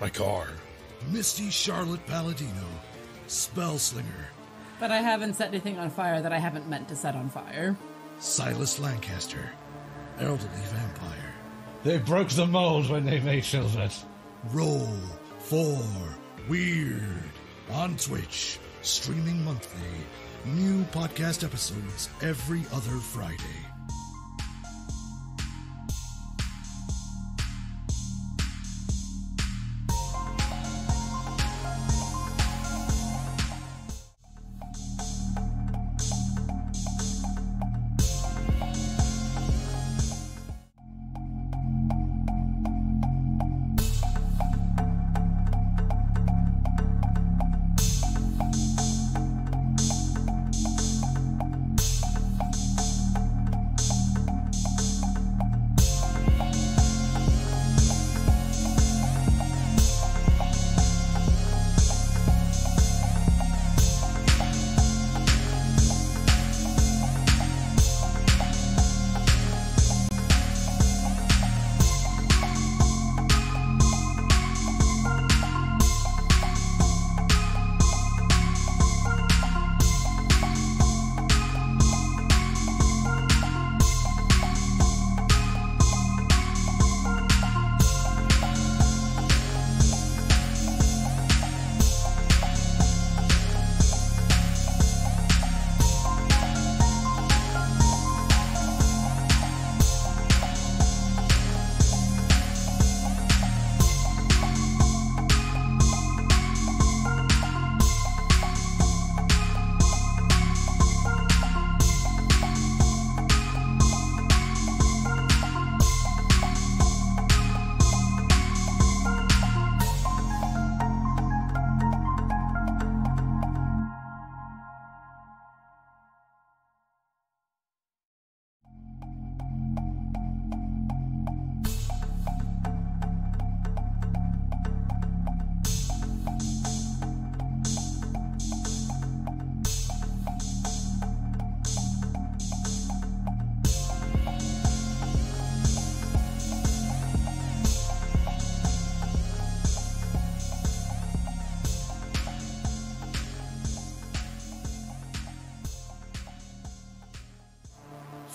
my car. Misty Charlotte Palladino, Spellslinger. But I haven't set anything on fire that I haven't meant to set on fire. Silas Lancaster, elderly vampire. They broke the mold when they made Filbert. Roll for Weird on Twitch, streaming monthly. New podcast episodes every other Friday.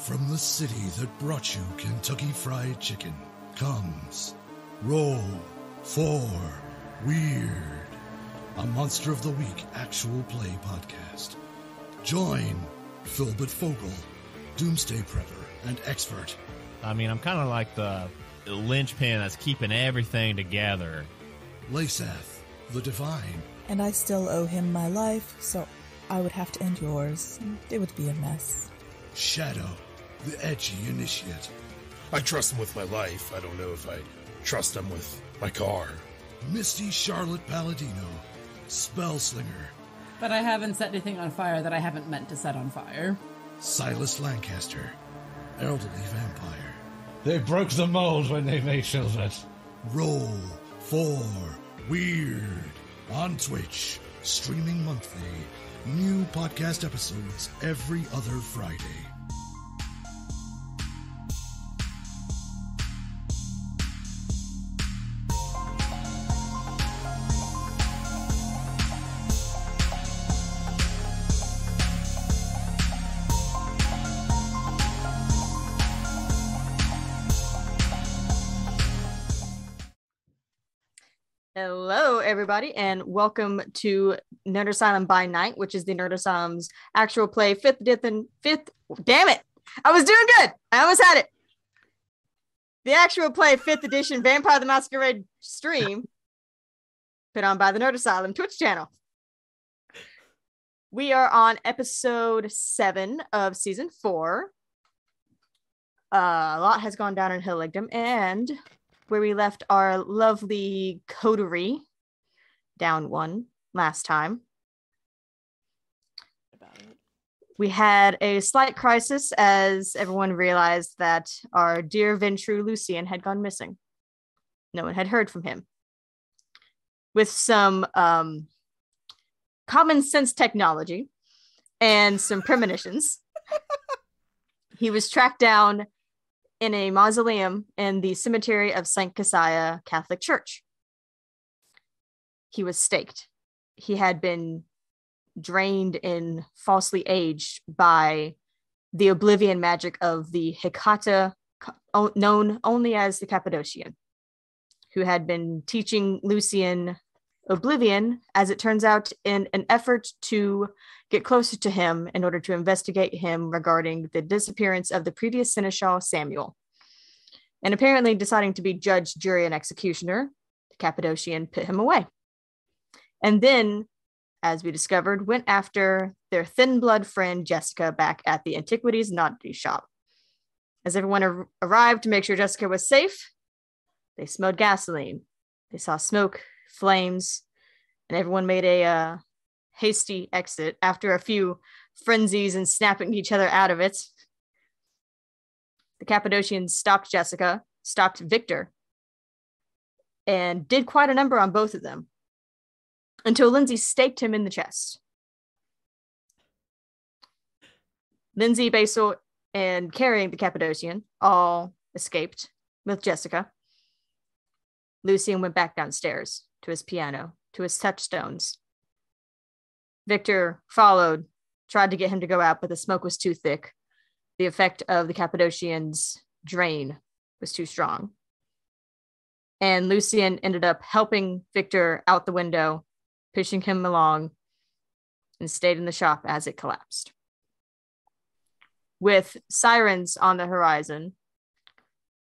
From the city that brought you Kentucky Fried Chicken comes Roll for Weird, a Monster of the Week actual play podcast. Join Philbert Fogel, Doomsday Prepper and Expert. I mean, I'm kind of like the linchpin that's keeping everything together. Lasath, the Divine. And I still owe him my life, so I would have to end yours. It would be a mess. Shadow, the Edgy Initiate. I trust him with my life. I don't know if I trust him with my car. Misty Charlotte Palladino, Spellslinger. But I haven't set anything on fire that I haven't meant to set on fire. Silas Lancaster, elderly vampire. They broke the mold when they made Filbert. Roll for Weird on Twitch, streaming monthly. New podcast episodes every other Friday. Hello, everybody, and welcome to Nerd Asylum by Night, which is the Nerd Asylum's actual play fifth. Damn it! I was doing good. I almost had it. The actual play 5th edition Vampire the Masquerade stream, put on by the Nerd Asylum Twitch channel. We are on episode 7 of season 4. A lot has gone down in Hilligdom, and where we left our lovely coterie, down 1 last time. We had a slight crisis as everyone realized that our dear Ventrue Lucian had gone missing. No one had heard from him. With some common sense technology and some premonitions, he was tracked down in a mausoleum in the cemetery of St. Keziah Catholic Church. he was staked. He had been drained and falsely aged by the oblivion magic of the Hecata, known only as the Cappadocian, who had been teaching Lucian oblivion, as it turns out, in an effort to get closer to him in order to investigate him regarding the disappearance of the previous seneschal Samuel. And apparently deciding to be judge, jury, and executioner, the Cappadocian put him away. And then, as we discovered, went after their thin blood friend Jessica back at the Antiquities and Oddity shop. As everyone arrived to make sure Jessica was safe, they smelled gasoline. They saw smoke, flames, and everyone made a hasty exit after a few frenzies and snapping each other out of it. The Cappadocians stopped Jessica, stopped Victor, and did quite a number on both of them until Lindsay staked him in the chest. Lindsay, Basil, and carrying the Cappadocian all escaped with Jessica. Lucian went back downstairs to his piano, to his touchstones. Victor followed, tried to get him to go out, but the smoke was too thick. The effect of the Cappadocian's drain was too strong. And Lucian ended up helping Victor out the window, pushing him along, and stayed in the shop as it collapsed. With sirens on the horizon,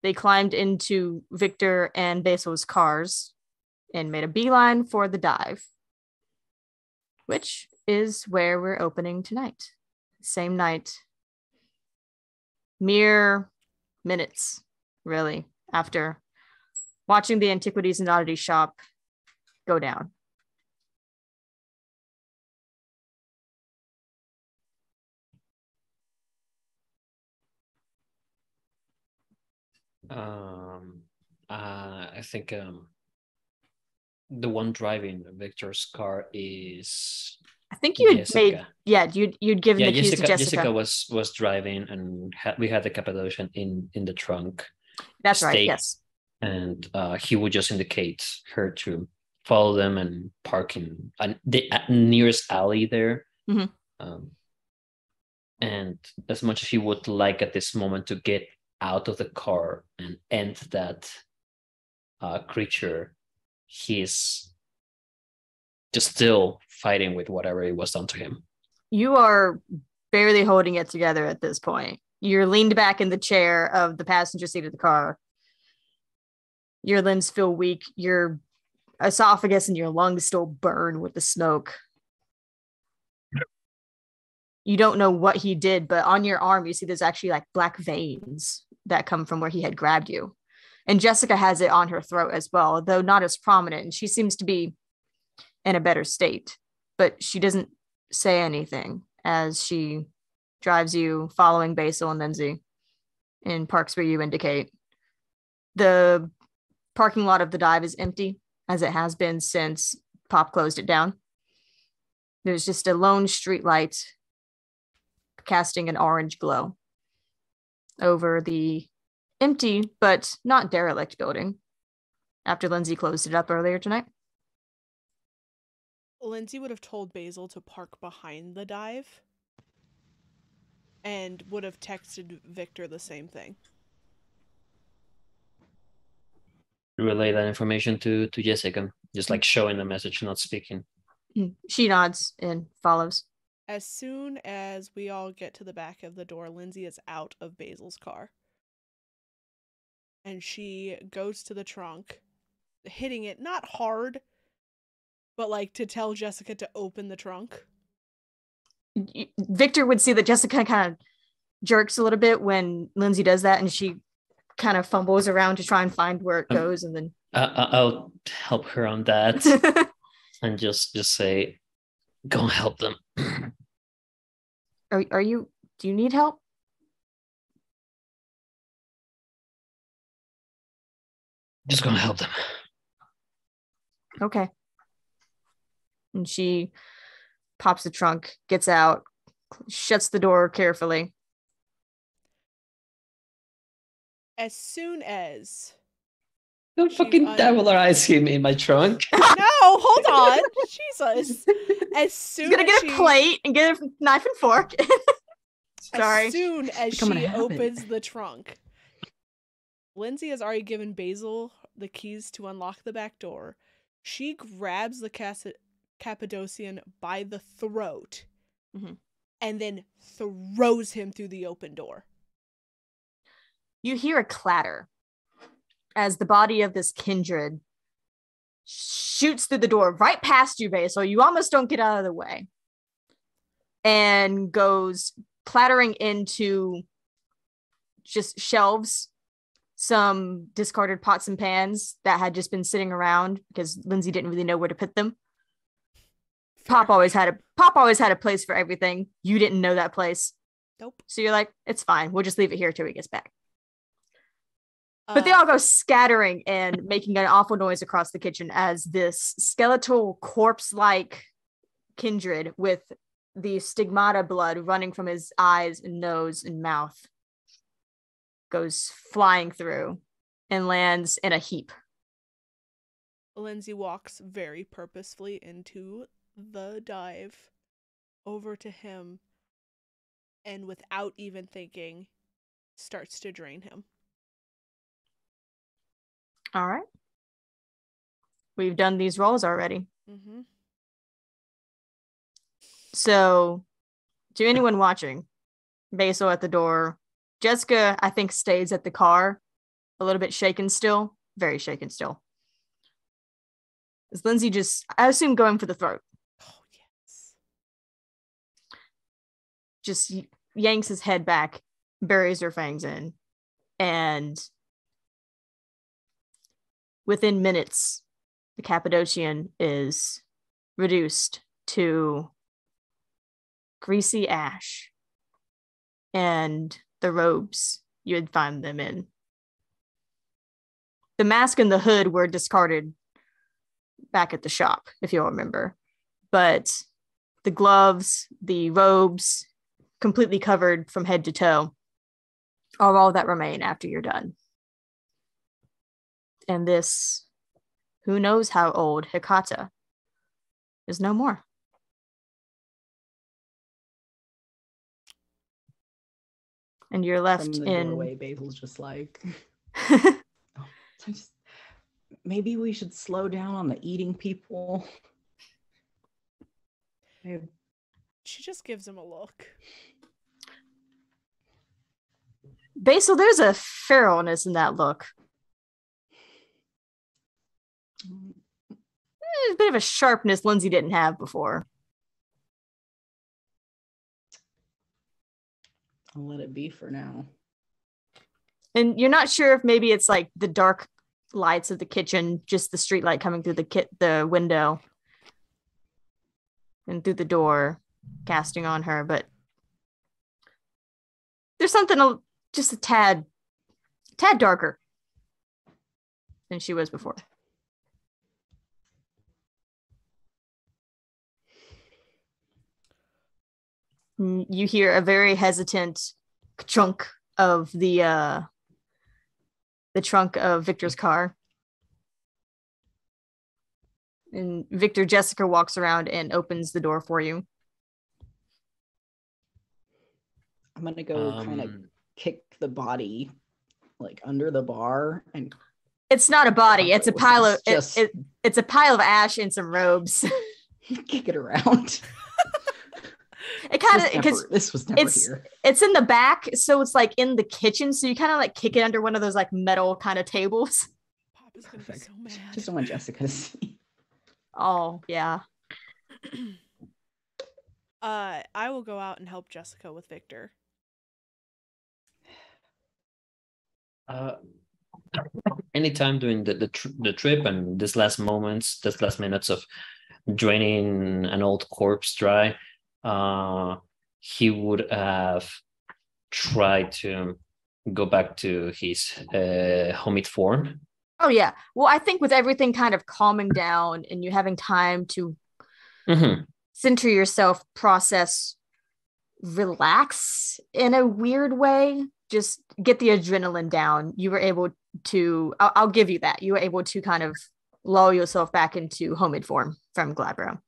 they climbed into Victor and Basil's cars and made a beeline for the dive, which is where we're opening tonight. Same night. Mere minutes, really, after watching the Antiquities and Oddity shop go down. I think the one driving Victor's car is. I think you'd Jessica. You'd given the keys to Jessica. Jessica was driving, and we had the Cappadocian in the trunk. That's right. Yes. And he would just indicate her to follow them and park in the nearest alley there. Mm-hmm. And as much as he would like at this moment to get out of the car and end that creature, he's just still fighting with whatever it was done to him. You are barely holding it together at this point. You're leaned back in the chair of the passenger seat of the car. Your limbs feel weak. Your esophagus and your lungs still burn with the smoke. You don't know what he did, but on your arm, you see there's actually like black veins that come from where he had grabbed you. And Jessica has it on her throat as well, though not as prominent. And she seems to be in a better state, but she doesn't say anything as she drives you following Basil and Lindsay in parks where you indicate. The parking lot of the dive is empty, as it has been since Pop closed it down. There's just a lone street light casting an orange glow over the empty but not derelict building after Lindsay closed it up earlier tonight. Lindsay would have told Basil to park behind the dive and would have texted Victor the same thing. Relay that information to Jessica, just like showing the message, not speaking. She nods and follows. As soon as we all get to the back of the door, Lindsay is out of Basil's car. And she goes to the trunk, hitting it, not hard, but like to tell Jessica to open the trunk. Victor would see that Jessica kind of jerks a little bit when Lindsay does that, and she kind of fumbles around to try and find where it goes, and then I'll help her on that and just say, go and help them. Are you? Do you need help? Just gonna help them. Okay. And she pops the trunk, gets out, shuts the door carefully. As soon as Don't fucking devilize him in my trunk. No, hold on. Jesus. As soon She's gonna as get a plate and get a knife and fork. Sorry. As soon as Becoming she a habit. opens the trunk, Lindsay has already given Basil the keys to unlock the back door. She grabs the Cappadocian by the throat and then throws him through the open door. You hear a clatter as the body of this kindred shoots through the door right past you, Basil. You almost don't get out of the way. And goes clattering into just shelves, some discarded pots and pans that had just been sitting around because Lindsay didn't really know where to put them. Pop always had a place for everything. You didn't know that place. Nope. So you're like, it's fine. We'll just leave it here till he gets back. But they all go scattering and making an awful noise across the kitchen as this skeletal corpse-like kindred with the stigmata blood running from his eyes and nose and mouth goes flying through and lands in a heap. Lindsay walks very purposefully into the dive over to him and without even thinking starts to drain him. All right. We've done these rolls already. Mm-hmm. So, to anyone watching, Basil at the door, Jessica, I think, stays at the car, a little bit shaken still, very shaken still. Is Lindsay just, I assume, going for the throat? Oh, yes. Just yanks his head back, buries her fangs in, and within minutes, the Cappadocian is reduced to greasy ash and the robes you had found them in. The mask and the hood were discarded back at the shop, if you'll remember. But the gloves, the robes, completely covered from head to toe, are all that remain after you're done. And this, who knows how old Hecata, is no more. And you're left From the in doorway, Basil's just like, maybe we should slow down on the eating people. She just gives him a look. Basil, there's a feralness in that look. There's a bit of a sharpness Lindsay didn't have before. I'll let it be for now. And you're not sure if maybe it's like the dark lights of the kitchen, just the street light coming through the window and through the door, casting on her. But there's something just a tad darker than she was before. You hear a very hesitant chunk of the trunk of Victor's car. And Jessica walks around and opens the door for you. I'm going to go kind of kick the body like under the bar and it's not a body, it's a pile of it's a pile of ash and some robes. Kick it around. It kind of because this was never here. It's in the back, so it's like in the kitchen. So you kind of like kick it under one of those like metal kind of tables. Pop is gonna be so mad. Just don't want Jessica to see. Oh yeah. I will go out and help Jessica with Victor. Anytime during the trip and this last minutes of draining an old corpse dry, he would have tried to go back to his homid form. Oh yeah. Well, I think with everything kind of calming down and you having time to center yourself, process, relax in a weird way, just get the adrenaline down. You were able to, I'll give you that. You were able to kind of lull yourself back into homemade form from Glabro.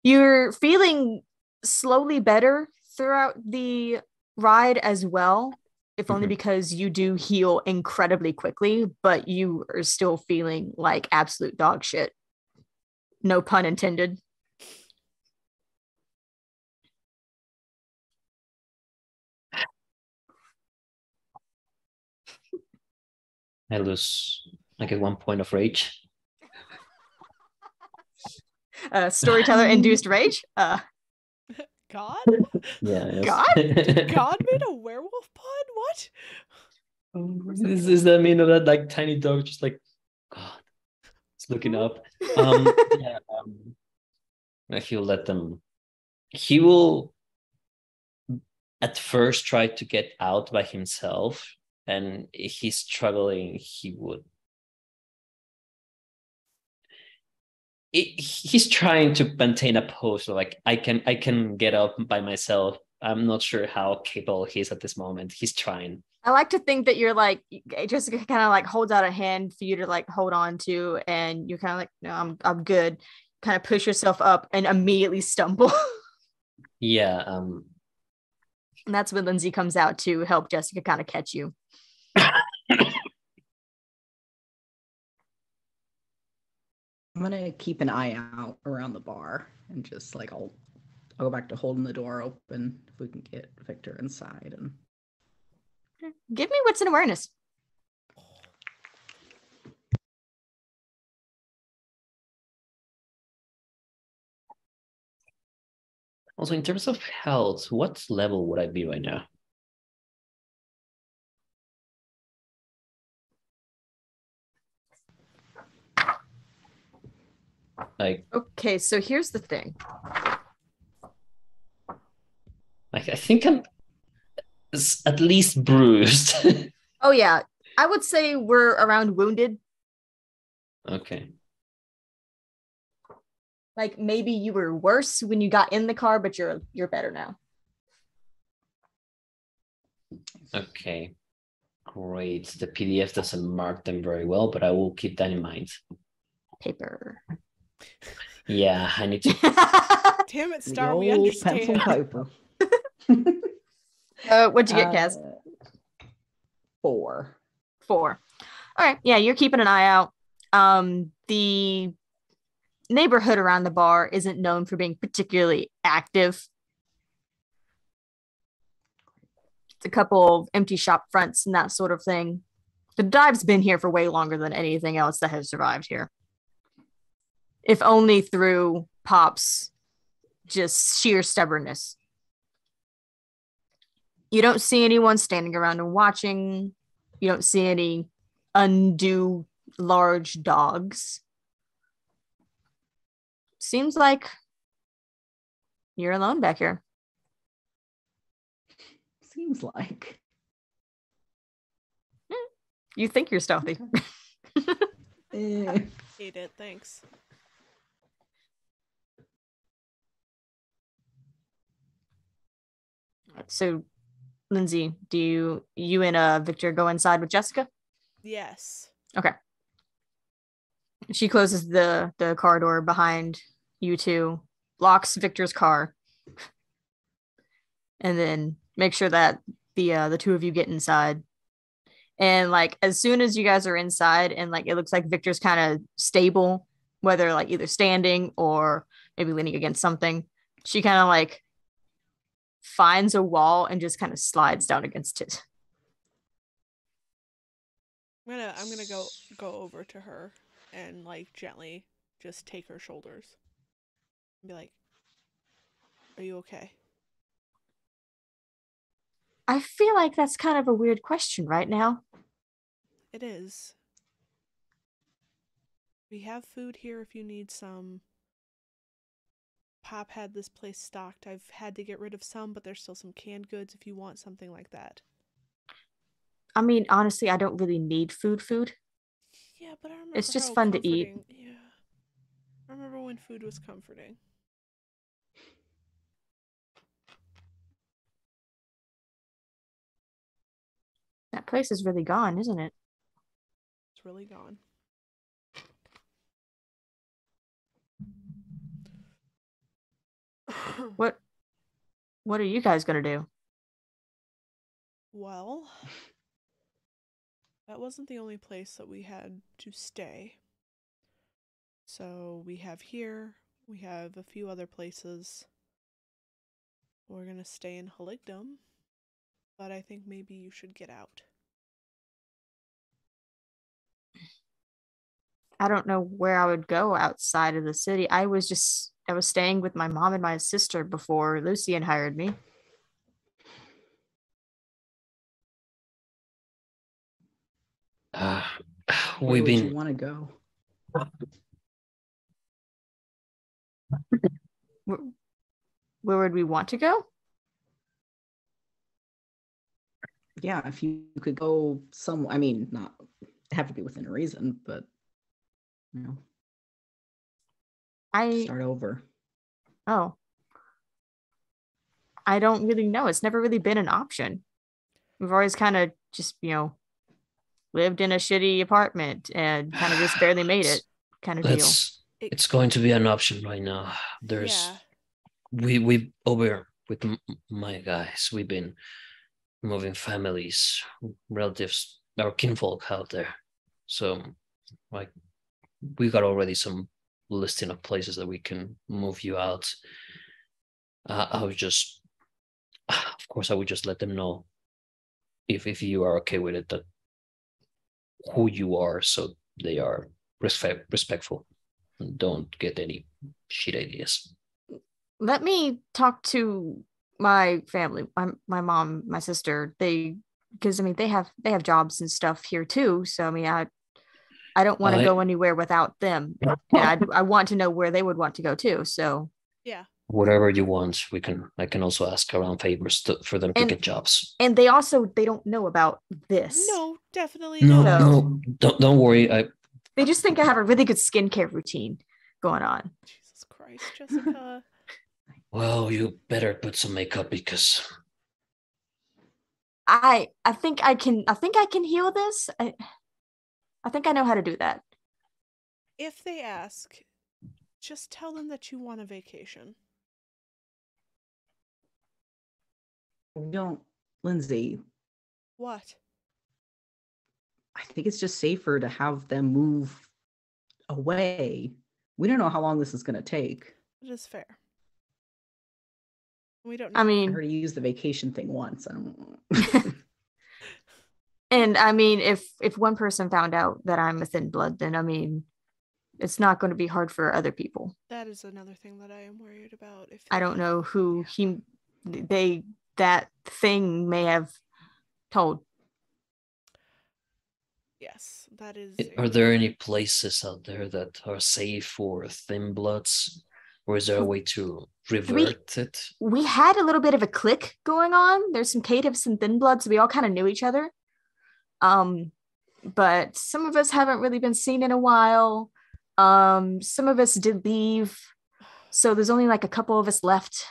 You're feeling slowly better throughout the ride as well, if only because you do heal incredibly quickly, but you are still feeling like absolute dog shit. No pun intended. I lose like at 1 point of rage. Storyteller induced rage. God? Yeah. Yes. God? God made a werewolf pun? What? Is that mean of that like tiny dog just like God? It's looking up. Yeah. I feel that he will at first try to get out by himself, and if he's struggling, he's trying to maintain a pose like I can get up by myself. I'm not sure how capable he is at this moment. He's trying. I like to think that you're like Jessica kind of like holds out a hand for you to like hold on to, and you're kind of like, no, I'm good. Kind of push yourself up and immediately stumble. Yeah. And that's when Lindsay comes out to help Jessica kind of catch you. I'm gonna keep an eye out around the bar and just like I'll go back to holding the door open if we can get Victor inside. And give me wits and awareness. Also, in terms of health, what level would I be right now? Like, okay, so here's the thing. I think I'm at least bruised. Oh yeah, I would say we're around wounded. Okay. Like maybe you were worse when you got in the car, but you're better now. Okay. Great. The PDF doesn't mark them very well, but I will keep that in mind. Paper. Yeah, I need to. Damn it, Star. We understand. Pencil paper. What'd you get, Kaz? 4. 4. All right. Yeah, you're keeping an eye out. The neighborhood around the bar isn't known for being particularly active. It's a couple of empty shop fronts and that sort of thing. The dive's been here for way longer than anything else that has survived here. If only through Pop's just sheer stubbornness. You don't see anyone standing around and watching. You don't see any undue large dogs. Seems like you're alone back here. Seems like. You think you're stealthy. Hate it, thanks. So, Lindsay, do you and Victor go inside with Jessica? Yes. Okay. She closes the car door behind you two, locks Victor's car, and then make sure that the two of you get inside. And like as soon as you guys are inside and like it looks like Victor's kind of stable, whether like either standing or maybe leaning against something, she kind of like finds a wall and just kind of slides down against it. I'm gonna go over to her and like gently just take her shoulders and be like, "Are you okay?" I feel like that's kind of a weird question right now. It is. We have food here if you need some. Pop had this place stocked. I've had to get rid of some, but there's still some canned goods if you want something like that. I mean, honestly, I don't really need food. Yeah, but I remember it's just how fun comforting. to eat. Yeah. I remember when food was comforting. That place is really gone, isn't it? It's really gone. What are you guys gonna do? Well, that wasn't the only place that we had to stay. So we have here, we have a few other places. We're gonna stay in Haligdom, but I think maybe you should get out. I don't know where I would go outside of the city. I was staying with my mom and my sister before Lucian hired me. Uh, Where we've would you been want to go? Where would we want to go? Yeah, if you could go I mean, not have to be within reason, but you know, start over. Oh. I don't really know. It's never really been an option. We've always kind of just, lived in a shitty apartment and kind of just barely made it kind of deal. It's going to be an option right now. We over with my guys, we've been moving families, relatives, our kinfolk out there. So like we got already some listing of places that we can move you out. I would just, of course, I would just let them know if you are okay with it, that who you are, so they are respectful and don't get any shit ideas. Let me talk to my family, my mom, my sister. Because they have jobs and stuff here too. So I don't want to go anywhere without them, and I want to know where they would want to go too. So yeah, whatever you want, I can also ask around favors for them to get jobs. And they don't know about this. No, definitely not. No, don't worry. They just think I have a really good skincare routine going on. Jesus Christ, Jessica. Well, you better put some makeup because I think I can heal this. I think I know how to do that. If they ask, just tell them that you want a vacation. Don't, Lindsay. What? I think it's just safer to have them move away. We don't know how long this is going to take. It is fair. We don't. I mean, I heard you use the vacation thing once. I don't. And I mean, if one person found out that I'm a thin blood, then I mean, it's not going to be hard for other people. That is another thing that I am worried about. If I don't know who that thing may have told. Yes, that is. Are there any places out there that are safe for thin bloods, or is there a way to revert it? We had a little bit of a clique going on. There's some caitiffs and thin bloods. We all kind of knew each other. But some of us haven't really been seen in a while. Some of us did leave. So there's only like a couple of us left.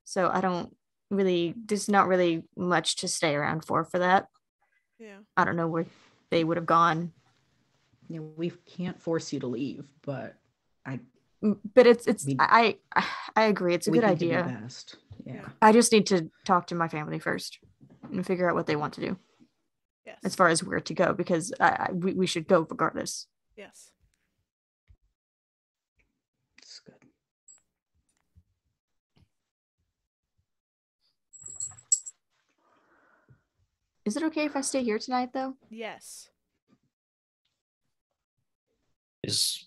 So there's not really much to stay around for that. Yeah. I don't know where they would have gone. Yeah, we can't force you to leave, but I agree. It's a good idea. Best. Yeah. I just need to talk to my family first and figure out what they want to do. Yes. As far as where to go, because we should go regardless. Yes. That's good. Is it okay if I stay here tonight, though? Yes. Is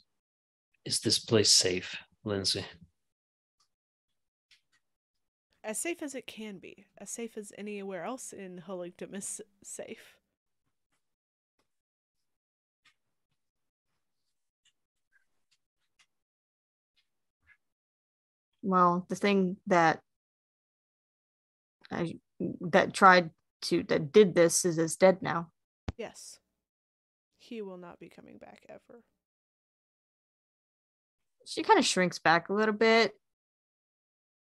this place safe, Lindsay? As safe as it can be. As safe as anywhere else in Haligdom is safe. Well, the thing that did this is dead now. Yes. He will not be coming back ever. She kind of shrinks back a little bit.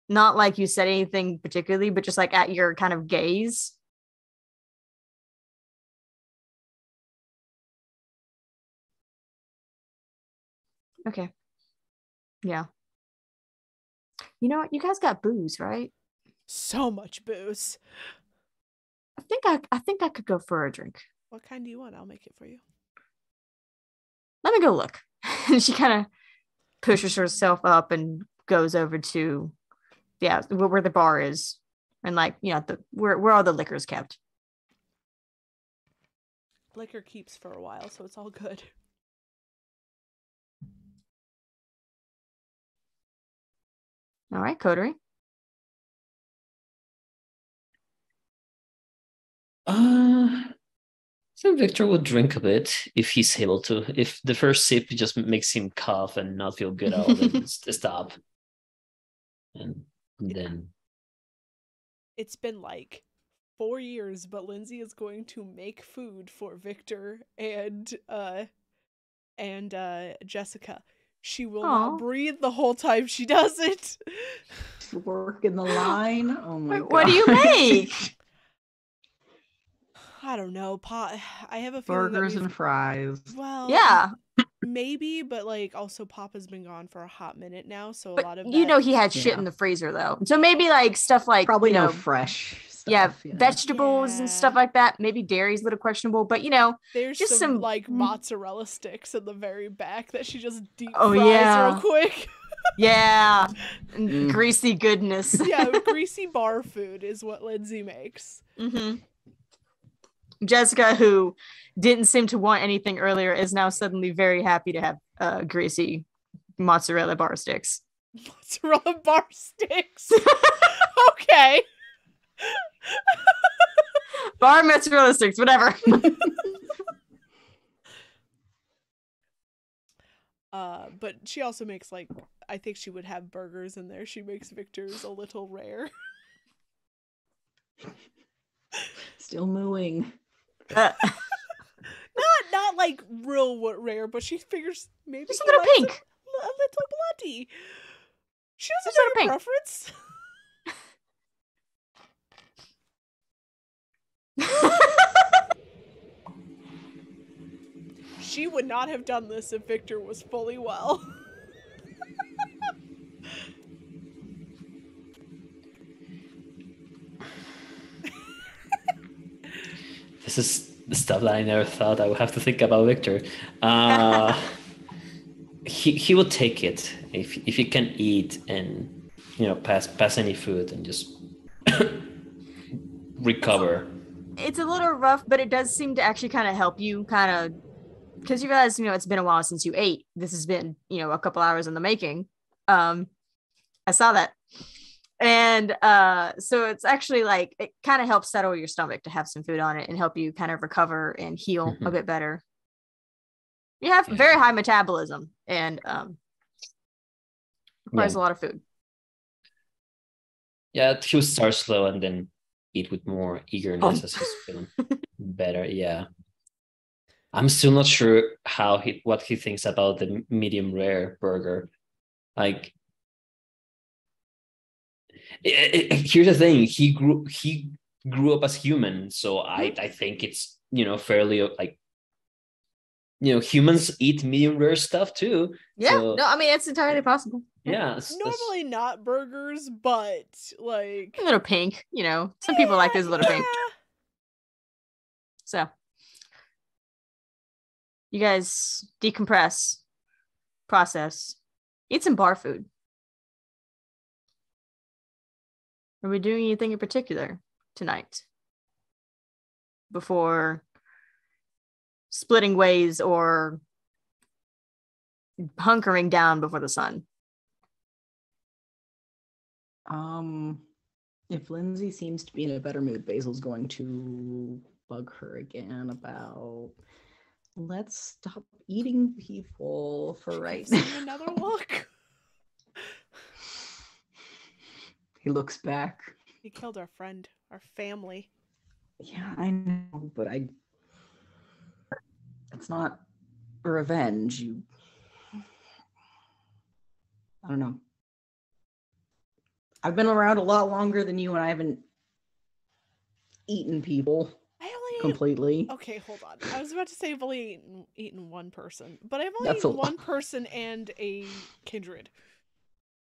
Not like you said anything particularly, but just like at your kind of gaze. Okay. Yeah. You know what? You guys got booze, right? So much booze. I think I could go for a drink. What kind do you want? I'll make it for you. Let me go look. And she kind of pushes herself up and goes over to, where the bar is, and like, where all the liquor's kept. Liquor keeps for a while, so it's all good. All right, Coterie. So Victor will drink a bit if he's able to. If the first sip just makes him cough and not feel good at all, then stop. And then It's been like 4 years, but Lindsay is going to make food for Victor and Jessica. She will not breathe the whole time she does it. Working the line. Oh my god. What do you make? I don't know. I have a feeling Burgers and fries. Well, Yeah. maybe, but like also Papa's been gone for a hot minute now, so But a lot of you that- know he had shit Yeah. in the freezer though. So maybe like stuff like Probably you no know, fresh stuff. yeah, vegetables and stuff like that. Maybe dairy's a little questionable, but There's just some some- like mozzarella sticks in the very back that she just deep Oh, fries yeah. real quick. yeah, Mm. greasy goodness. Yeah, greasy bar food is what Lindsay makes. Mm-hmm. Jessica, who didn't seem to want anything earlier, is now suddenly very happy to have greasy mozzarella bar sticks. Mozzarella bar sticks. Okay. Bar mozzarella sticks, whatever. But she also makes like, I think she would have burgers in there. She makes Victor's a little rare. Still mooing. Not like real rare, but she figures maybe Just a he little likes pink. a little bloody. She Just doesn't a have a little preference. She would not have done this if Victor was fully well. this is the stuff that I never thought I would have to think about Victor. He will take it if he can eat and pass any food and just recover. It's a little rough, but it does seem to actually kind of help you because you realize, it's been a while since you ate. This has been, a couple hours in the making. I saw that. And so it's actually like, it kind of helps settle your stomach to have some food on it and help you kind of recover and heal a bit better. You have very high metabolism and requires a lot of food. Yeah, he'll start slow and then eat with more eagerness as he's feeling better. Yeah. I'm still not sure what he thinks about the medium rare burger. Like, here's the thing: he grew up as human, so I think it's fairly like humans eat medium rare stuff too. Yeah, so, no, I mean it's entirely possible. Yeah, Normally not burgers, but like A little pink, some people like those a little pink. So you guys decompress, process, eat some bar food. Are we doing anything in particular tonight before splitting ways or hunkering down before the sun? If Lindsay seems to be in a better mood, Basil's going to bug her again about let's stop eating people for right now. Another look. He looks back. He killed our friend, our family. Yeah, I know, but it's not revenge. I don't know. I've been around a lot longer than you, and I haven't eaten people completely. Okay, hold on. I was about to say I've only eaten one person, but I've only eaten one person and a kindred.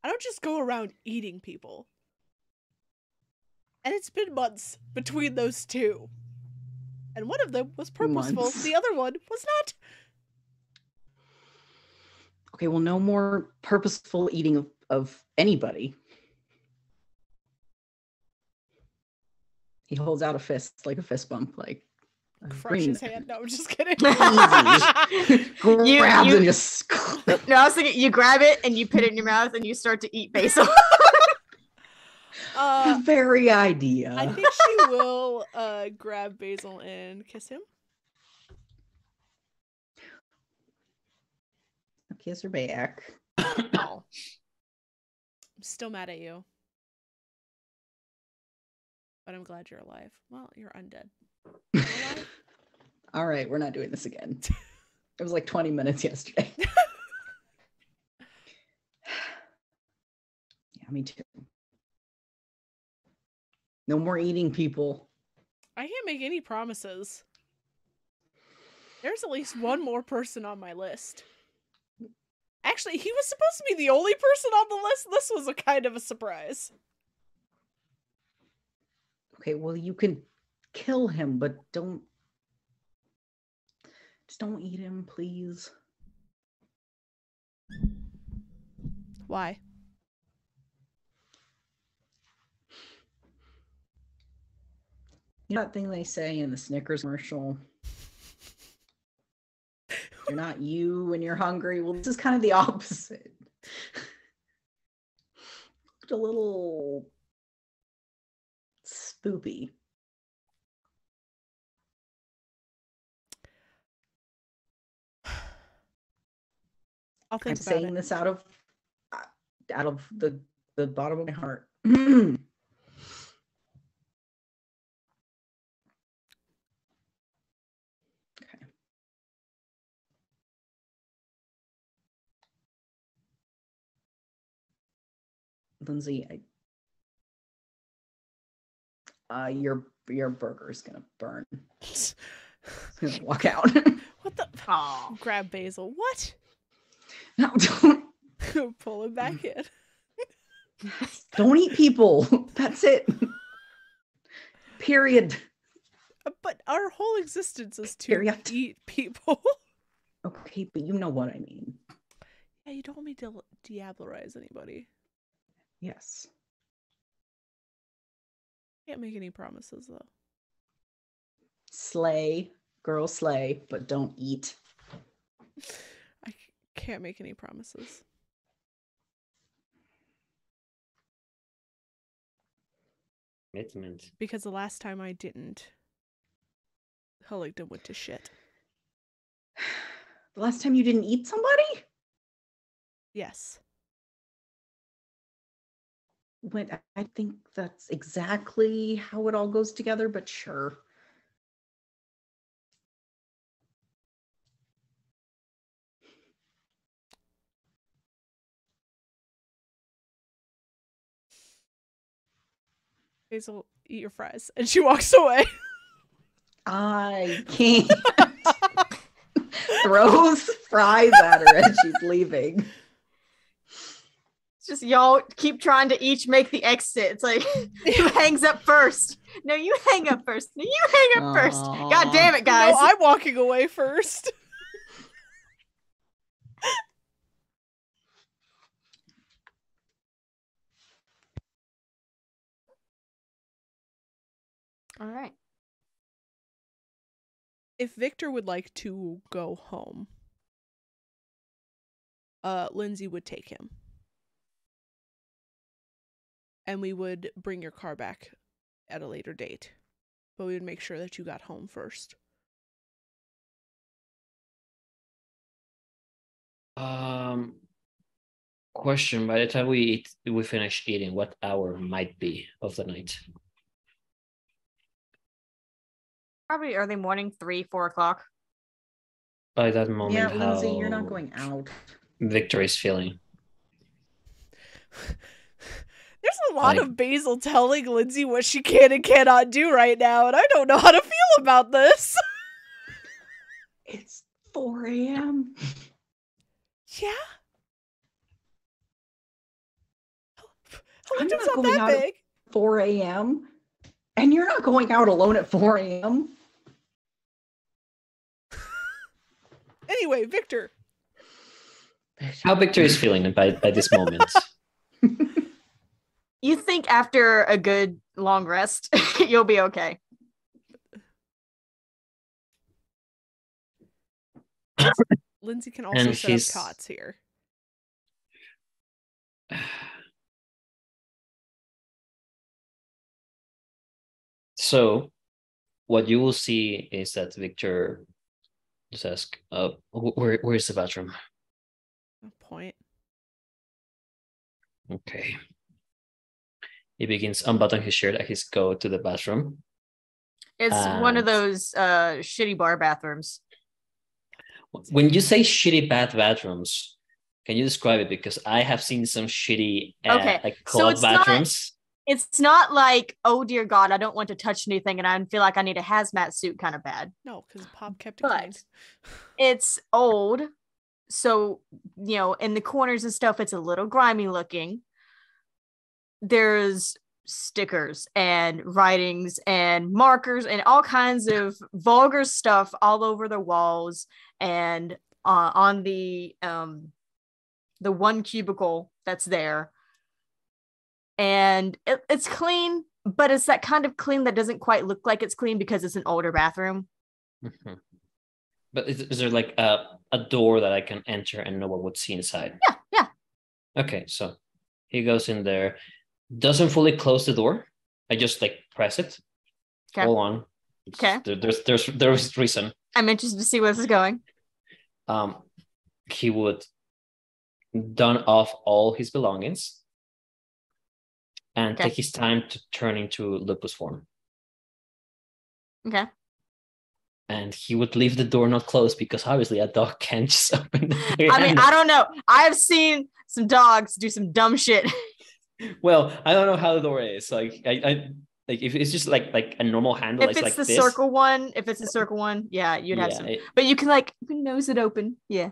I don't just go around eating people. And it's been months between those two. And one of them was purposeful, Months. the other one was not. Okay, well, no more purposeful eating of anybody. He holds out a fist, like a fist bump, like Crush his hand. No, I'm just kidding. grabs and just. No, I was thinking you grab it and you put it in your mouth and you start to eat basil. The very idea. I think she will grab Basil and kiss him. Kiss her back. I'm still mad at you. But I'm glad you're alive. Well, you're undead. Alive? All right, we're not doing this again. It was like 20 minutes yesterday. Yeah, me too. No more eating people. I can't make any promises. There's at least one more person on my list. Actually, he was supposed to be the only person on the list. This was a kind of a surprise. Okay, well, you can kill him, but don't. Just don't eat him, please. Why? You know that thing they say in the Snickers commercial? You're not you when you're hungry. Well, this is kind of the opposite. Looked a little spoopy. I'll think I'm about saying it. this out of the bottom of my heart. Lindsay, your burger's gonna burn. It's gonna walk out. What the? Oh, Grab Basil. What? No, don't, Pull him back in. don't eat people. That's it. Period. But our whole existence is to Period. eat people. Okay, but you know what I mean. Yeah, you don't want me to diablerize anybody. Yes. Can't make any promises though. Slay, girl, slay, but don't eat. I can't make any promises. Commitment. Because the last time I didn't, Hulligdon went to shit. The last time you didn't eat somebody? Yes. I think that's exactly how it all goes together, but sure. Basil, eat your fries. And she walks away. I can't. Throws fries at her as she's leaving. it's just y'all keep trying to each make the exit. It's like who hangs up first? No, you hang up first. No, you hang up first. God damn it, guys! No, I'm walking away first. All right. If Victor would like to go home, Lindsay would take him. And we would bring your car back at a later date. But we would make sure that you got home first. Question, by the time we finish eating, what hour might be of the night? Probably early morning, 3, 4 o'clock. By that moment, Yeah, how Lindsay, you're not going out. Victor is feeling. There's a lot of Basil telling Lindsay what she can and cannot do right now, and I don't know how to feel about this. It's 4 a.m. Yeah? I'm It's not not going that out at big. 4 a.m. And you're not going out alone at 4 a.m. Anyway, Victor. How Victor is feeling by this moment? You think after a good long rest, you'll be okay. Lindsay can also And set he's- up cots here. So, what you will see is that Victor just asks, where's the bathroom? Point. Okay. He begins unbuttoning his shirt as he go to the bathroom. It's one of And- those shitty bar bathrooms. When you say shitty bathrooms, can you describe it? Because I have seen some shitty Okay, like so club it's not- bathrooms. It's not like, oh dear God, I don't want to touch anything and I feel like I need a hazmat suit kind of bad. No, because Pop kept it But- clean. It's old. So, in the corners and stuff, it's a little grimy looking. There's stickers and writings and markers and all kinds of vulgar stuff all over the walls and on the one cubicle that's there. And it's clean, but it's that kind of clean that doesn't quite look like it's clean because it's an older bathroom. Mhm. But is there like a door that I can enter and no one would see inside? Yeah. Okay, so he goes in there, doesn't fully close the door. I just like press it. Okay. Hold on. Okay. There's reason. I'm interested to see where this is going. He would don off all his belongings and Okay. take his time to turn into lupus form. Okay. And he would leave the door not closed because obviously a dog can't just open the I mean, I don't know. I've seen some dogs do some dumb shit. Well, I don't know how the door is. Like I like if it's just like a normal handle, If it's it's like the this. circle one, yeah, you'd have Yeah, some. But you can nose it open. Yeah.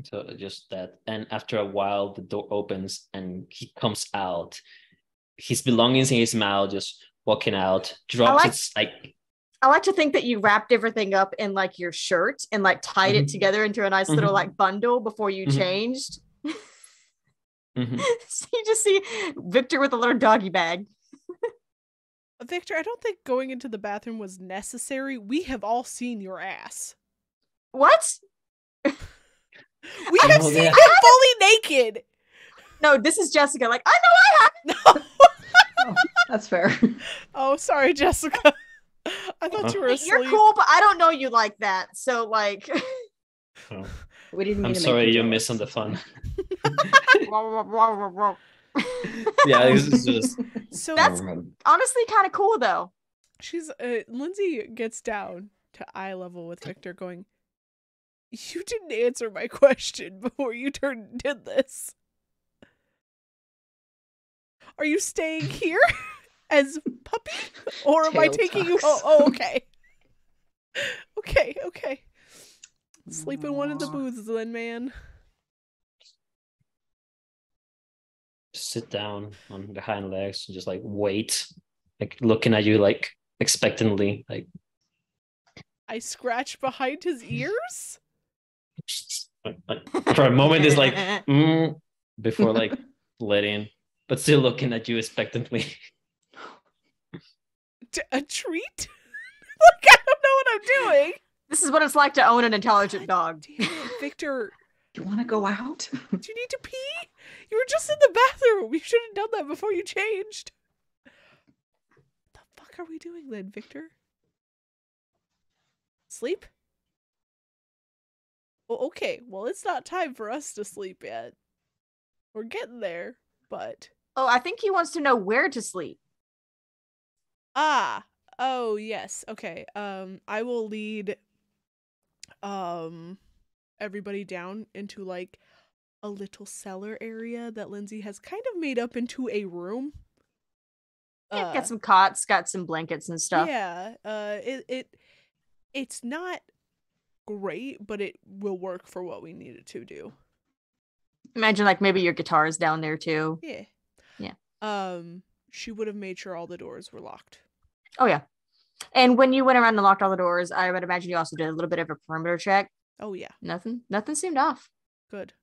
So just that. And after a while, the door opens and he comes out. His belongings in his mouth, just walking out, drops its like. I like to think that you wrapped everything up in like your shirt and like tied it Mhm. together into a nice little Mhm. like bundle before you Mhm. changed. Mhm. So you just see Victor with a little doggy bag. Victor, I don't think going into the bathroom was necessary. We have all seen your ass. What? We have Well, seen yeah. you fully naked. No, this is Jessica. Like, I know I have. No. Oh, that's fair. Oh, sorry, Jessica. I thought you were asleep. You're cool, but I don't know you like that. So like Oh, We didn't mean I'm to make sorry, you you jealous. missed on the fun. Yeah, it's just. So That's- honestly kind of cool though. she's Lindsay gets down to eye level with Victor going, "You didn't answer my question before you turned and did this. Are you staying here as puppy? Or am I Tail taking you tucks. Oh, okay. Okay. Sleep in one of the booths then, man. Sit down on the hind legs and just like wait, like looking at you like expectantly, like I scratch behind his ears? for a moment it's like before like letting, but still looking at you expectantly. A treat? Like, I don't know what I'm doing. This is what it's like to own an intelligent dog. Damn it, Victor. Do you want to go out? Do you need to pee? You were just in the bathroom. You should have done that before you changed. What the fuck are we doing then, Victor? Sleep? Oh, okay. Well, it's not time for us to sleep yet. We're getting there, but... Oh, I think he wants to know where to sleep. Oh, yes. Okay. I will lead everybody down into like a little cellar area that Lindsay has kind of made up into a room. Yeah, got some cots, got some blankets and stuff. Yeah. It's not great, but it will work for what we need it to do. Imagine like maybe your guitar's down there too. Yeah. Yeah. she would have made sure all the doors were locked. Oh yeah. And when you went around and locked all the doors, I would imagine you also did a little bit of a perimeter check. Oh yeah. Nothing seemed off. Good.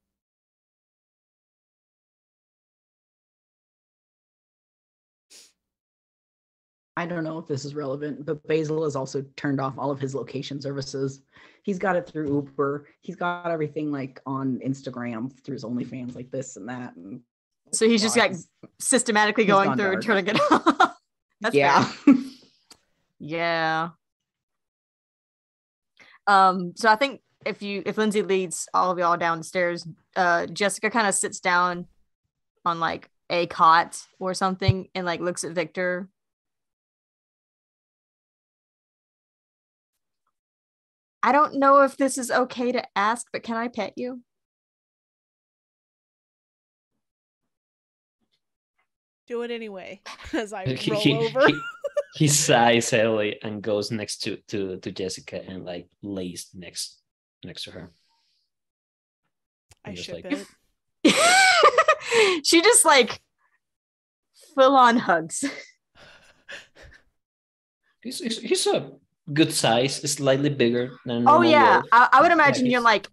I don't know if this is relevant, but Basil has also turned off all of his location services. He's got it through Uber. He's got everything like on Instagram through his OnlyFans, like this and that. And so he's just like systematically going through and turning it off. That's fair. Yeah. So I think if Lindsay leads all of y'all downstairs, Jessica kind of sits down on like a cot or something and like looks at Victor. I don't know if this is okay to ask, but can I pet you? Do it anyway, as I roll over. He sighs heavily and goes next to Jessica and like lays next to her. I ship like... it. She just like full on hugs. He's a good size, slightly bigger than oh yeah wolf. I would imagine you're like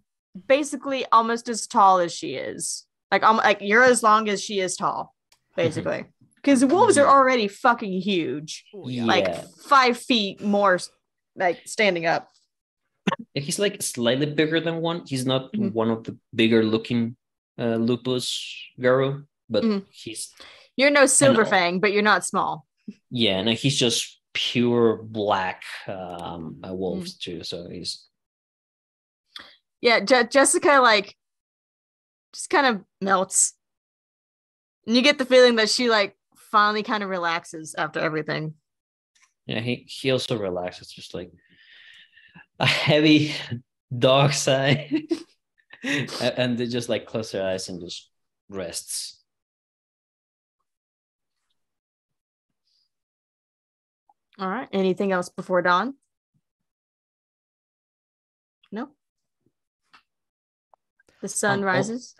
basically almost as tall as she is, like you're as long as she is tall basically, because wolves are already fucking huge. Yeah. Like 5 feet more like standing up. He's like slightly bigger than one. He's not one of the bigger looking lupus Garu, but you're no Silver Fang, but you're not small. Yeah, and he's just pure black wolves too, so he's Jessica like just kind of melts, and you get the feeling that she like finally kind of relaxes after everything. Yeah, he also relaxes, just like a heavy dog sigh. And they just like close their eyes and just rests. All right. Anything else before dawn? No. The sun rises.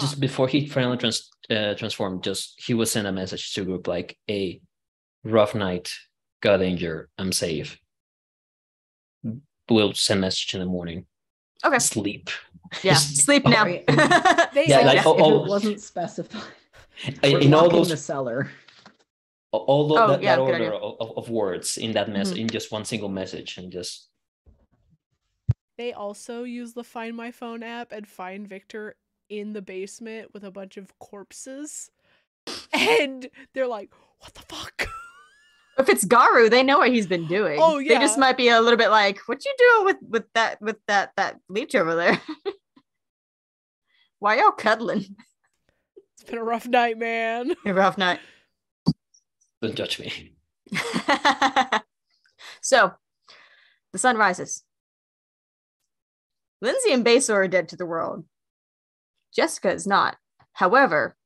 Just before he finally transformed, he would send a message to group like, "A rough night, got danger, I'm safe. We'll send message in the morning." Okay. Sleep. Yeah. Sleep now. If it wasn't specified. In all those the cellar. All that order of words in that message, in just one single message, and just. They also use the Find My Phone app and find Victor in the basement with a bunch of corpses, and they're like, "What the fuck?" If it's Garu, they know what he's been doing. Oh yeah, they just might be a little bit like, "What you doing with that leech over there? Why y'all cuddling?" It's been a rough night, man. A rough night. Don't judge me. So, the sun rises. Lindsay and Basil are dead to the world. Jessica is not. However,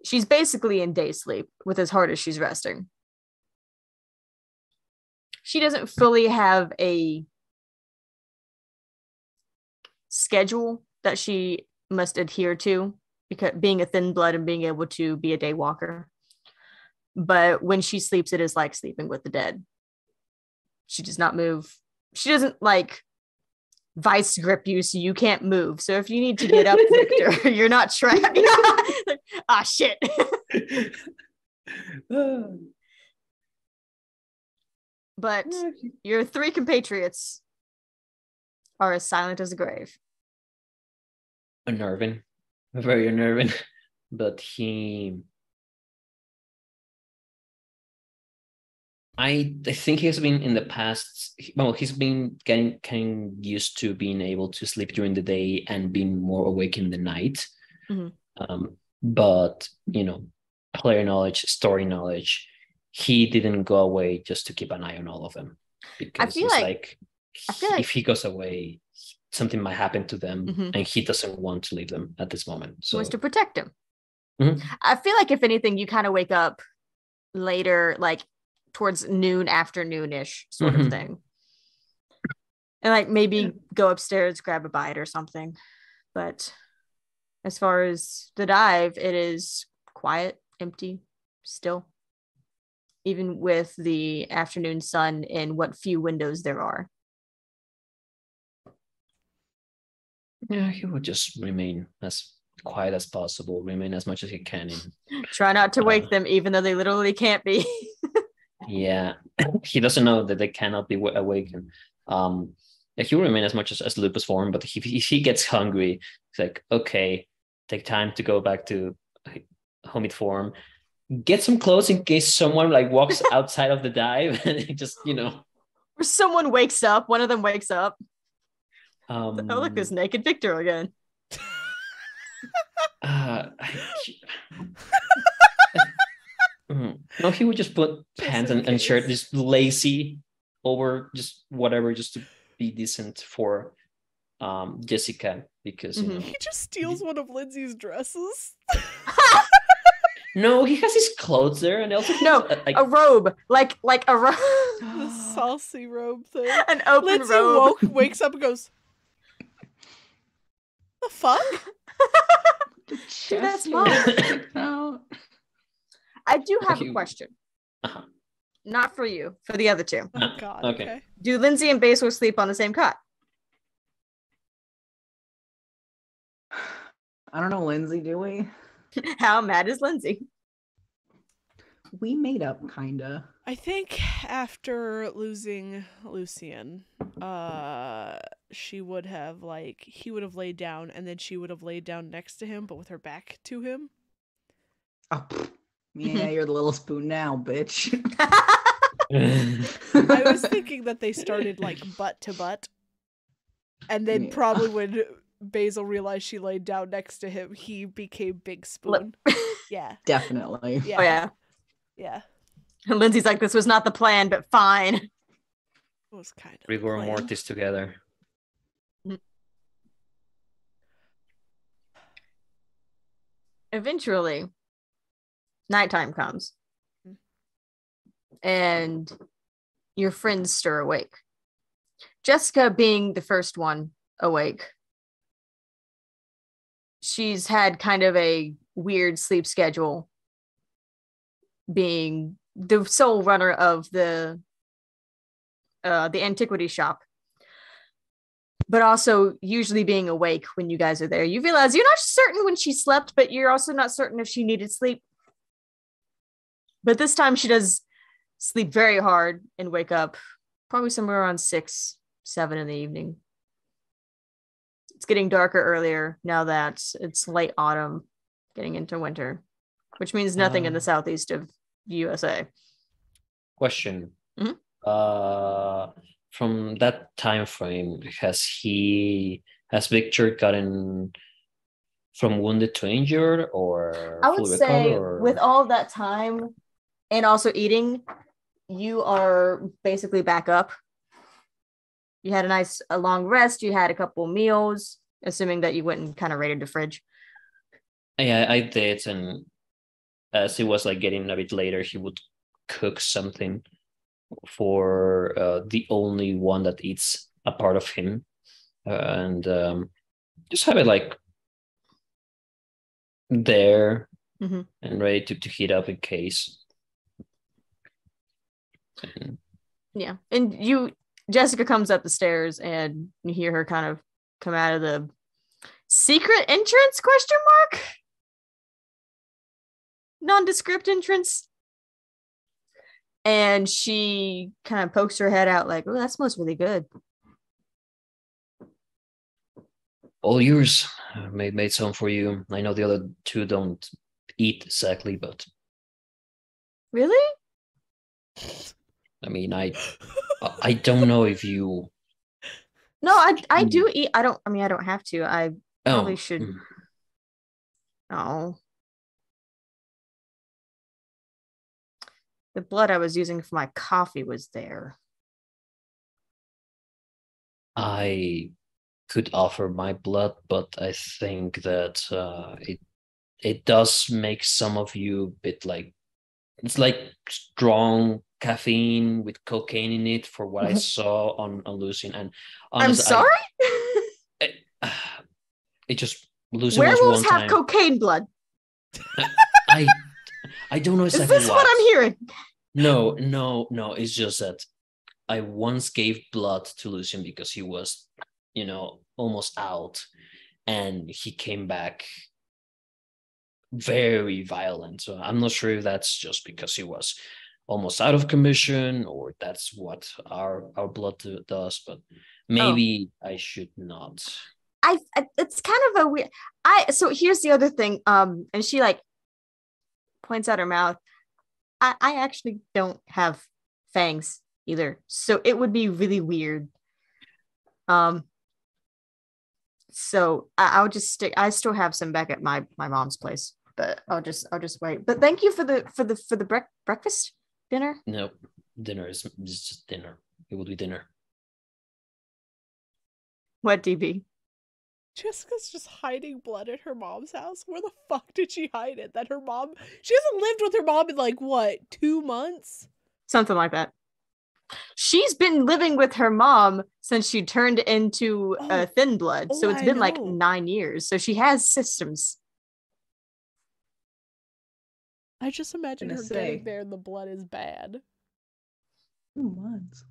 she's basically in day sleep with as hard as she's resting. She doesn't fully have a schedule that she must adhere to, because being a thin blood and being able to be a day walker. But when she sleeps, it is like sleeping with the dead. She does not move. She doesn't like vice grip you, so you can't move. So if you need to get up, Victor, you're not trapped. Ah, shit. But your 3 compatriots are as silent as a grave. Unnerving. Very unnerving. But I think he's been in the past. Well, he's been getting used to being able to sleep during the day and being more awake in the night. But player knowledge, story knowledge, he didn't go away just to keep an eye on all of them, because I feel like if he goes away, something might happen to them, and he doesn't want to leave them at this moment. So he wants to protect them. I feel like if anything, you kind of wake up later, like towards afternoon-ish sort of thing, and like maybe go upstairs, grab a bite or something. But as far as the dive, it is quiet, empty, still. Even with the afternoon sun and what few windows there are. Yeah, he would just remain as quiet as possible, remain as much as he can. Try not to wake them, even though they literally can't be. Yeah, he doesn't know that they cannot be awakened. Yeah, he will remain as much as lupus form, but if he gets hungry, it's like, okay, take time to go back to Homid form, get some clothes in case someone like walks outside of the dive and just, Or someone wakes up, one of them wakes up. Oh, look, there's naked Victor again. No, he would just put pants and shirt, just lazy over just whatever, just to be decent for Jessica, because he just steals one of Lindsay's dresses. No, he has his clothes there, and also a robe, like a robe, the saucy robe thing, an open Lindsay robe. Wakes up and goes, "The fuck." Dude, that's mine. I do have a question. Not for you, for the other two. Oh God. Okay. Do Lindsay and Basil sleep on the same cot? I don't know, Lindsay, do we? How mad is Lindsay? We made up, kinda. I think after losing Lucian, he would have laid down, and then she would have laid down next to him, but with her back to him. Oh, yeah, you're the little spoon now, bitch. I was thinking that they started like butt to butt, and then probably when Basil realized she laid down next to him, he became Big Spoon. Yeah, definitely. Yeah. Oh yeah, yeah. And Lindsay's like, "This was not the plan, but fine." It was kind of rigor mortis together. Eventually, nighttime comes, and your friends stir awake. Jessica being the first one awake. She's had kind of a weird sleep schedule, being the sole runner of the antiquity shop, but also usually being awake when you guys are there. You realize you're not certain when she slept, but you're also not certain if she needed sleep. But this time she does sleep very hard and wake up probably somewhere around 6, 7 in the evening. It's getting darker earlier now that it's late autumn, getting into winter, which means nothing in the southeast of USA. Question. From that time frame, has Victor gotten from wounded to injured, or I would say with all that time and also eating, you are basically back up. You had a long rest. You had a couple meals, assuming that you went and kind of raided the fridge. Yeah, I did, and as it was like getting a bit later, he would cook something for the only one that eats a part of him, and just have it like there and ready to heat up in case. Yeah, and Jessica comes up the stairs and you hear her kind of come out of the secret entrance, ? Nondescript entrance. And she kind of pokes her head out like, "Oh, that smells really good." All yours. Made some for you. I know the other two don't eat exactly, but really? I mean, I don't know if you. No, I do eat. I don't have to. I probably should. Oh. The blood I was using for my coffee was there. I could offer my blood, but I think that it does make some of you a bit like, it's like strong caffeine with cocaine in it, for what I saw on Lucian. And honestly, I'm sorry. It just Lucian Werewolves was one have time. cocaine blood. I don't know Is exactly this what I'm hearing? No. It's just that I once gave blood to Lucian because he was, almost out, and he came back very violent. So I'm not sure if that's just because he was almost out of commission or that's what our blood does, but maybe I should not. It's kind of a weird. So here's the other thing. And she like points out her mouth. I actually don't have fangs either, so it would be really weird. So I'll just stick. I still have some back at my mom's place, but I'll just wait. But thank you for the breakfast dinner. No, dinner is just dinner. It will be dinner. What, DB? Jessica's just hiding blood at her mom's house. Where the fuck did she hide it? She hasn't lived with her mom in like what, 2 months? Something like that. She's been living with her mom since she turned into thin blood. So it's been like 9 years. So she has systems. I just imagine her getting there and the blood is bad. 2 months.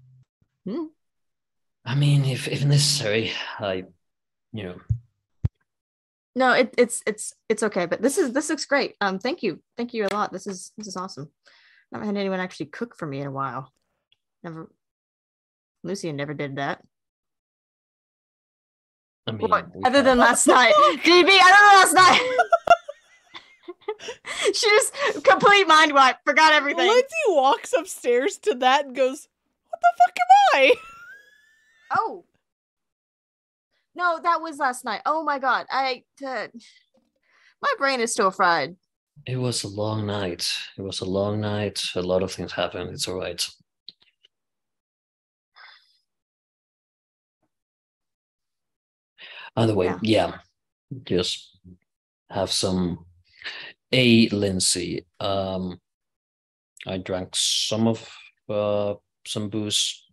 I mean, if necessary, No, it's okay. But this looks great. Thank you a lot. This is awesome. I haven't had anyone actually cook for me in a while. Never. Lucian never did that. I mean, other than last night, DB. Other than last night. She just complete mind wipe, forgot everything. Lindsay walks upstairs to that and goes, "What the fuck am I?" Oh. No, that was last night. Oh my god. My brain is still fried. It was a long night. A lot of things happened. It's all right. By the way, just have some Lindsay. I drank some booze,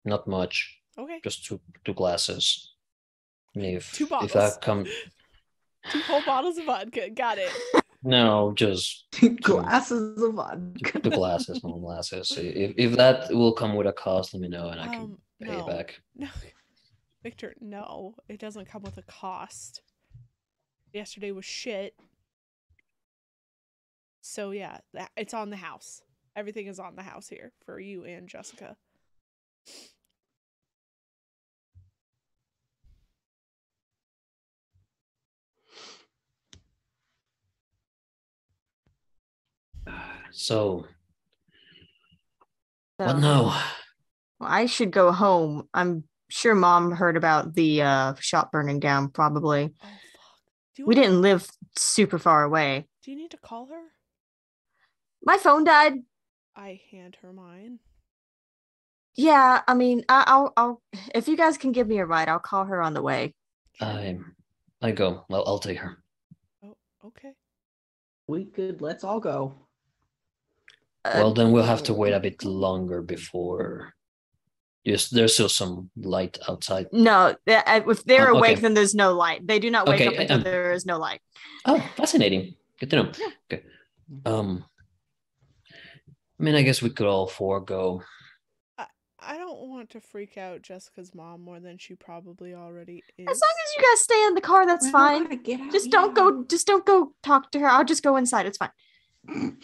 not much. Okay. Just two glasses. If 2 bottles. If that comes 2 whole bottles of vodka. Got it. No, just glasses of vodka. 2 glasses, no glasses. If that will come with a cost, let me know and I can pay it back. No, Victor, no, it doesn't come with a cost. Yesterday was shit. So yeah, it's on the house. Everything is on the house here for you and Jessica. So, what now? Well, I should go home. I'm sure Mom heard about the shop burning down, probably. Oh, fuck. We didn't live super far away. Do you need to call her? My phone died. I hand her mine. Yeah, I mean, I'll if you guys can give me a ride, I'll call her on the way. I go. I'll take her. Oh, okay. Let's all go. Well, then we'll have to wait a bit longer before. There's still some light outside. No, if they're awake, okay. then there's no light. They do not wake up until there is no light. Oh, fascinating. Good to know. Yeah. Okay. I mean, I guess we could all 4 go. I don't want to freak out Jessica's mom more than she probably already is. As long as you guys stay in the car, that's fine. Just don't go talk to her. I'll just go inside. It's fine.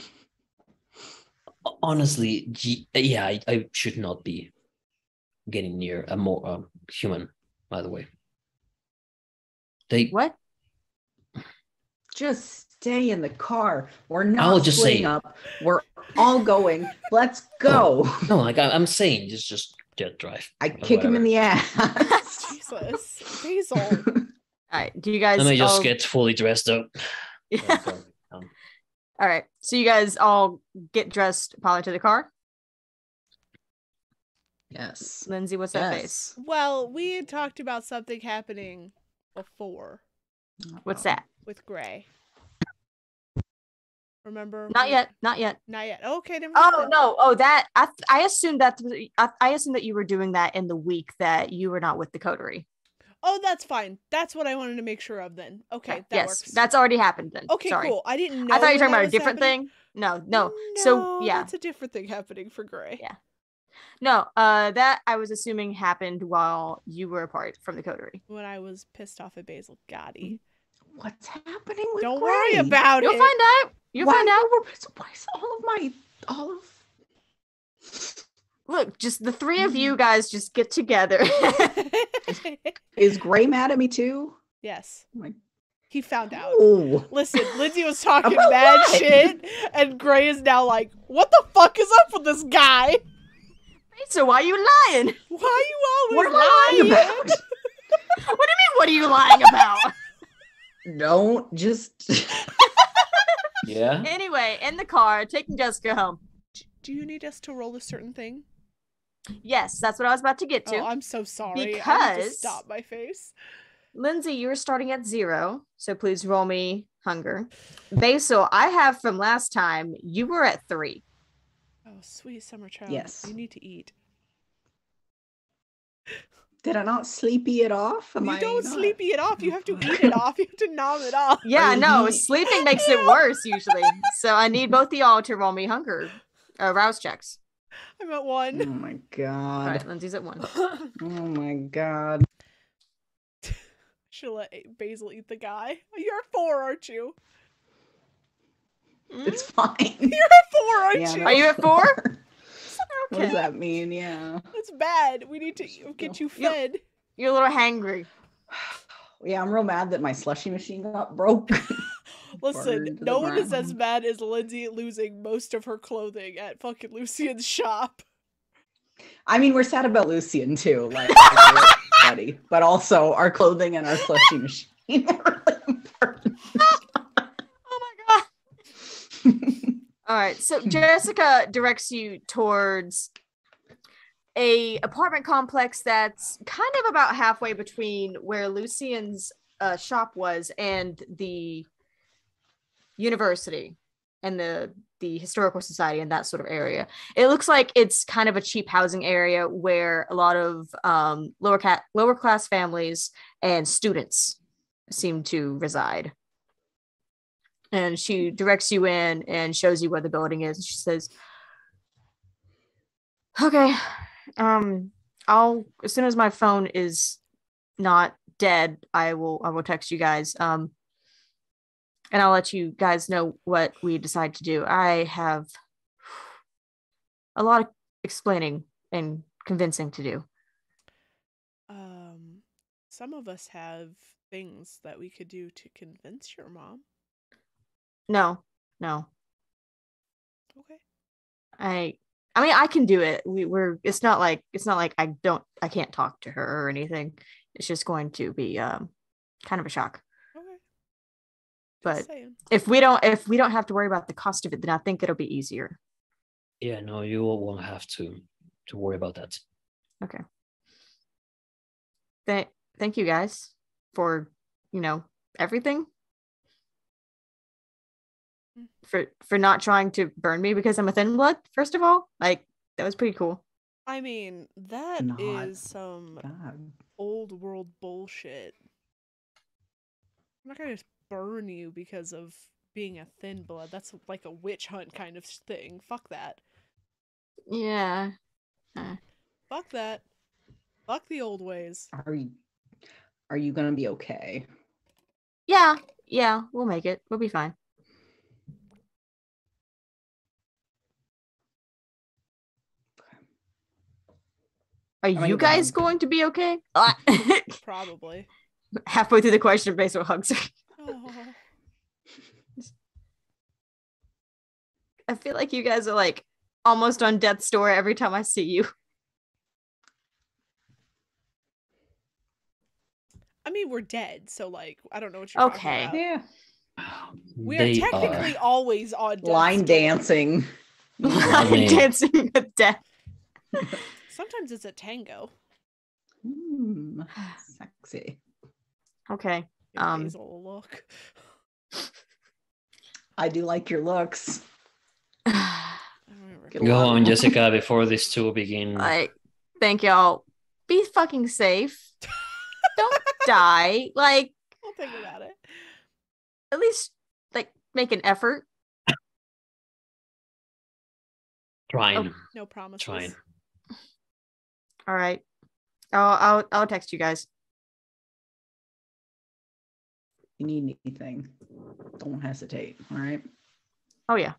Honestly, yeah, I should not be getting near a more human, by the way. What? Just stay in the car. We're not I'll just splitting say, up. We're all going. Let's go. No, like I'm saying, just drive. I kick him in the ass. Jesus, Basil. All right, do you guys? Let me just get fully dressed up. Yeah. All right, so you guys all get dressed, pile into the car. Yes. Lindsay, what's that face? Well, we had talked about something happening before. What's that? With Gray. Remember? Not yet. Okay. Oh no. Oh, that I assumed that you were doing that in the week that you were not with the coterie. Oh, that's fine. That's what I wanted to make sure of then. Okay, that yes, works. that's already happened then. Okay, Sorry. cool. I didn't know. I thought you were talking that about a was different happening. thing. No. So yeah, that's a different thing happening for Gray. Yeah. No, that I was assuming happened while you were apart from the coterie. When I was pissed off at Basil Gotti. What's happening with Don't Gray? worry about You'll it. find out. You'll find out. Why is all of Look, just the three of you guys just get together. Is Gray mad at me too? Yes. Oh my- He found out. Oh. Listen, Lindsay was talking About mad what? shit, and Gray is now like, what the fuck is up with this guy? So why are you lying? Why are you always What am I lying about? What do you mean? What are you lying about? Don't just. Yeah. Anyway, in the car, taking Jessica home. Do you need us to roll a certain thing? Yes, that's what I was about to get to. Oh, I'm so sorry. I need to Because- stop my face. Lindsay, you're starting at 0, so please roll me hunger. Basil, I have from last time, you were at 3. Oh, sweet summer child. Yes. You need to eat. Did I not sleepy it off? Am You I don't not? sleepy it off. You have to eat it off. You have to nom it off. Yeah, you no, need- sleeping makes it worse usually. So I need both of y'all to roll me hunger, rouse checks. I'm at Oh 1. my All god. right, Lindsay's at 1. Oh my god. Should let Basil eat the guy. You're at 4, aren't you? It's fine. You're at 4, aren't Yeah, you? Are you at 4? What does that mean? Yeah. That's bad. We need to get you fed. You're a little hangry. Yeah, I'm real mad that my slushy machine got broke. Listen, Burned to no the one is as ground. mad as Lindsay losing most of her clothing at fucking Lucian's shop. I mean, we're sad about Lucian too, like buddy, but also our clothing and our slushy machine are really important. Oh my god. All right, so Jessica directs you towards a apartment complex that's kind of about halfway between where Lucian's shop was and the university and the historical society and that sort of area. It looks like it's kind of a cheap housing area where a lot of lower class families and students seem to reside. And she directs you in and shows you where the building is. She says, "Okay, I'll as soon as my phone is not dead, I will text you guys. And I'll let you guys know what we decide to do. I have a lot of explaining and convincing to do." Some of us have things that we could do to convince your mom. No. Okay. I mean, I can do it. It's not like I can't talk to her or anything. It's just going to be kind of a shock. Okay. But Just saying. if we don't have to worry about the cost of it, then I think it'll be easier. Yeah, no, you won't have to worry about that. Okay. Thank you guys for, everything. For not trying to burn me because I'm a thin blood, first of all. Like, that was pretty cool. I mean, that Not is some God. old world bullshit. I'm not gonna just burn you because of being a thin blood. That's like a witch hunt kind of thing. Fuck that. Yeah. Fuck that. Fuck the old ways. Are you gonna be okay? Yeah, we'll make it. We'll be fine. Are gonna you go guys home. going to be okay? Probably. Halfway through the question, Basil hugs her. Oh. I feel like you guys are like almost on death's door every time I see you. I mean, we're dead, so like, I don't know what you're Okay. talking about. Yeah. We They are technically always on death's Line door. dancing. Line dancing with death. Sometimes it's a tango. Sexy. Okay. Give Basil a look. I do like your looks. I don't remember. Get Go along. on, Jessica, before these two begin. Like, thank y'all. Be fucking safe. die. Like, I'll think about it. at least like make an effort. Trying. No promises. Trying. All right. I'll text you guys. You need anything, don't hesitate. All right. Oh yeah.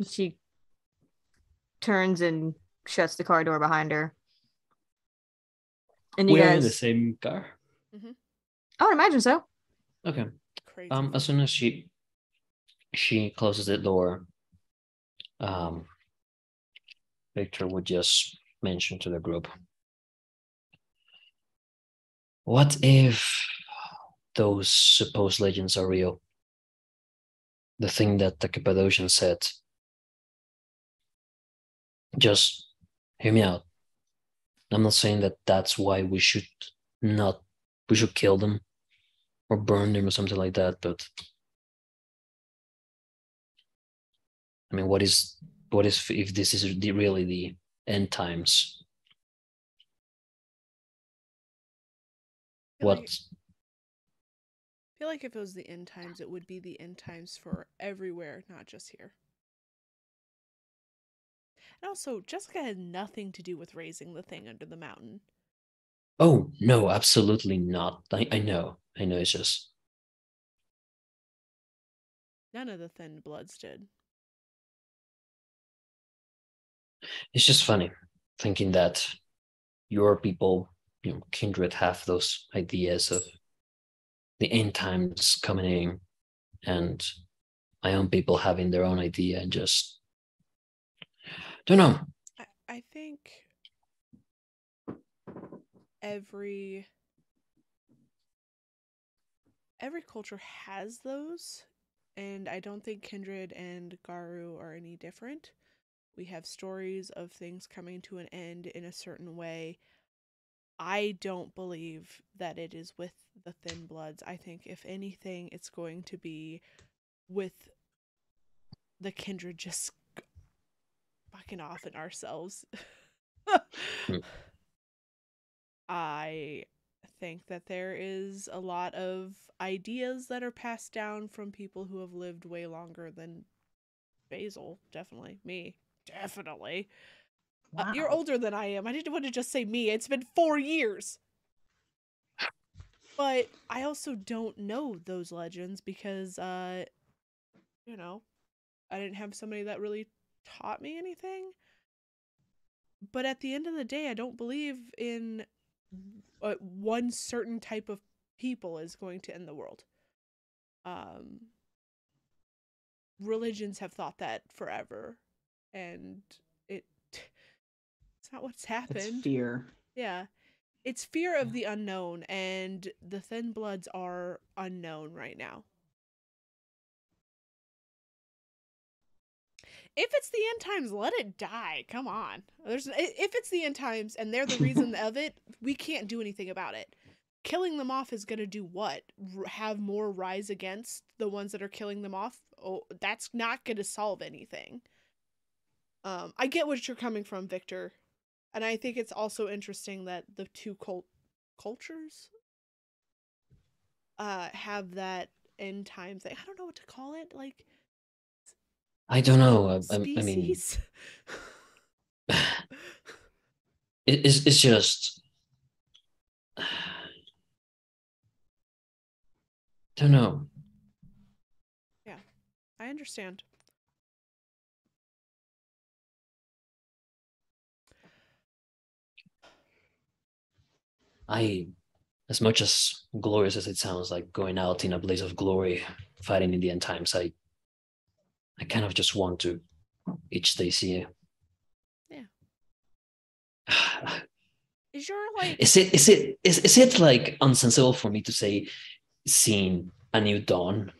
She turns and shuts the car door behind her. And you We're in guys, the same car. I would imagine so. Okay. Crazy. As soon as she closes the door, Victor would just mention to the group, what if those supposed legends are real? The thing that the Cappadocian said. Just hear me out. I'm not saying that that's why we should kill them or burn them or something like that, but I mean, what is if this is really the end times? What? I feel like if it was the end times, it would be the end times for everywhere, not just here. And also, Jessica had nothing to do with raising the thing under the mountain. Oh no, absolutely not. I know. It's just None of the Thin Bloods did. it's just funny thinking that your people, kindred, have those ideas of the end times coming in, and my own people having their own idea, and just don't know. I think every culture has those, and I don't think Kindred and Garu are any different. We have stories of things coming to an end in a certain way. I don't believe that it is with the Thin Bloods. I think if anything, it's going to be with the Kindred just fucking off in ourselves. I think that there is a lot of ideas that are passed down from people who have lived way longer than Basil. Definitely. Me. Definitely. Wow. You're older than I am. I didn't want to just say me. It's been 4 years. But I also don't know those legends because, I didn't have somebody that really taught me anything. But at the end of the day, I don't believe in one certain type of people is going to end the world. Religions have thought that forever, and it's not what's happened. It's fear. Yeah. It's fear of the unknown, and the Thin Bloods are unknown right now. If it's the end times, let it die. Come on. If it's the end times and they're the reason of it, we can't do anything about it. Killing them off is going to do what? Have more rise against the ones that are killing them off? Oh, that's not going to solve anything. I get what you're coming from, Victor. And I think it's also interesting that the two cultures have that end time thing. I don't know what to call it. Like, I don't know. I mean, species. it's just, don't know. Yeah, I understand. As much as glorious as it sounds, like going out in a blaze of glory, fighting in the end times, I kind of just want to each day see. Yeah. Is your like? Is it like unsensible for me to say, seeing a new dawn?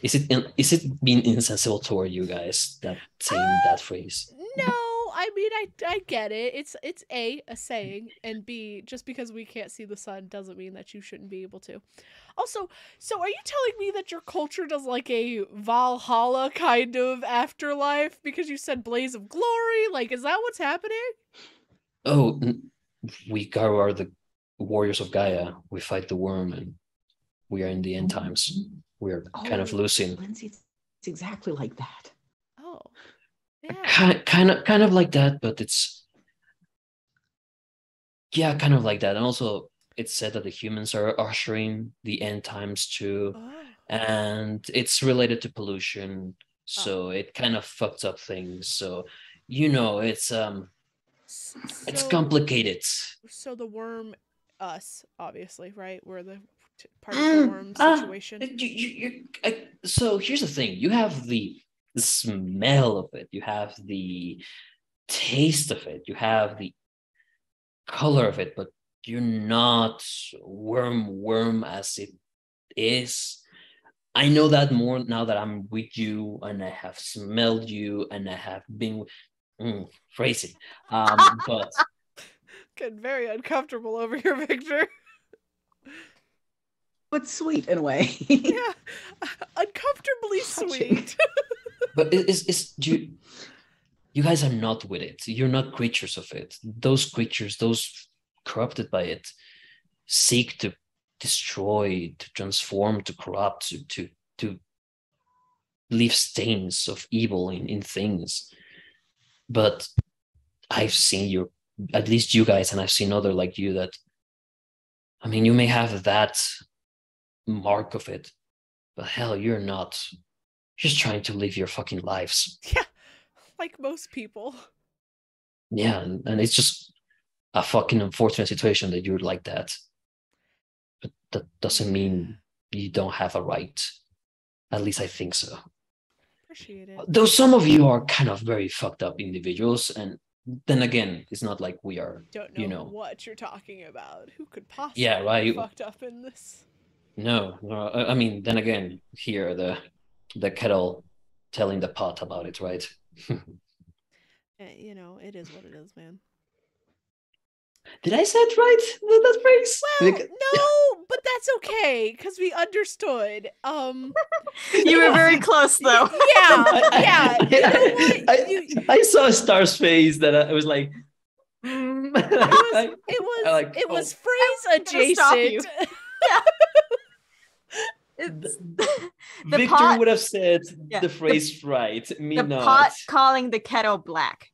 Is it being insensible toward you guys that saying that phrase? No, I mean I get it. It's A saying, and B, just because we can't see the sun doesn't mean that you shouldn't be able to. Also, so are you telling me that your culture does like a Valhalla kind of afterlife because you said blaze of glory? Like, is that what's happening? Oh, we Garu are the warriors of Gaia. We fight the worm, and we are in the end times. We're kind of losing. Lindsay, it's exactly like that. Oh, yeah. Kind of like that, but it's kind of like that. And also, it's said that the humans are ushering the end times too, and it's related to pollution. So it kind of fucks up things. So it's complicated. So the worm, us, obviously, right? We're the part of the worm situation. So here's the thing: you have the smell of it, you have the taste of it, you have the color of it, but you're not worm as it is. I know that more now that I'm with you and I have smelled you and I have been crazy. But getting very uncomfortable over here, Victor. But sweet in a way. Yeah, uncomfortably sweet. But you guys are not with it. You're not creatures of it. Those creatures, those corrupted by it, seek to destroy, to transform, to corrupt, to leave stains of evil in things. But I've seen at least you guys, and I've seen other like you that, I mean, you may have that mark of it, but hell, you're not. You're just trying to live your fucking lives. Yeah, like most people. Yeah, and it's just a fucking unfortunate situation that you're like that. But that doesn't mean you don't have a right. At least I think so. Appreciate it. Though some of you are kind of very fucked up individuals, and then again, it's not like we are. Don't know what you're talking about. Who could possibly be fucked up in this? No, I mean, then again, here the kettle telling the pot about it, right? It is what it is, man. Did I say it right? That phrase? Well, no, but that's okay because we understood. You were very close, though. Yeah. I saw a star's face that I was like. It was phrase adjacent. Yeah. Victor would have said the phrase right. Me not. The pot calling the kettle black.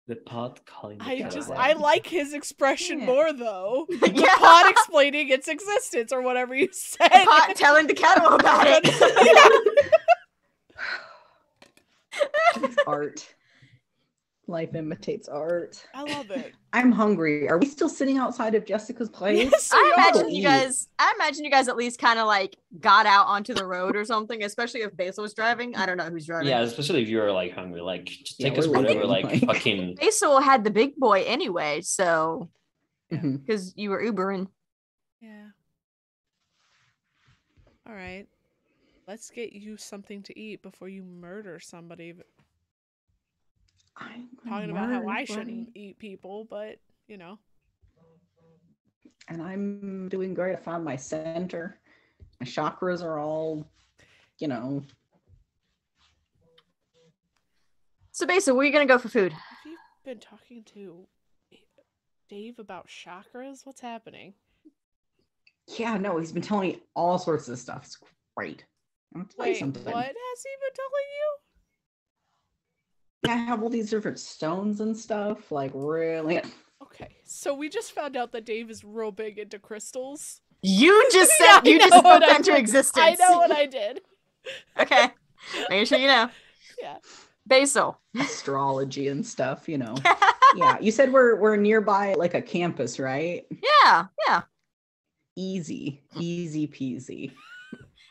The pot calling the kettle black. I like his expression more though. The pot explaining its existence or whatever you said. The pot telling the kettle about it. It's art. Life imitates art. I love it. I'm hungry. Are we still sitting outside of Jessica's place? Yes, I imagine you guys at least kind of like got out onto the road or something, especially if Basil was driving. I don't know who's driving. Yeah, especially if you're like hungry. Like, just take us whatever, like fucking. Basil had the big boy anyway, so because you were Ubering. Yeah. All right. Let's get you something to eat before you murder somebody. I'm talking about how I shouldn't eat people, but And I'm doing great. I found my center. My chakras are all, So basically, where are you gonna go for food? Have you been talking to Dave about chakras? What's happening? Yeah, no, he's been telling me all sorts of stuff. It's great. I'm gonna tell you something. What has he been telling you? I have all these different stones and stuff, like really. Okay, so we just found out that Dave is real big into crystals. You just said you just spoke that into existence. I know what I did. Okay, make sure you know. Yeah. Basil. Astrology and stuff, Yeah, you said we're nearby like a campus, right? Yeah. Easy peasy.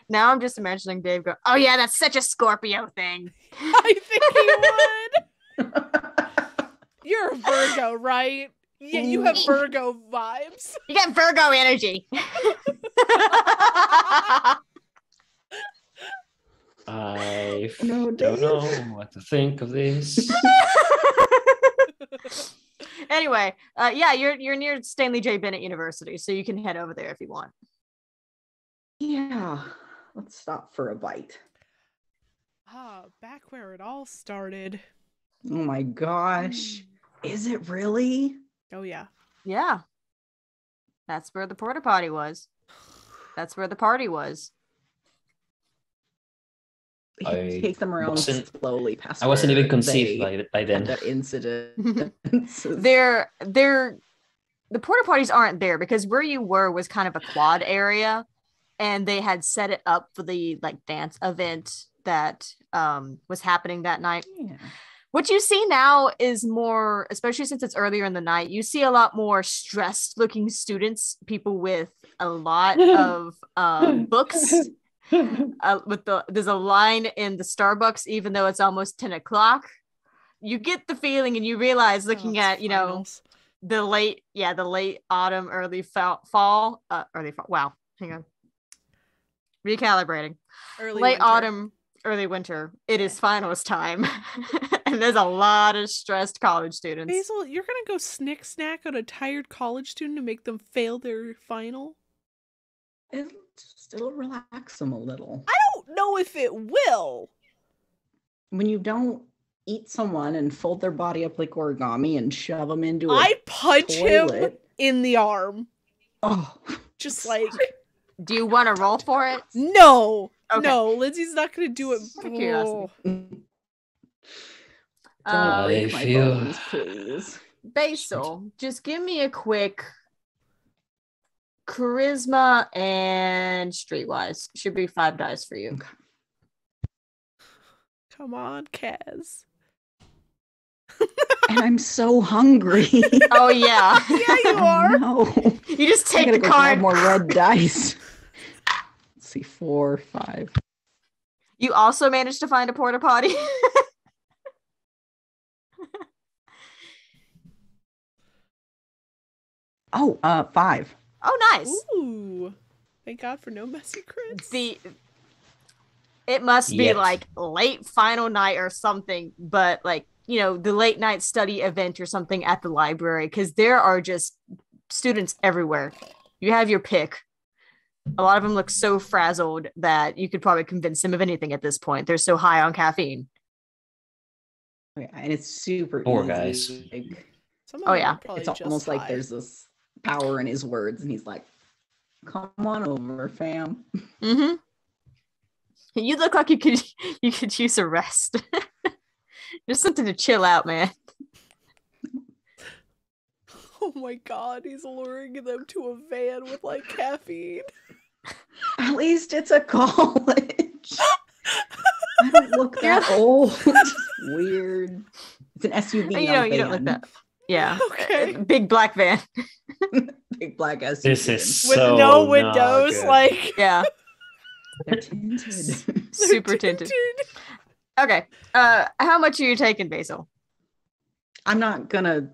Now I'm just imagining Dave go, oh yeah, that's such a Scorpio thing. I think he would. You're a Virgo, right? Yeah, you have Virgo vibes. You got Virgo energy. I don't know what to think of this. Anyway, you're near Stanley J. Bennett University, so you can head over there if you want. Yeah, let's stop for a bite. Back where it all started. Oh my gosh. Is it really? Oh yeah. Yeah. That's where the porta potty was. That's where the party was. He I takes them around wasn't- slowly past. I wasn't where even conceived they by had then. that incident. They're the porta potties aren't there because where you were was kind of a quad area, and they had set it up for the like dance event that was happening that night. Yeah. What you see now is more, especially since it's earlier in the night, you see a lot more stressed looking students, people with a lot of books. There's a line in the Starbucks, even though it's almost 10 o'clock. You get the feeling and you realize looking at, finals. the late autumn, early fall. Wow. Hang on. Recalibrating. Early Late winter. autumn, early winter. It is finals time. And there's a lot of stressed college students. Basil, you're gonna go snack on a tired college student to make them fail their final? It'll relax them a little. I don't know if it will. When you don't eat someone and fold their body up like origami and shove them into a I punch him toilet. in the arm. Oh, Just like, Do you want to roll for it? no. Okay. No, Lindsay's not gonna do it. Out of curiosity. don't Um, break my feel- bones, please. Basil, just give me a quick charisma and streetwise. Should be 5 dice for you. Come on, Kaz. And I'm so hungry. Oh yeah. Yeah, you are. No. You just I take gotta the go card. grab more red dice. Let's see, 4, 5. You also managed to find a porta potty. Oh, 5. Oh, nice. Ooh. Thank God for no messy crits. It must be Yet. like late final night or something, but like, the late night study event or something at the library, because there are just students everywhere. You have your pick. A lot of them look so frazzled that you could probably convince them of anything at this point. They're so high on caffeine. Yeah, and it's super Poor easy. guys. Like, Some of Oh, them yeah. are probably it's just almost like high. there's this power in his words, and he's like, "Come on over, fam." Mm-hmm. You look like you could use a rest. Just something to chill out, man. Oh my God, he's luring them to a van with like caffeine. At least it's a college. I don't look that old. It's just weird. It's an SUV. You not a don't look van. that. Yeah. Okay. Big black van. Big black SUV. This is With so no not windows, good. like Yeah. They're tinted. Super tinted. Okay. How much are you taking, Basil? I'm not gonna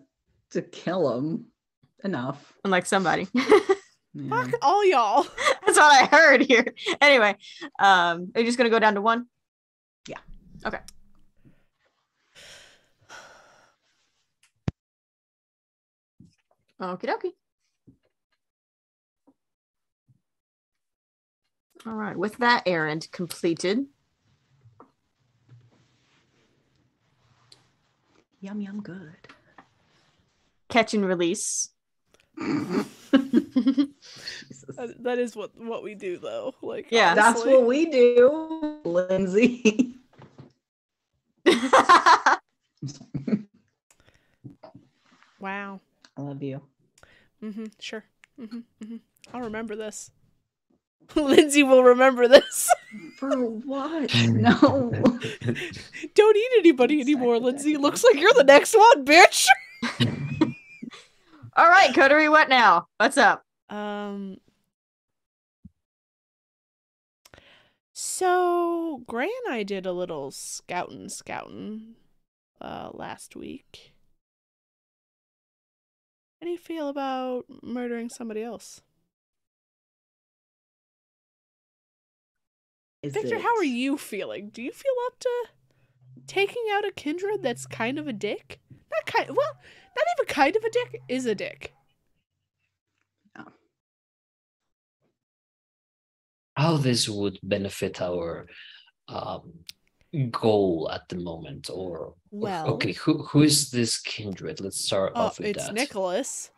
to kill him. Enough. Unlike somebody. Yeah. fuck all y'all. That's what I heard here. Anyway, are you just gonna go down to 1? Yeah. Okay. Okie dokie. All right. With that errand completed, Yum yum good. catch and release. Jesus. That is what we do, though. Like, Yeah. That's honestly. what we do, Lindsay. I'm sorry. Wow. I love you. Sure. I'll remember this. Lindsay will remember this. For what? No. Don't eat anybody anymore, Lindsay. Looks like you're the next one, bitch. All right, Coterie, what now? What's up? So Gray and I did a little scouting last week. How do you feel about murdering somebody else? Is Victor, it- how are you feeling? Do you feel up to taking out a kindred that's kind of a dick? Not even kind of a dick, is a dick. How this would benefit our goal at the moment, or Well- okay, who is this kindred? Let's start off with It's that. Nicholas.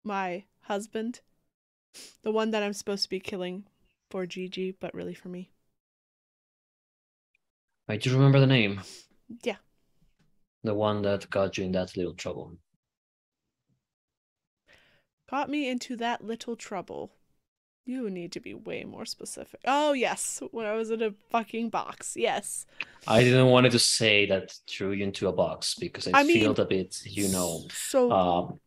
my husband. The one that I'm supposed to be killing for Gigi, but really for me. I do remember the name. Yeah. The one that got you in that little trouble. Got me into that little trouble. You need to be way more specific. Oh, yes. When I was in a fucking box. Yes. I didn't want to say that threw you into a box because I feel mean, a bit, So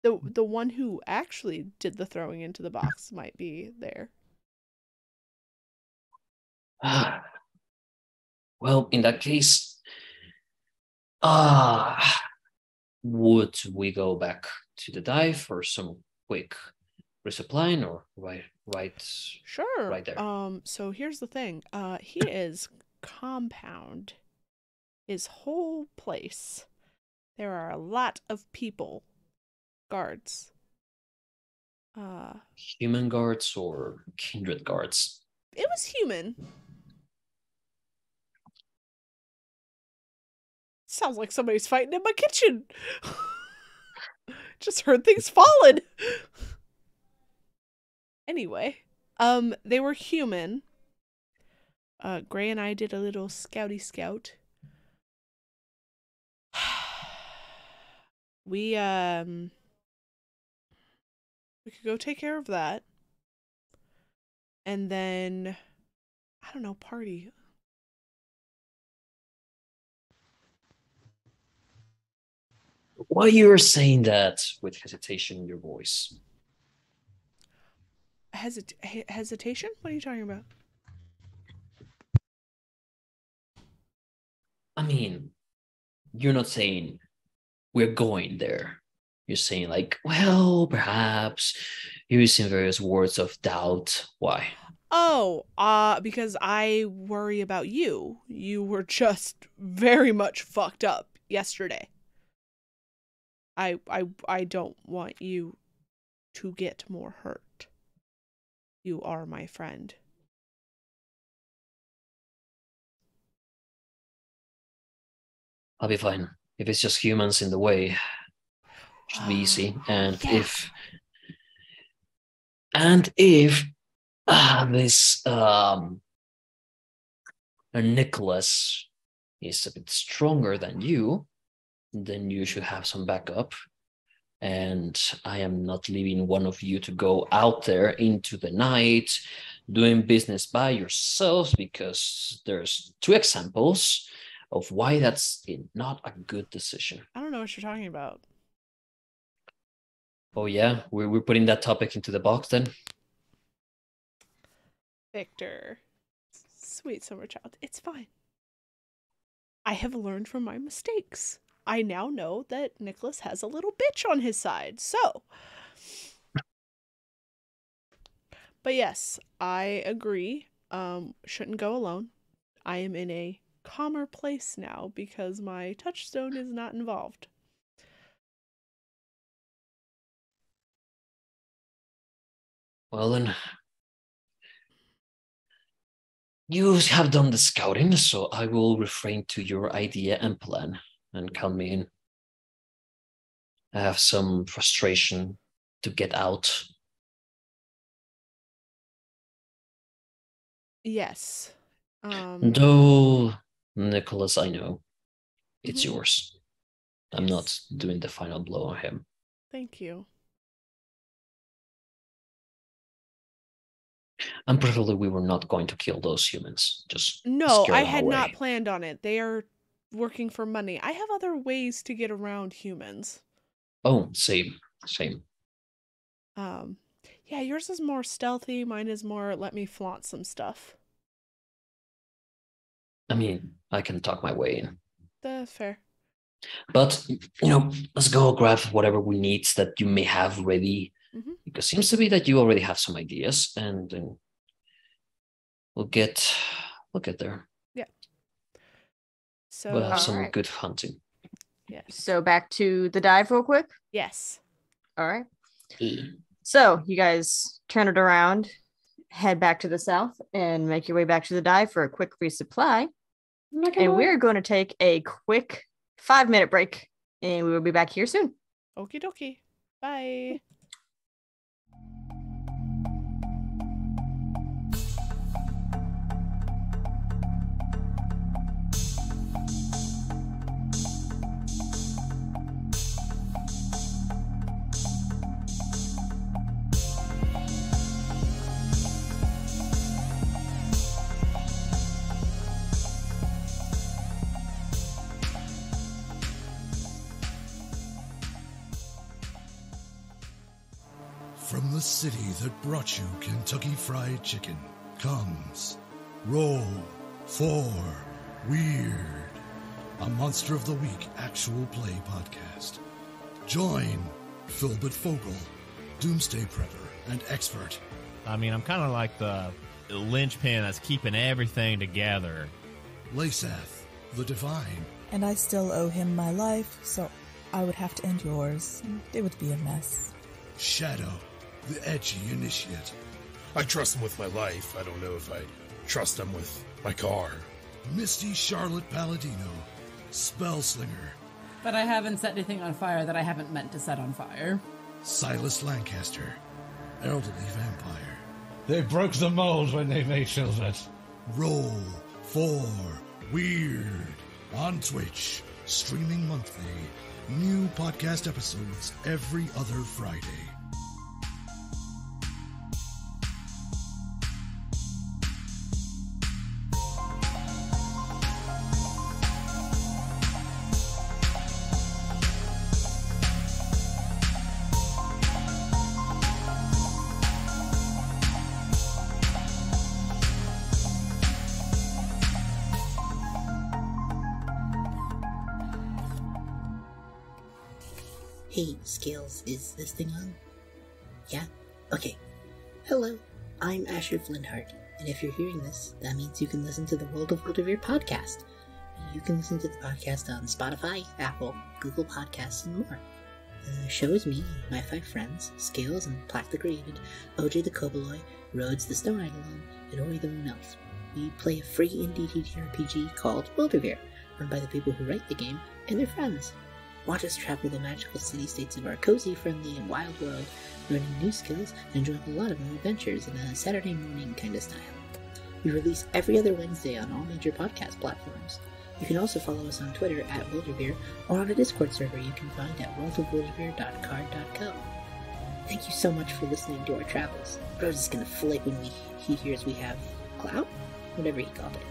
the one who actually did the throwing into the box might be there. Well, in that case, would we go back to the dive for some quick resupplying or right Sure. right there? So here's the thing. His compound, his whole place. There are a lot of people, guards. Human guards or kindred guards? It was human. Sounds like somebody's fighting in my kitchen. Just heard things falling. Anyway, they were human. Gray and I did a little scouty scout. We could go take care of that. And then I don't know, party. Why you're saying that with hesitation in your voice? Hesitation? What are you talking about? I mean, you're not saying we're going there. You're saying like, well, perhaps, using various words of doubt. Why? Oh, because I worry about you. You were just very much fucked up yesterday. I don't want you to get more hurt. You are my friend. I'll be fine. If it's just humans in the way, it should be easy. And Yeah. if this Nicholas is a bit stronger than you, then you should have some backup. And I am not leaving one of you to go out there into the night doing business by yourselves, because there's 2 examples of why that's not a good decision. I don't know what you're talking about. Oh yeah, we're putting that topic into the box then? Victor. Sweet summer child. It's fine. I have learned from my mistakes. I now know that Nicholas has a little bitch on his side, so. But yes, I agree. Shouldn't go alone. I am in a calmer place now because my touchstone is not involved. Well then, you have done the scouting, so I will refrain to your idea and plan and count me in. I have some frustration to get out. Yes. Though, Nicholas, I know it's Mhm. yours. I'm not doing the final blow on him. Thank you. And probably we were not going to kill those humans. Just No, scare I them had away. not planned on it. They are working for money. I have other ways to get around humans. Oh, same. Yeah, yours is more stealthy. Mine is more let me flaunt some stuff. I mean, I can talk my way in. That's fair. But, let's go grab whatever we need that you may have ready. Mhm. Because it seems to be that you already have some ideas, and then we'll get there. Yeah. So We'll have some Alright. good hunting. yes. So back to the dive real quick. Yes. All right. So you guys turn it around, head back to the south, and make your way back to the dive for a quick resupply. And we're going to take a quick 5-minute break, and we will be back here soon. Okie dokie. Bye. From the city that brought you Kentucky Fried Chicken comes Roll for Weird, a Monster of the Week actual play podcast. Join Philbert Fogel, Doomsday Prepper and Expert. I mean, I'm kind of like the linchpin that's keeping everything together. Lasath, the Divine. And I still owe him my life, so I would have to end yours. It would be a mess. Shadow, the Edgy Initiate. I trust him with my life. I don't know if I trust him with my car. Misty Charlotte Palladino, Spellslinger. But I haven't set anything on fire that I haven't meant to set on fire. Silas Lancaster, Elderly Vampire. They broke the mold when they made Filbert. Roll for Weird on Twitch, streaming monthly. New podcast episodes every other Friday. Hey, Scales, is this thing on? Yeah? Okay. Hello, I'm Asher Flintheart, and if you're hearing this, that means you can listen to the World of Wildevere podcast. You can listen to the podcast on Spotify, Apple, Google Podcasts, and more. The show is me and my 5 friends, Scales and Plaque the Created, OJ the Koboloi, Rhodes the Stone Eidolon, and Ori the Moon Elf. We play a free indie TTRPG called Wildevere, run by the people who write the game and their friends. Watch us travel the magical city-states of our cozy, friendly, and wild world, learning new skills and enjoying a lot of new adventures in a Saturday morning kind of style. We release every other Wednesday on all major podcast platforms. You can also follow us on Twitter at Wildevere or on a Discord server you can find at worldofwildevere.card.co. Thank you so much for listening to our travels. Rose is gonna flake when he hears we have clout? Whatever he called it.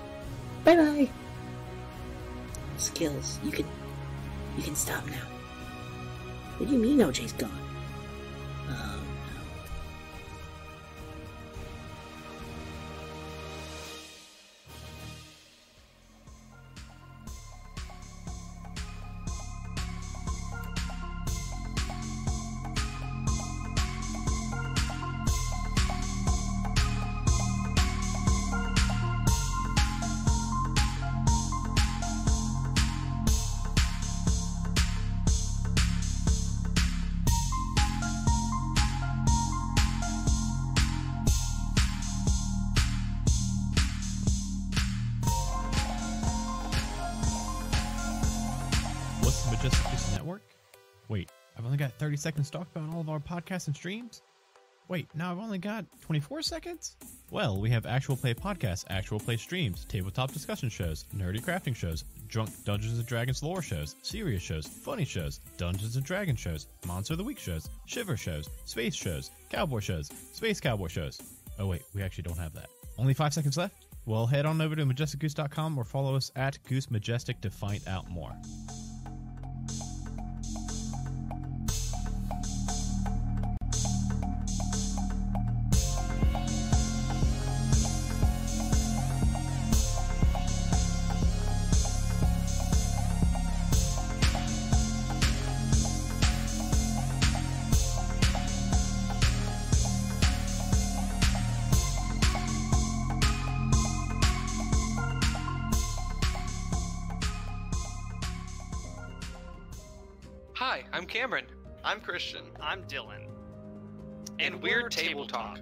Bye-bye! Skills, you can stop now. What do you mean OJ's gone? Oh, no. What's the Majestic Goose Network? Wait, I've only got 30 seconds to talk about all of our podcasts and streams? Wait, now I've only got 24 seconds? Well, we have actual play podcasts, actual play streams, tabletop discussion shows, nerdy crafting shows, drunk Dungeons & Dragons lore shows, serious shows, funny shows, Dungeons & Dragons shows, Monster of the Week shows, Shiver shows, space shows, cowboy shows, space cowboy shows. Oh wait, we actually don't have that. Only 5 seconds left? Well, head on over to majesticgoose.com or follow us at Goose Majestic to find out more. Hi, I'm Cameron. I'm Christian. I'm Dylan. And we're Table Talk.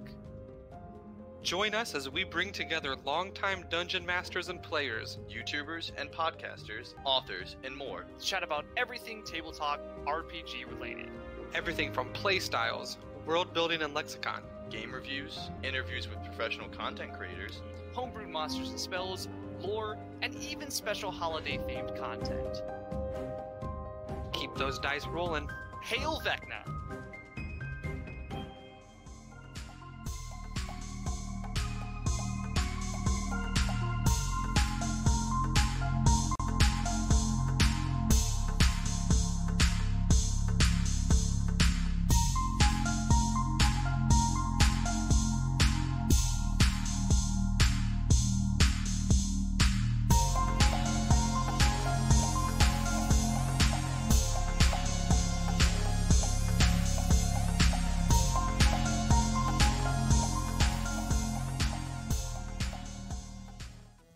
Join us as we bring together longtime dungeon masters and players, YouTubers and podcasters, authors, and more. to chat about everything Table Talk RPG related. Everything from play styles, world building, and lexicon. Game reviews, interviews with professional content creators, homebrewed monsters and spells, lore, and even special holiday-themed content. Keep those dice rolling. Hail Vecna!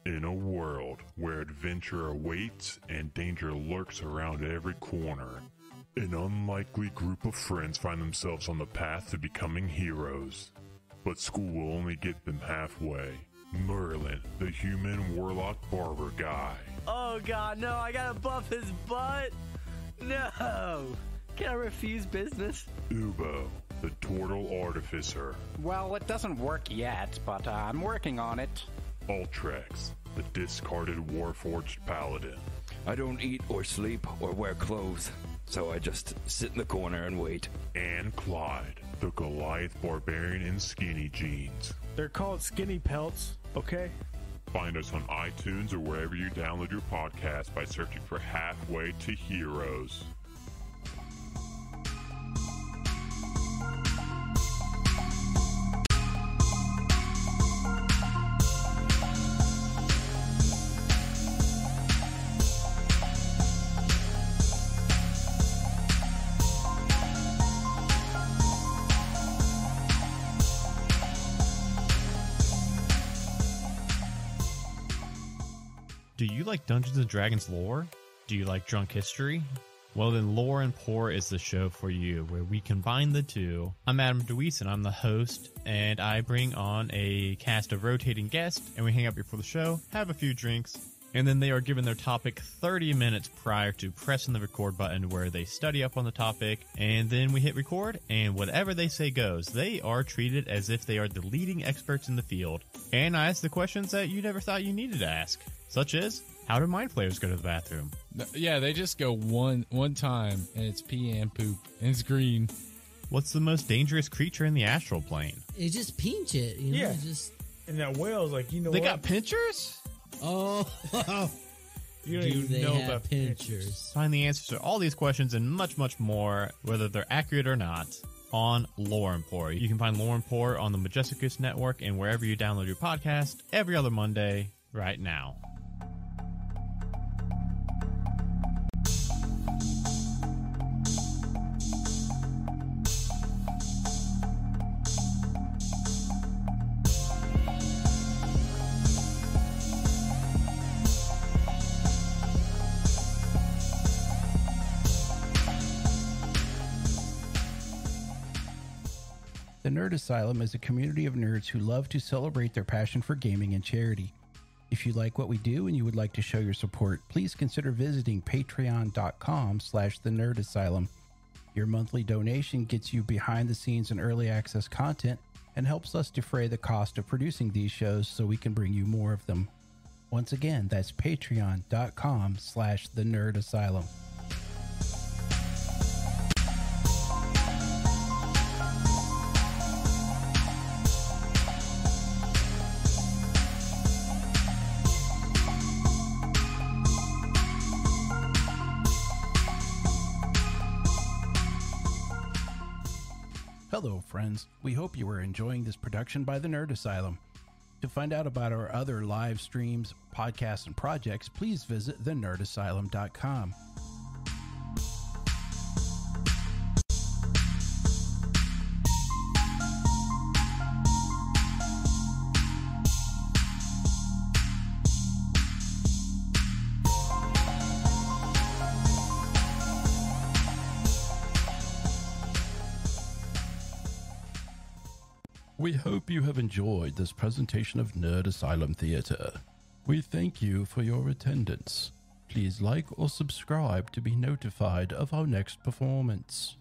In a world where adventure awaits and danger lurks around every corner, an unlikely group of friends find themselves on the path to becoming heroes. But school will only get them halfway. Merlin, the human warlock barber guy. Oh god, no, I gotta buff his butt! No! Can I refuse business? Ubo, the turtle artificer. Well, it doesn't work yet, but I'm working on it. Ultrex, the discarded warforged paladin. I don't eat or sleep or wear clothes, so I just sit in the corner and wait. And Clyde, the Goliath barbarian in skinny jeans. They're called skinny pelts, okay? Find us on iTunes or wherever you download your podcast by searching for Halfway to Heroes. Do you like Dungeons & Dragons lore? Do you like drunk history? Well then, Lore and Pour is the show for you, where we combine the two. I'm Adam DeWeese, and I'm the host, and I bring on a cast of rotating guests, and we hang out before the show, have a few drinks, and then they are given their topic 30 minutes prior to pressing the record button, where they study up on the topic, and then we hit record, and whatever they say goes. They are treated as if they are the leading experts in the field, and I ask the questions that you never thought you needed to ask, such as, how do mind flayers go to the bathroom? Yeah, they just go one time, and it's pee and poop, and it's green. What's the most dangerous creature in the astral plane? It just pinch it, you know? Yeah. Just... And that whale's like, you know They what? got pinchers? Oh, You don't do even they know have about pinchers? Find the answers to all these questions and much, much more, whether they're accurate or not, on Lore and Pour. You can find Lore and Pour on the Majestic Goose Network and wherever you download your podcast every other Monday right now. The Nerd Asylum is a community of nerds who love to celebrate their passion for gaming and charity. If you like what we do and you would like to show your support, please consider visiting patreon.com/thenerdasylum. Your monthly donation gets you behind the scenes and early access content and helps us defray the cost of producing these shows so we can bring you more of them. Once again, that's patreon.com/thenerdasylum. Hello, friends. We hope you are enjoying this production by the Nerd Asylum. To find out about our other live streams, podcasts, and projects, please visit thenerdasylum.com. We hope you have enjoyed this presentation of Nerd Asylum Theater. We thank you for your attendance. Please like or subscribe to be notified of our next performance.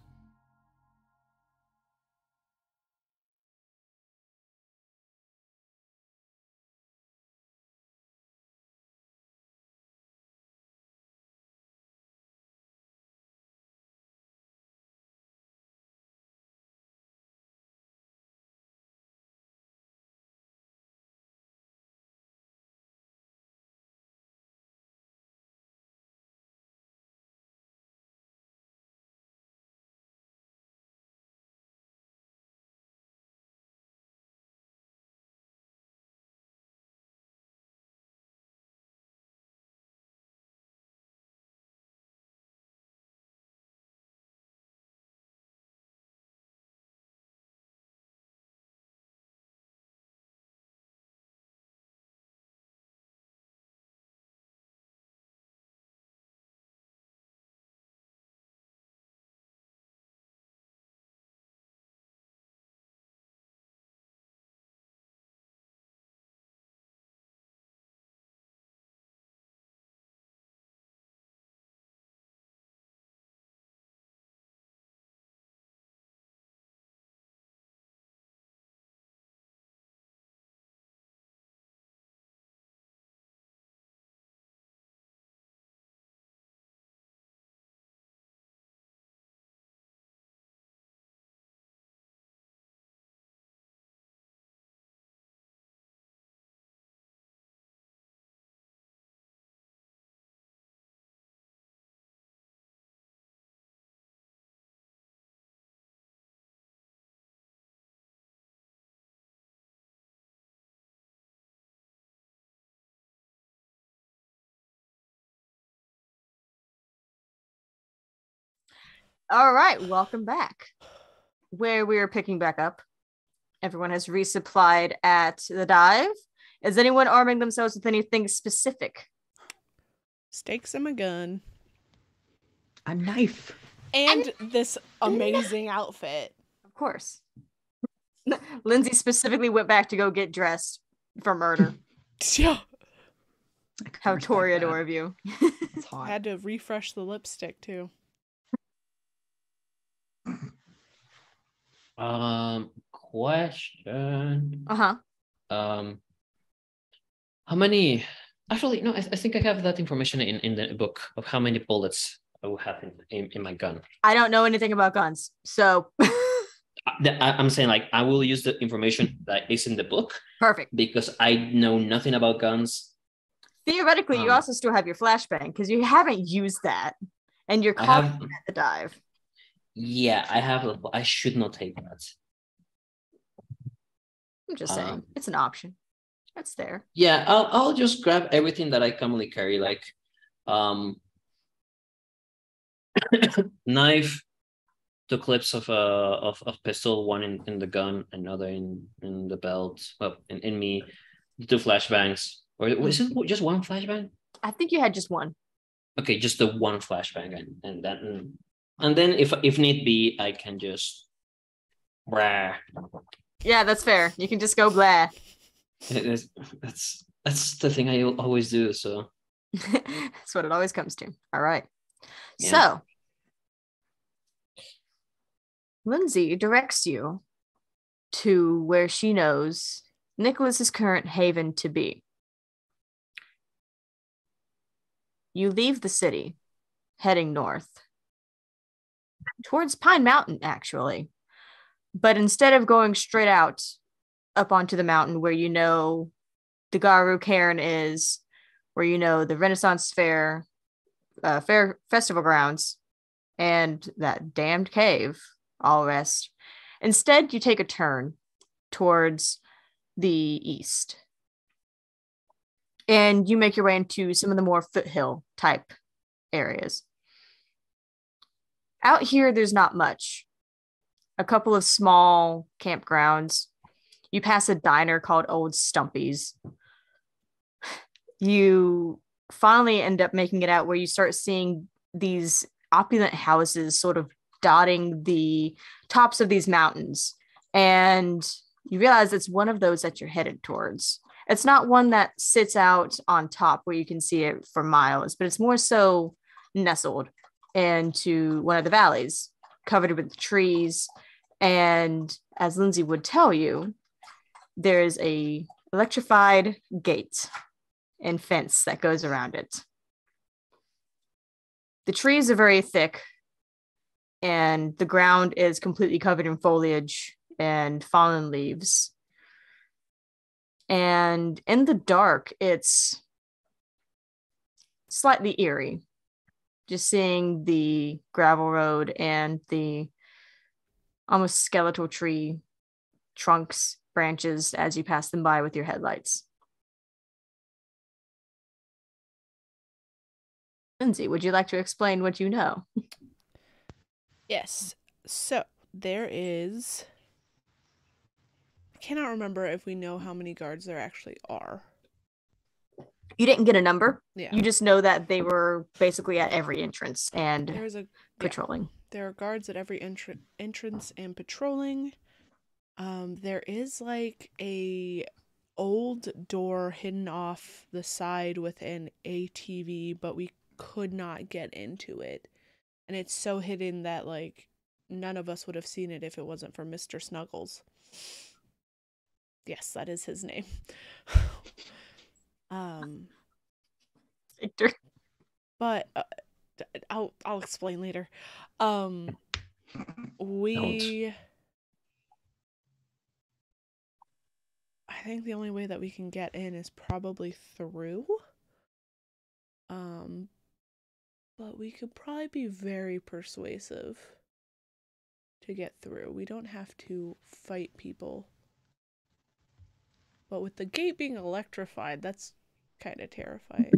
All right, welcome back. Where we are picking back up. Everyone has resupplied at the dive. Is anyone arming themselves with anything specific? Stakes and a gun. A knife. And this amazing outfit. Of course. Lindsay specifically went back to go get dressed for murder. Yeah. How toreador of you. I had to refresh the lipstick too. Question. Uh-huh. How many? Actually, no. I think I have that information in the book of how many bullets I will have in my gun. I don't know anything about guns, so I'm saying like I will use the information that is in the book. Perfect. Because I know nothing about guns. Theoretically, you also still have your flashbang because you haven't used that, and you're confident at the dive. Yeah, I have. I should not take that. I'm just saying, it's an option. That's there. Yeah, I'll just grab everything that I commonly carry, like knife, two clips of pistol, one in the gun, another in the belt, well, in me, the two flashbangs. Or was it just one flashbang? I think you had just one. Okay, just the one flashbang, and then if need be, I can just brah. Yeah, that's fair. You can just go blah. That's the thing I always do. So that's what it always comes to. All right. Yeah. So Lindsay directs you to where she knows Nicholas's current haven to be. You leave the city, heading north towards Pine Mountain, actually. But instead of going straight out up onto the mountain where you know the Garu Cairn is, where you know the Renaissance Fair festival grounds, and that damned cave all rest, instead you take a turn towards the east. And you make your way into some of the more foothill type areas. Out here, there's not much. A couple of small campgrounds. You pass a diner called Old Stumpy's. You finally end up making it out where you start seeing these opulent houses sort of dotting the tops of these mountains. And you realize it's one of those that you're headed towards. It's not one that sits out on top where you can see it for miles, but it's more so nestled into one of the valleys, covered with trees. And as Lindsay would tell you, there's a electrified gate and fence that goes around it. The trees are very thick, and the ground is completely covered in foliage and fallen leaves. And in the dark, it's slightly eerie. Just seeing the gravel road and the almost skeletal tree trunks, branches as you pass them by with your headlights. Lindsay, would you like to explain what you know? Yes. So there is... I cannot remember if we know how many guards there actually are. You didn't get a number. Yeah. You just know that they were basically at every entrance and patrolling. There are guards at every entrance and patrolling. There is like a old door hidden off the side with an ATV, but we could not get into it. And it's so hidden that like none of us would have seen it if it wasn't for Mr. Snuggles. Yes, that is his name. Victor. But I'll explain later. We I think the only way that we can get in is probably through. But we could probably be very persuasive to get through. We don't have to fight people. But with the gate being electrified, that's kind of terrifying.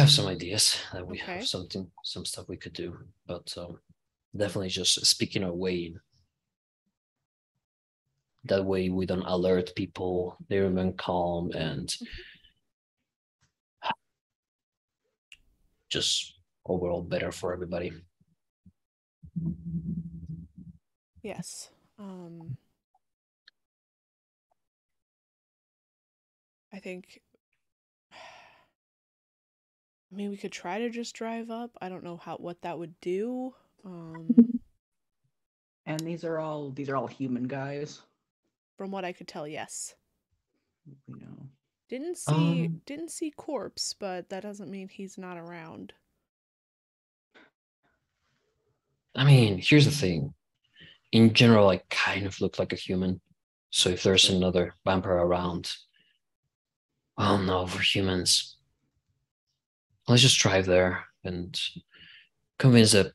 have some ideas that we Okay. have some stuff we could do, but definitely just speaking our way in. That way we don't alert people, they remain calm, and just overall better for everybody. Yes. I think. I mean, we could try to just drive up. I don't know what that would do. And these are all human guys. From what I could tell, yes. You know. Didn't see corpse, but that doesn't mean he's not around. I mean, here's the thing. In general, I kind of look like a human. So if there's another vampire around, well, no, we're humans. Let's just drive there and convince the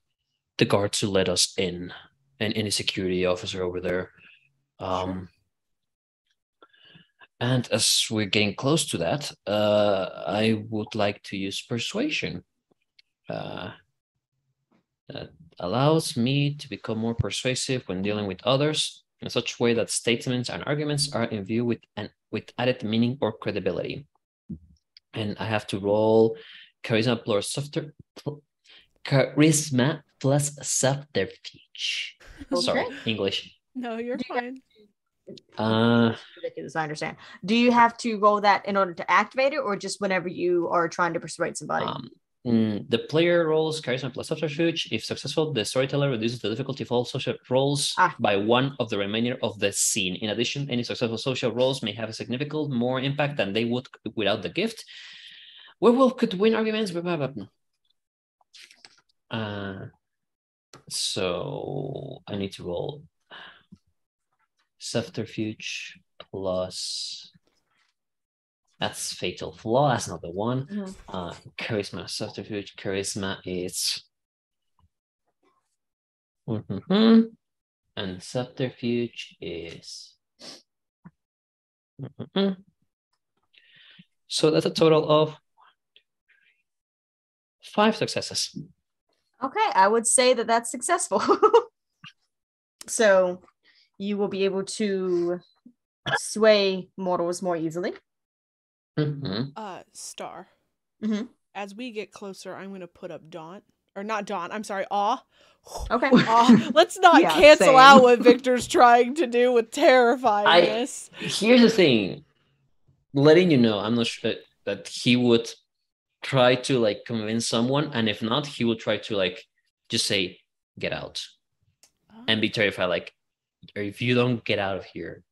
guards to let us in, and any security officer over there. And as we're getting close to that, I would like to use persuasion. That allows me to become more persuasive when dealing with others in such a way that statements and arguments are in view with added meaning or credibility. And I have to roll charisma plus subterfuge. Sorry, English. No, you're fine. Ridiculous, I understand. Do you have to roll that in order to activate it, or just whenever you are trying to persuade somebody? The player rolls charisma plus subterfuge. If successful, the storyteller reduces the difficulty of all social rolls by one of the remainder of the scene. In addition, any successful social rolls may have a significant more impact than they would without the gift. Werewolf could win arguments. So I need to roll subterfuge plus. That's fatal flaw. That's not the one. Charisma, subterfuge. Charisma is. And subterfuge is. So that's a total of 5 successes. Okay, I would say that that's successful. So you will be able to sway mortals more easily. Star. As we get closer, I'm going to put up Daunt. Or not Daunt, I'm sorry, Awe. Okay. Let's not cancel out what Victor's trying to do with terrifyingness. Here's the thing. Letting you know, I'm not sure that he would try to like convince someone, and if not, he will try to like just say, get out. And be terrified, like, if you don't get out of here,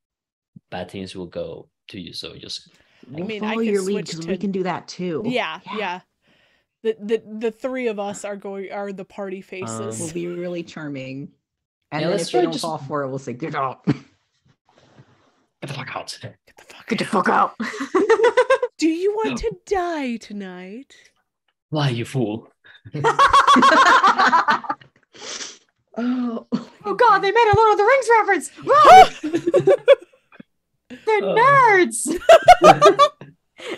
bad things will go to you. So just I mean, follow your lead because we can do that too. Yeah. The three of us are the party faces. Will be really charming. And then if they don't fall for it, we'll say, get out. Get the fuck out. Get the fuck out. Do you want to die tonight? Why, you fool? Oh God, they made a Lord of the Rings reference. Run! They're nerds.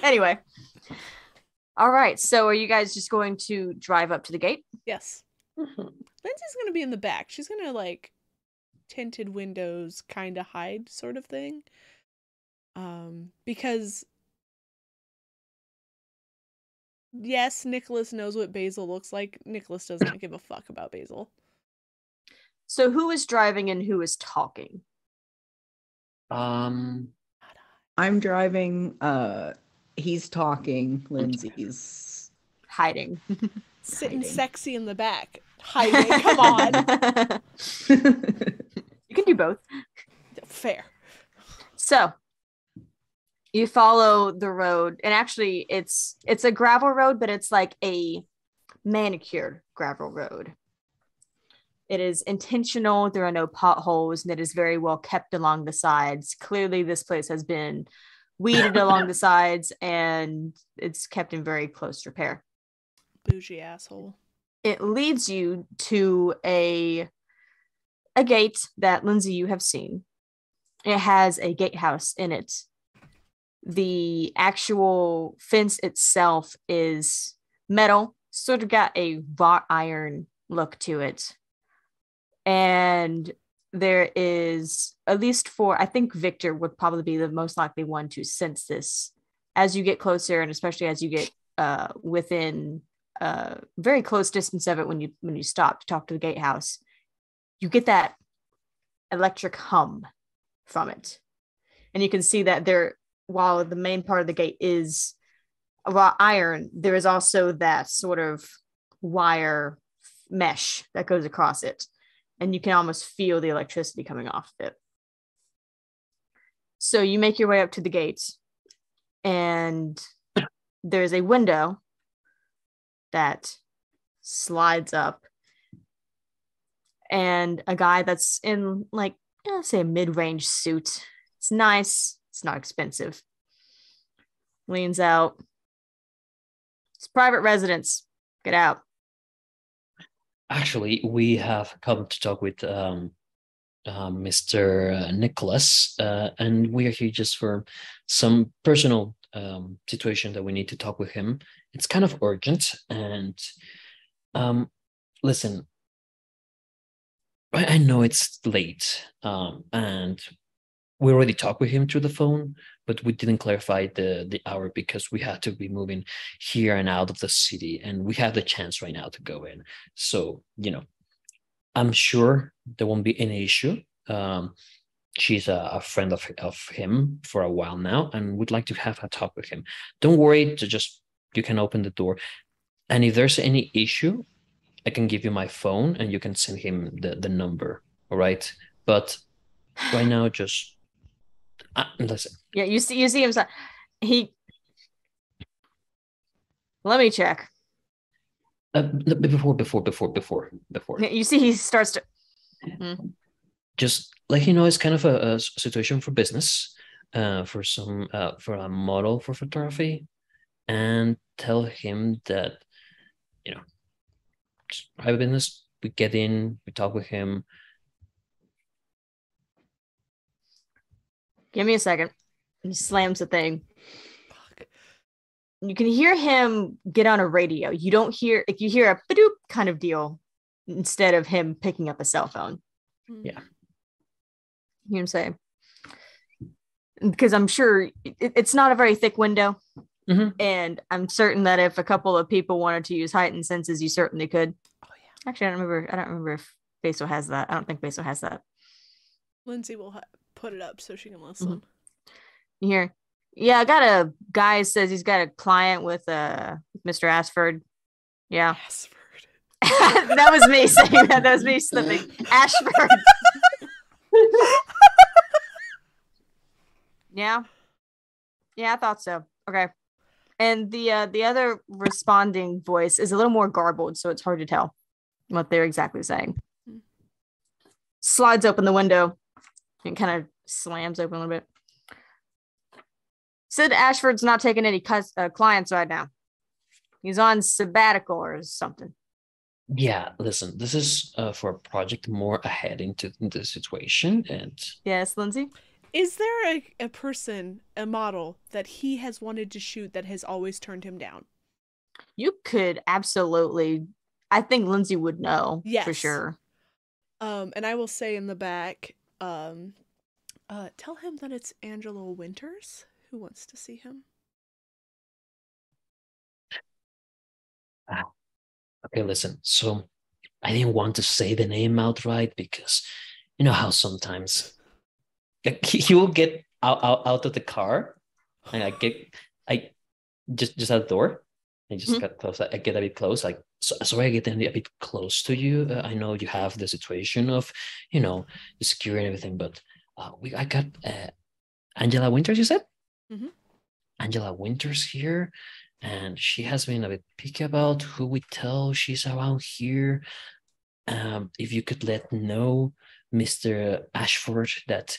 Anyway. All right. So are you guys just going to drive up to the gate? Yes. Lindsay's going to be in the back. She's going to like tinted windows kind of hide sort of thing. Because yes, Nicholas knows what Basil looks like. Nicholas does not give a fuck about Basil. So who is driving and who is talking? I'm driving. He's talking. Lindsay's hiding. Sitting sexy in the back. Hiding. Come on. You can do both. Fair. So you follow the road, and actually it's a gravel road, but it's like a manicured gravel road. It is intentional. There are no potholes, and it is very well kept along the sides. Clearly, this place has been weeded along the sides, and it's kept in very close repair. Bougie asshole. It leads you to a gate that, Lindsay, you have seen. It has a gatehouse in it. The actual fence itself is metal, sort of got a wrought iron look to it. And there is, at least for, I think Victor would probably be the most likely one to sense this as you get closer, and especially as you get within very close distance of it when you stop to talk to the gatehouse. You get that electric hum from it. And you can see that there, while the main part of the gate is raw iron, there is also that sort of wire mesh that goes across it. And you can almost feel the electricity coming off of it. So you make your way up to the gates, and there's a window that slides up, and a guy that's in, like, say a mid-range suit. It's nice. It's not expensive. Leans out. It's private residence. Get out. Actually, we have come to talk with Mr. Nicholas, and we are here just for some personal situation that we need to talk with him. It's kind of urgent, and listen, I know it's late, and we already talked with him through the phone, but we didn't clarify the hour because we had to be moving here and out of the city, and we have the chance right now to go in. So, I'm sure there won't be any issue. She's a friend of him for a while now, and would like to have a talk with him. Don't worry, you can open the door. And if there's any issue, I can give you my phone and you can send him the number. All right. But right now, just listen. Yeah, you see him. Let me check. Before. You see, he starts to. Just let him know it's kind of a situation for business, for a model for photography, and tell him that, private business. We get in, we talk with him. Give me a second. He slams the thing. Fuck. You can hear him get on a radio. You don't hear, if you hear a badoop kind of deal instead of him picking up a cell phone. Yeah. You know what I'm saying? Because I'm sure it's not a very thick window. Mm-hmm. And I'm certain that if a couple of people wanted to use heightened senses, you certainly could. Oh yeah. Actually, I don't remember if Basil has that. I don't think Basil has that. Lindsay will put it up so she can listen. Mm-hmm. You hear? Yeah, I got a guy says he's got a client with Mr. Ashford. Yeah. Ashford. That was me saying that. That was me slipping. Ashford. Yeah. Yeah, I thought so. Okay. And the other responding voice is a little more garbled, so it's hard to tell what they're exactly saying. Slides open the window and kind of slams open a little bit. Sid Ashford's not taking any clients right now. He's on sabbatical or something. Yeah, listen, this is for a project more ahead into the situation. And yes, Lindsay? Is there a person, a model that he has wanted to shoot that has always turned him down? You could absolutely. I think Lindsay would know. Yes. For sure. And I will say in the back, tell him that it's Angela Winters who wants to see him. Okay, listen. So I didn't want to say the name outright because you know how sometimes he will get out of the car, and I just at the door. I just got close. I get a bit close. Like, sorry, I get a bit close to you. I know you have the situation of, the security and everything, but I got Angela Winters. You said Angela Winters here, and she has been a bit picky about who we tell she's around here. If you could let know Mr. Ashford that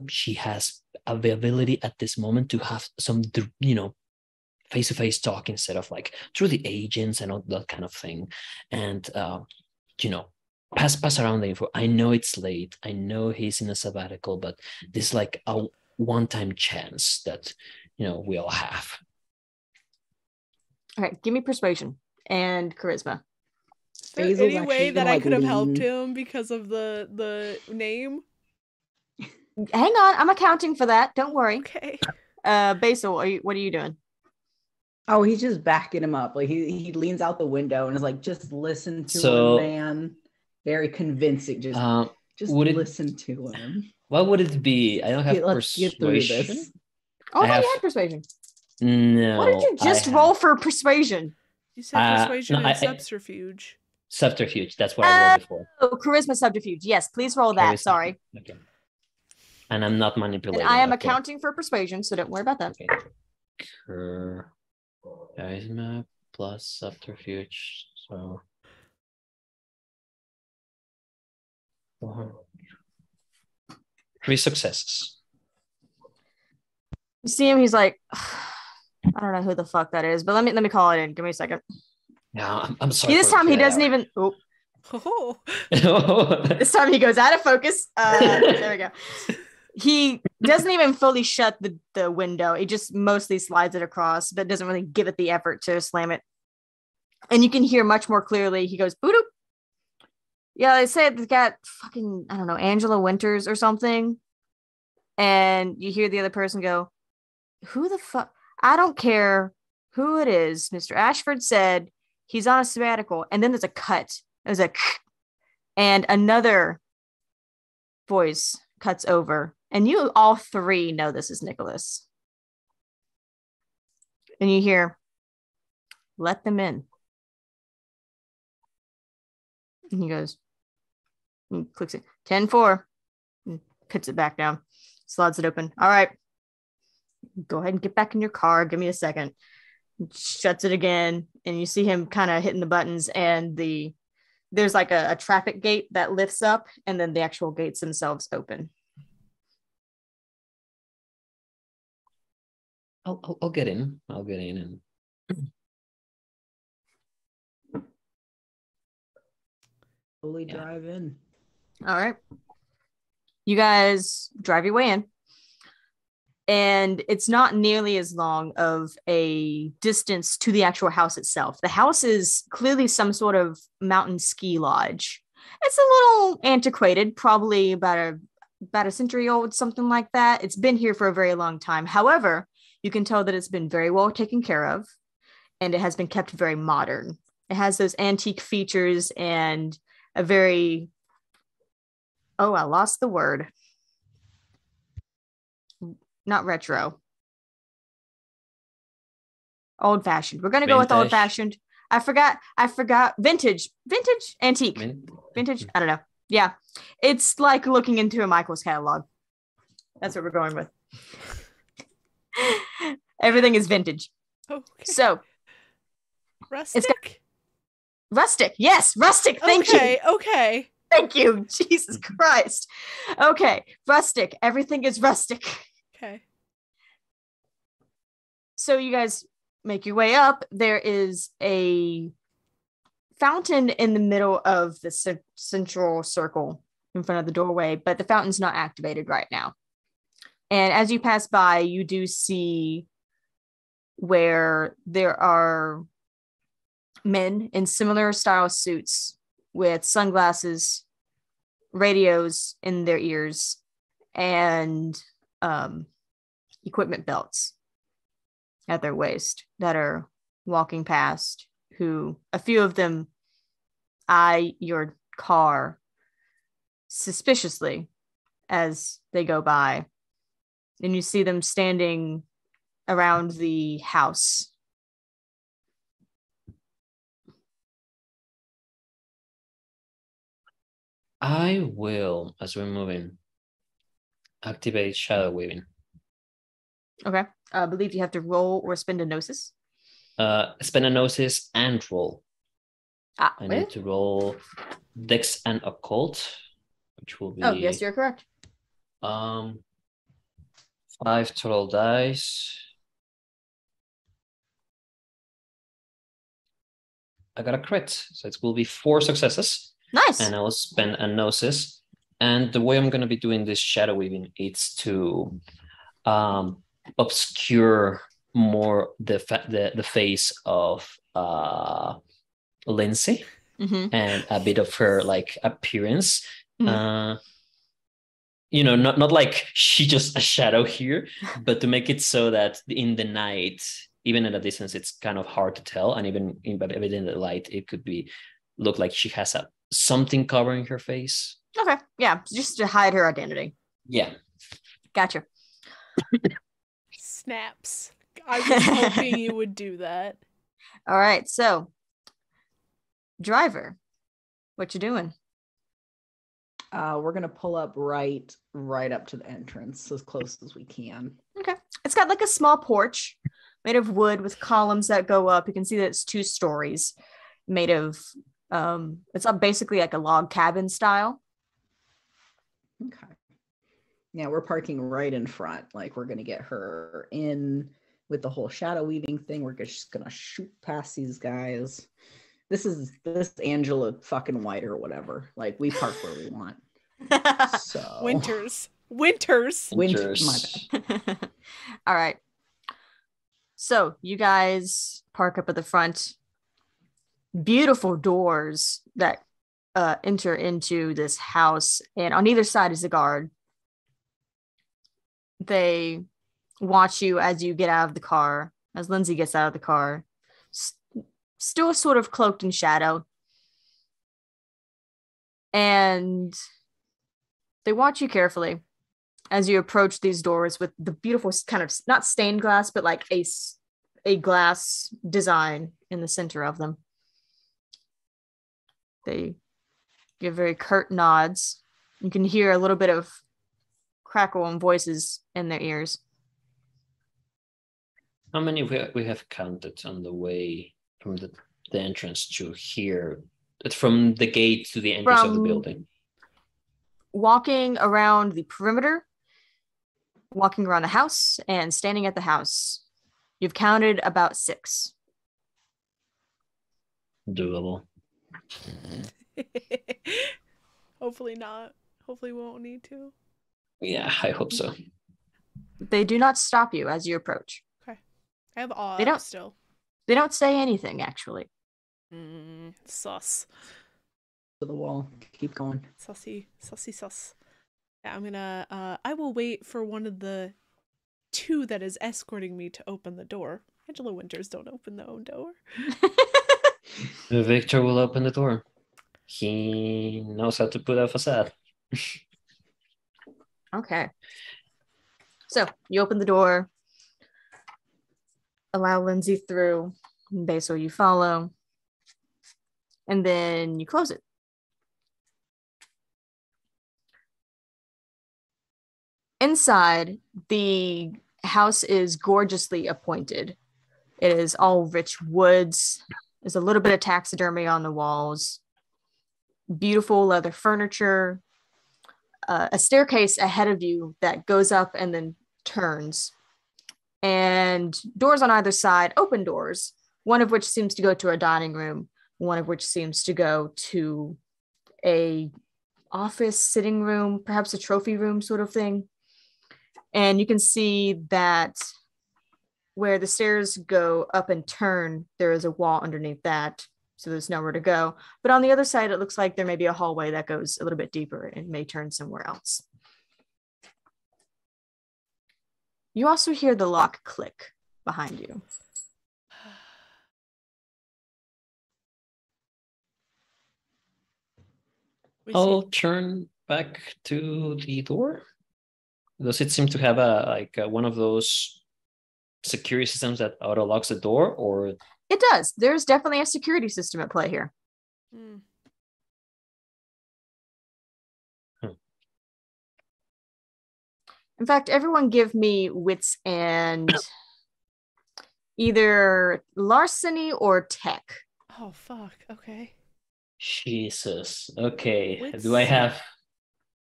she has availability at this moment to have some, face-to-face talk instead of like through the agents and all that kind of thing. And, pass around the info. I know it's late. I know he's in a sabbatical, but this is like a one-time chance that, we all have. All right, give me persuasion and charisma. Is there Basil's any way actually that gonna, I like, could have helped lean. him because of the name? Hang on, I'm accounting for that. Don't worry. Okay. Basil, what are you doing? Oh, he's just backing him up. Like he leans out the window and is like, just listen to So- him, man. Very convincing. Just would it- listen to him. What would it be? I don't have Let's get through persuasion. this. Oh, I no, have- you had persuasion. No. What did you just roll for persuasion? You said persuasion no, and I- subterfuge. Subterfuge. That's what I rolled before. Oh, charisma subterfuge. Yes, please roll that. Charisma. Sorry. Okay. And I'm not And manipulating. I am okay. accounting for persuasion, so don't worry about that. Charisma plus subterfuge. So. 3 successes. You see him, he's like, I don't know who the fuck that is, but let me call it in. Give me a second. No, I'm sorry. This time he doesn't even. Oh. This time he goes out of focus. There we go. He doesn't even fully shut the window. He just mostly slides it across, but doesn't really give it the effort to slam it. And you can hear much more clearly. He goes, "Boop." Yeah, they say they got fucking, I don't know, Angela Winters or something. And you hear the other person go, "Who the fuck? I don't care who it is. Mr. Ashford said he's on a sabbatical." And then there's a cut. There's a and another voice cuts over. And you all three know this is Nicholas. And you hear, "Let them in." And he goes, and clicks it, 10-4, and puts it back down, slides it open. "All right, go ahead and get back in your car. Give me a second." Shuts it again, and you see him kind of hitting the buttons, and there's like a traffic gate that lifts up, and then the actual gates themselves open. I'll get in. I'll get in and. Fully drive in. All right. You guys drive your way in. And it's not nearly as long of a distance to the actual house itself. The house is clearly some sort of mountain ski lodge. It's a little antiquated, probably about a century old, something like that. It's been here for a very long time. However, you can tell that it's been very well taken care of, and it has been kept very modern. It has those antique features and a very, oh, I lost the word. Not retro. Old fashioned. We're going to go with old fashioned. I forgot. Vintage, antique, vintage. I don't know. Yeah. It's like looking into a Michael's catalog. That's what we're going with. Everything is vintage. Okay. So. Rustic? Rustic. Yes. Rustic. Thank you. Okay. Thank you. Jesus Christ. Okay. Rustic. Everything is rustic. Okay. So you guys make your way up. There is a fountain in the middle of the central circle in front of the doorway, but the fountain's not activated right now. And as you pass by, you do see where there are men in similar style suits with sunglasses, radios in their ears, and equipment belts at their waist that are walking past, who a few of them eye your car suspiciously as they go by. And you see them standing around the house. I will, as we're moving, activate shadow weaving. Okay. I believe you have to roll or spend a gnosis. Spend a gnosis and roll. I wait. need to roll Dex and Occult, which will be. Oh, yes, you're correct. 5 total dice. I got a crit, so it will be 4 successes. Nice. And I will spend a gnosis. And the way I'm going to be doing this shadow weaving is to obscure more the face of Lindsay and a bit of her like appearance. You know, not like she just a shadow here, but to make it so that in the night, even at a distance, it's kind of hard to tell, and even in the light, it could look like she has something covering her face. Okay, yeah, just to hide her identity. Yeah, gotcha. Snaps. I was hoping you would do that. All right, so driver, what you doing? We're gonna pull up right up to the entrance as close as we can. Okay, it's got like a small porch made of wood with columns that go up. You can see that it's 2 stories, made of it's basically like a log cabin style. Okay. Yeah, we're parking right in front. Like, we're gonna get her in with the whole shadow weaving thing. We're just gonna shoot past these guys. This Angela fucking White or whatever. Like, we park where we want. So Winters. My bad. All right. So you guys park up at the front. Beautiful doors that enter into this house, and on either side is a guard. They watch you as you get out of the car, as Lindsay gets out of the car, still sort of cloaked in shadow. And they watch you carefully as you approach these doors with the beautiful kind of, not stained glass, but like a glass design in the center of them. They give very curt nods. You can hear a little bit of crackle and voices in their ears. How many we have counted on the way from the entrance to here? From the gate to the entrance of the building? Walking around the perimeter, walking around the house, and standing at the house. You've counted about 6. Doable. Hopefully not. Hopefully we won't need to. Yeah, I hope so. They do not stop you as you approach. Okay. I have awe still. They don't say anything, actually. Sus. To the wall. Keep going. Sussy. Yeah, I'm gonna I will wait for one of the 2 that is escorting me to open the door. Angela Winters don't open their own door. Victor will open the door. He knows how to put a facade. Okay. So you open the door, allow Lindsay through, Basil you follow, and then you close it. Inside, the house is gorgeously appointed. It is all rich woods. There's a little bit of taxidermy on the walls. Beautiful leather furniture. A staircase ahead of you that goes up and then turns. And doors on either side, open doors, one of which seems to go to a dining room, one of which seems to go to a office, sitting room, perhaps a trophy room sort of thing. And you can see that where the stairs go up and turn, there is a wall underneath that. So there's nowhere to go. But on the other side, it looks like there may be a hallway that goes a little bit deeper and may turn somewhere else. You also hear the lock click behind you. I'll turn back to the door. Does it seem to have one of those security systems that auto locks the door, or? It does. There's definitely a security system at play here. In fact, everyone give me wits and either larceny or tech. Oh, fuck. Okay. Jesus. Okay. Wits. Do I have?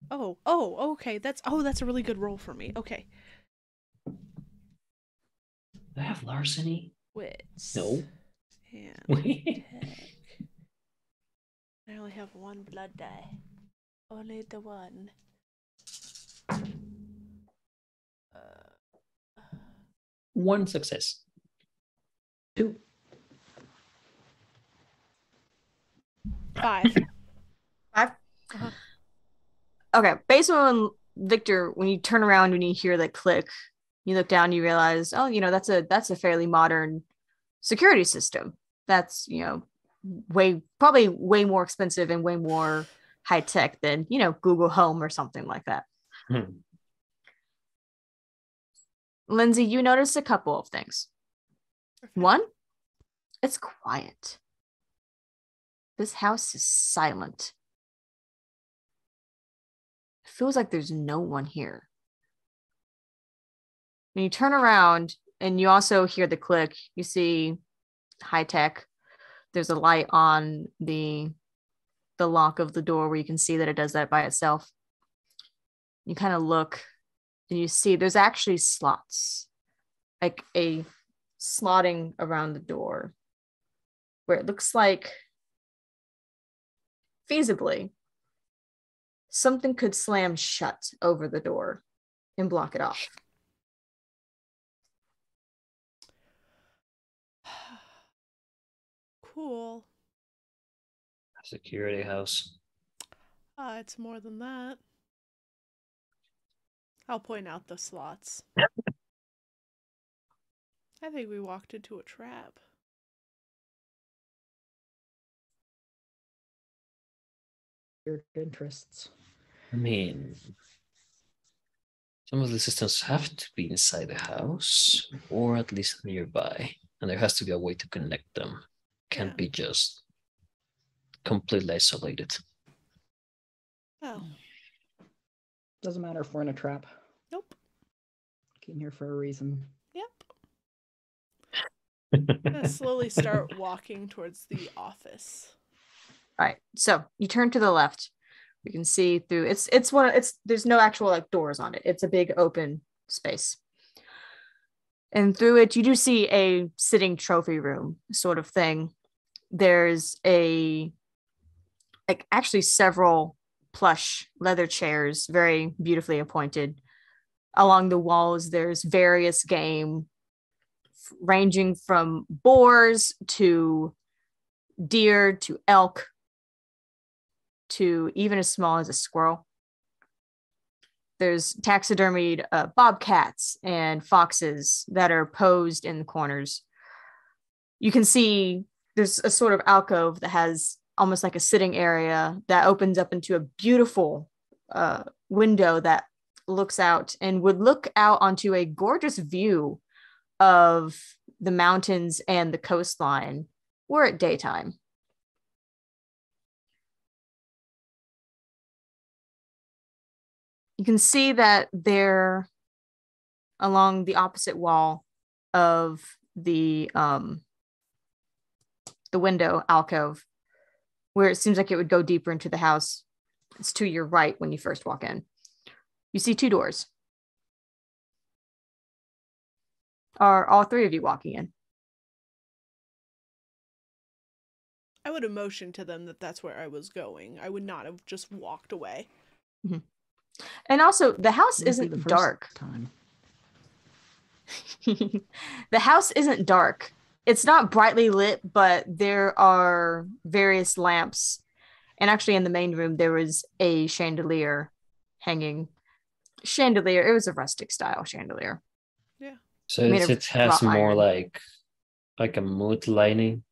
Oh, okay. That's a really good roll for me. Okay. Do I have larceny? Wits. No. And tech. I only have 1 blood die. Only the 1. 1 success. 2. 5. 5? Okay, based on Victor, when you turn around and you hear that click, you look down, you realize, oh, that's a fairly modern security system. That's, probably way more expensive and way more high tech than, Google Home or something like that. Lindsay, you notice a couple of things. One, it's quiet. This house is silent. It feels like there's no one here. When you turn around and you also hear the click, you see high tech. There's a light on the lock of the door where you can see that it does that by itself. You kind of look and you see there's actually slots, like a slotting around the door where it looks like feasibly something could slam shut over the door and block it off. Cool. Security house. It's more than that. I'll point out the slots. I think we walked into a trap. Your interests. I mean, some of the systems have to be inside the house or at least nearby, and there has to be a way to connect them. Can't be just completely isolated. Oh. Doesn't matter if we're in a trap. Nope. Came here for a reason. I'm gonna slowly start walking towards the office. All right, so you turn to the left. You can see through there's no actual doors on it. It's a big open space. And through it, you do see a sitting trophy room sort of thing. There's actually several plush leather chairs, very beautifully appointed. Along the walls, there's various game ranging from boars to deer to elk to even as small as a squirrel. There's taxidermied bobcats and foxes that are posed in the corners. You can see there's a sort of alcove that has almost like a sitting area that opens up into a beautiful window that looks out and would look out onto a gorgeous view of the mountains and the coastline were at daytime. You can see that there, along the opposite wall of the window alcove, where it seems like it would go deeper into the house, it's to your right when you first walk in. You see 2 doors. Are all 3 of you walking in? I would have motioned to them that that's where I was going. I would not have just walked away. Mm-hmm. And also, the house isn't dark. The house isn't dark. It's not brightly lit, but there are various lamps. And actually, in the main room, there was a chandelier hanging. Chandelier. It was a rustic style chandelier. Yeah. So it has more like a mood lighting.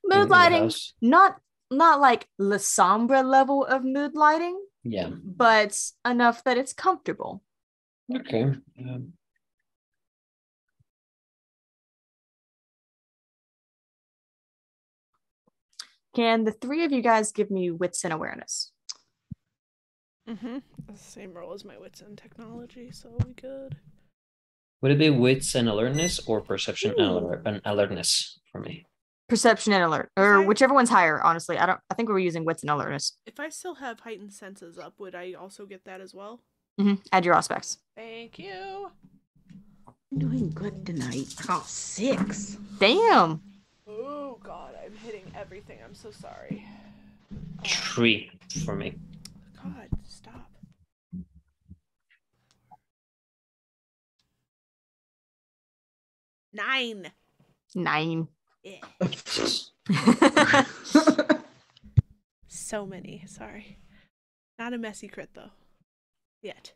Mood lighting, not like La Sombra level of mood lighting. Yeah. But enough that it's comfortable. Okay. Can the 3 of you guys give me wits and awareness? Mm-hmm. The same roll as my wits and technology, so we good. Would it be wits and alertness or perception and alertness for me? Perception and alert, or whichever one's higher. Honestly, I think we were using wits and alertness. If I still have heightened senses up, would I also get that as well? Mm-hmm. Add your aspects. Thank you. I'm doing good tonight. I got 6. Damn. Oh God, I'm hitting everything. I'm so sorry. 3 for me. God, stop. 9. 9. Yeah. So many. Sorry. Not a messy crit though. Yet.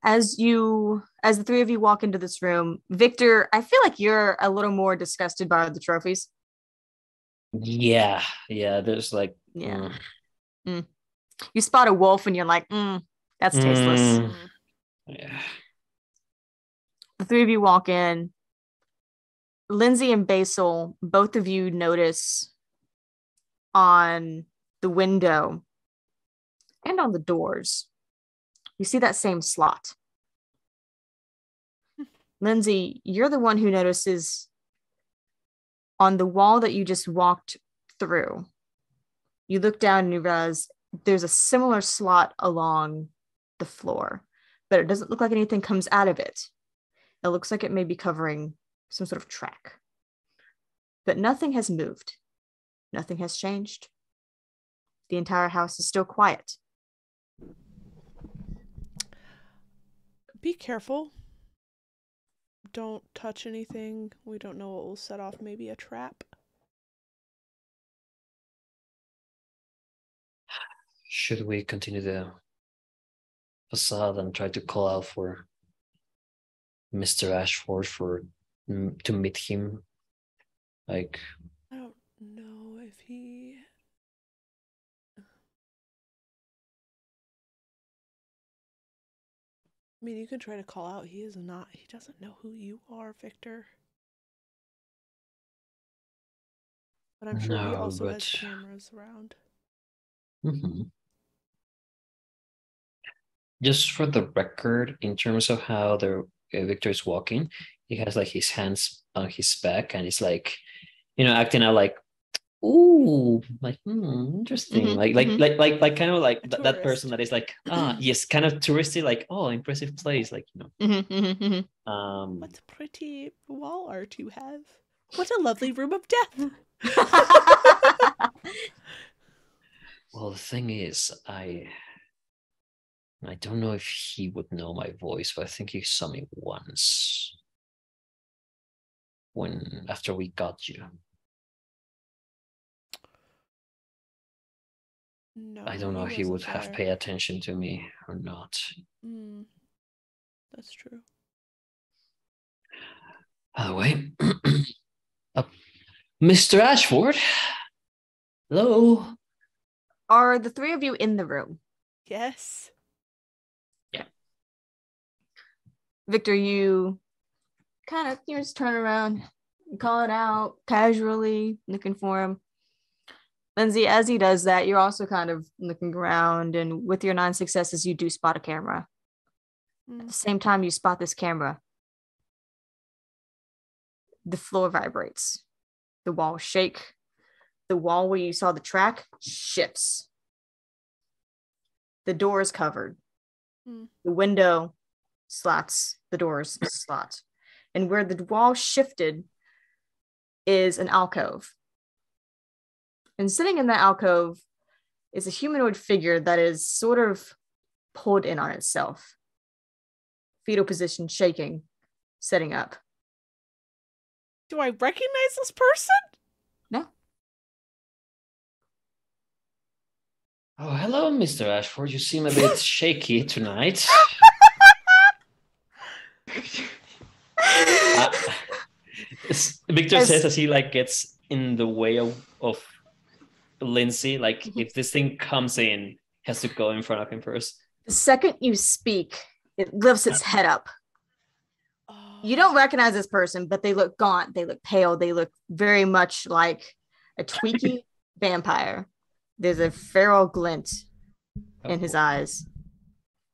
As the three of you walk into this room, Victor, I feel like you're a little more disgusted by the trophies. Yeah. There's like. Yeah. You spot a wolf and you're like, that's tasteless. Yeah. The three of you walk in. Lindsay and Basil, both of you notice on the window and on the doors, you see that same slot. Lindsay, you're the one who notices on the wall that you just walked through. You look down and you realize there's a similar slot along the floor, but it doesn't look like anything comes out of it. It looks like it may be covering some sort of track. But nothing has moved. Nothing has changed. The entire house is still quiet. Be careful. Don't touch anything. We don't know what will set off maybe a trap. Should we continue the facade and try to call out for Mr. Ashford to meet him? Like, I don't know if he... I mean, you can try to call out. He doesn't know who you are, Victor. But I'm sure he also has cameras around. Mm-hmm. Just for the record, in terms of how Victor is walking, he has like his hands on his back and he's like, acting out like, ooh, like interesting, like kind of like that person that is like, yes, kind of touristy, like, oh, impressive place, like, What a pretty wall art you have. What a lovely room of death. Well, the thing is, I don't know if he would know my voice, but I think he saw me once after we got you. No, I don't know if he would have paid attention to me or not. That's true. By the way, Mr. Ashford, hello. Are the three of you in the room? Yes. Yeah. Victor, you kind of just turn around, call it out casually, looking for him. Lindsay, as he does that, you're also kind of looking around, and with your 9 successes, you do spot a camera. At the same time you spot this camera, the floor vibrates. The walls shake. The wall where you saw the track shifts. The door is covered. The window slots. The doors slot. And where the wall shifted is an alcove. And sitting in that alcove is a humanoid figure that is sort of pulled in on itself. Fetal position shaking, setting up. Do I recognize this person? No. Oh, hello, Mr. Ashford. You seem a bit shaky tonight. Victor says as he gets in the way of Lindsay, if this thing comes in, has to go in front of him first. The second you speak, it lifts its head up. You don't recognize this person, but they look gaunt, they look pale, they look very much like a tweaky vampire. There's a feral glint in his eyes,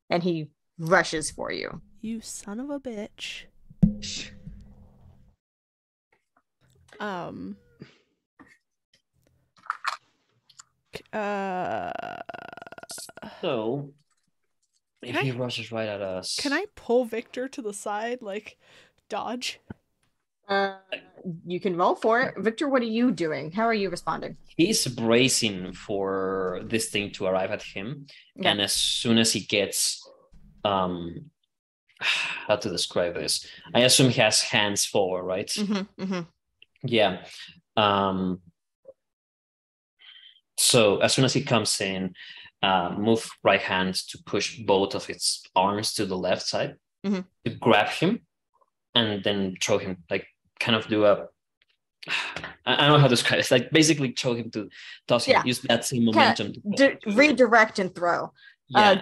and he rushes for you. You son of a bitch. So, if he rushes right at us... Can I pull Victor to the side, dodge? You can roll for it. Victor, what are you doing? How are you responding? He's bracing for this thing to arrive at him. Okay. And as soon as he gets how to describe this. I assume he has hands forward, right? Mm-hmm. Yeah. So as soon as he comes in, move right hand to push both of its arms to the left side Mm-hmm. to grab him, and then throw him, like kind of do a. I don't know how to describe it. It's like basically throw him to toss him. Yeah. Use that same momentum. Redirect and throw.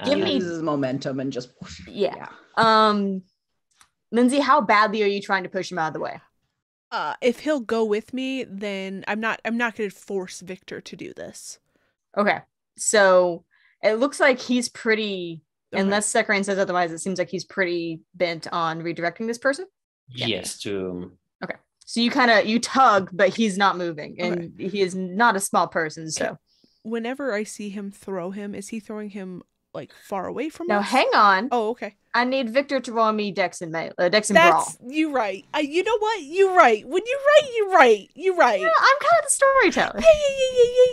Give me uses momentum and just yeah. Lindsay, how badly are you trying to push him out of the way? If he'll go with me, then I'm not going to force Victor to do this. Okay. So it looks like he's pretty, unless Sekarain says otherwise, it seems like he's pretty bent on redirecting this person. Yes, to. Okay. So you tug, but he's not moving, and he is not a small person. So whenever I see him throw him, is he throwing him like far away from now? us? Hang on. Oh, okay. I need Victor to roll me Dex and Brawl. You right. You know what? You're right. When you're right, you're right. You're right. Yeah, I'm kind of the storyteller.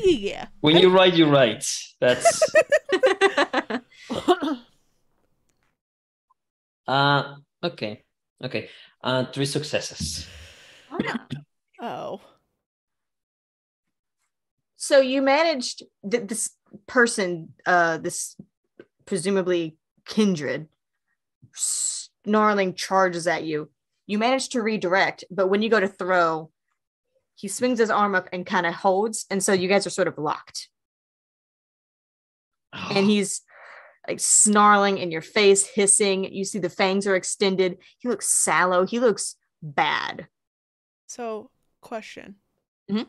Yeah. When you're right, you're right. That's. Okay. 3 successes. Oh. So you managed this person, this presumably kindred, snarling charges at you. You manage to redirect, but when you go to throw, he swings his arm up and kind of holds, and so you guys are sort of locked. And he's like snarling in your face, hissing. You see the fangs are extended. He looks sallow. He looks bad. So, question. Mm-hmm.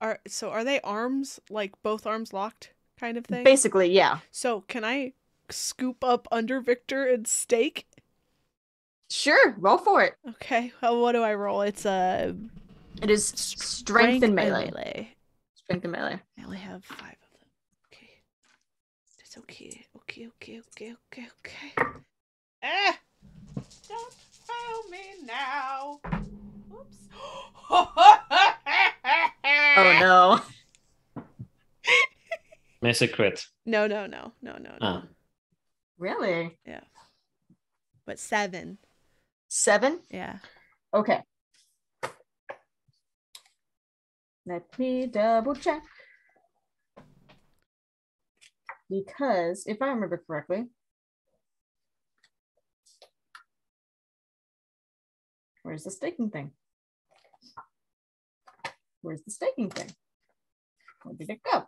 Are they arms, like both arms locked kind of thing? Basically, yeah. So can I scoop up under Victor and stake? Sure, roll for it. Okay. Well, what do I roll? It is strength and melee. Strength and melee. I only have 5 of them. Okay. That's okay. Okay. Ah! Don't fail me now. Oops. Oh no. Miss a crit. No. Really? Yeah. But 7. 7? Yeah. Okay. Let me double check. Because if I remember correctly, where's the staking thing? Where did it go?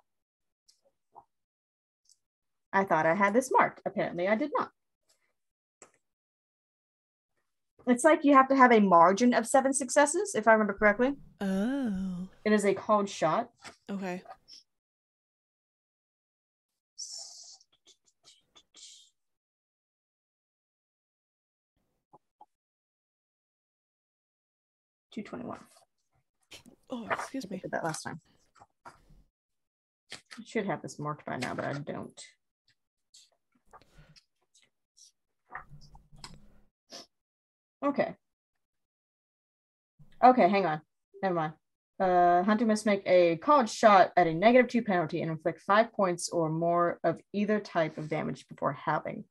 I thought I had this marked. Apparently I did not. It's like you have to have a margin of 7 successes, if I remember correctly. Oh. It is a called shot. Okay. $221. Oh, excuse me. I did that last time. I should have this marked by now, but I don't. Okay. Okay, hang on. Never mind. Hunter must make a called shot at a -2 penalty and inflict 5 points or more of either type of damage before halving.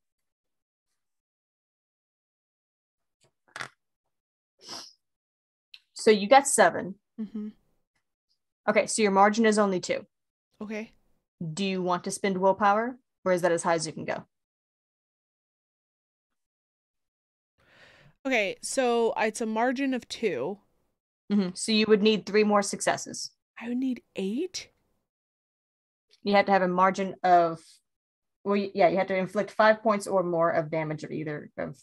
So you got 7. Mm-hmm. Okay, so your margin is only 2. Okay. Do you want to spend willpower, or is that as high as you can go? Okay, so it's a margin of 2. Mm-hmm. So you would need 3 more successes. I would need 8? You have to have a margin of, well, yeah, you have to inflict 5 points or more of damage of either of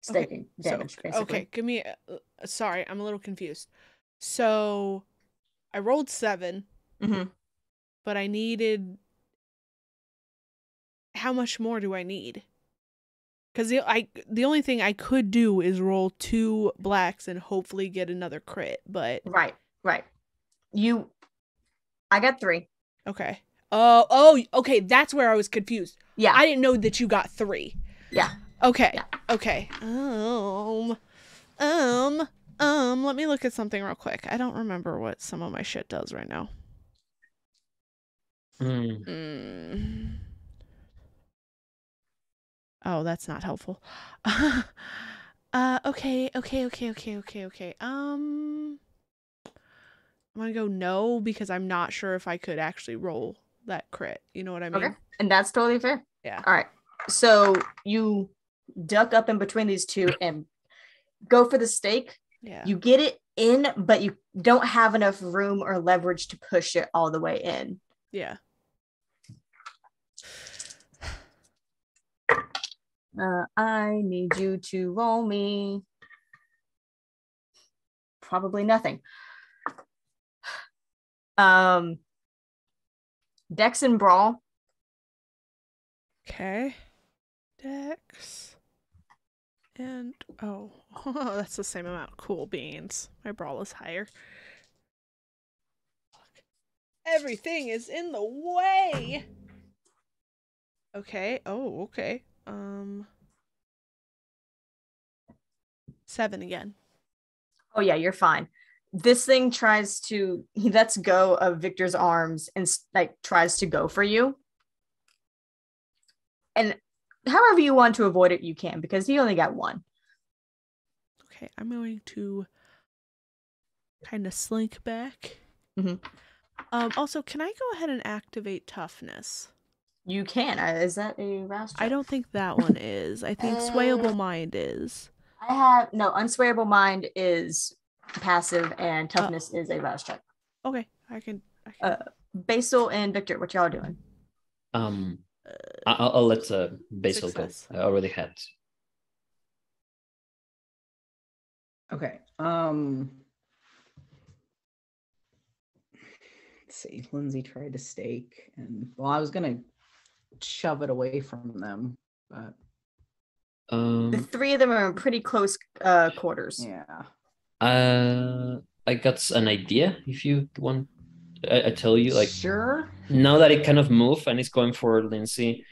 staking damage, basically. Okay, give me, sorry, I'm a little confused. So I rolled 7, but I needed, how much more do I need? Because the only thing I could do is roll 2 blacks and hopefully get another crit, but... Right. I got 3. Okay. Oh, okay, that's where I was confused. Yeah. I didn't know that you got 3. Yeah. Okay. Yeah. Okay. Let me look at something real quick. I don't remember what some of my shit does right now. Oh, that's not helpful. Okay. I'm gonna go no because I'm not sure if I could actually roll that crit. You know what I mean? Okay. And that's totally fair. Yeah. All right. So you duck up in between these two and go for the stake. Yeah. You get it in, but you don't have enough room or leverage to push it all the way in. Yeah. I need you to roll me. Probably nothing. Dex and Brawl. Okay. Dex. And that's the same amount. Cool beans. My brawl is higher. Everything is in the way. Okay. Oh, okay. 7 again. Oh yeah, you're fine. This thing he lets go of Victor's arms and like tries to go for you. And however you want to avoid it, you can, because he only got one. Okay, I'm going to kind of slink back. Mm-hmm. Also, can I go ahead and activate toughness? You can. Is that a rouse check? I don't think that one is. I think Swayable Mind is. Unswayable Mind is passive and toughness is a rouse check. Okay, I can. Basil and Victor, what y'all doing? I'll let Basil Success. go. I already had. Okay. Let's see. Lindsay tried to stake, and I was gonna shove it away from them, but the three of them are in pretty close quarters. Yeah. I got an idea. If you want, I tell you, like, sure. Now that it kind of moved and it's going for Lindsay,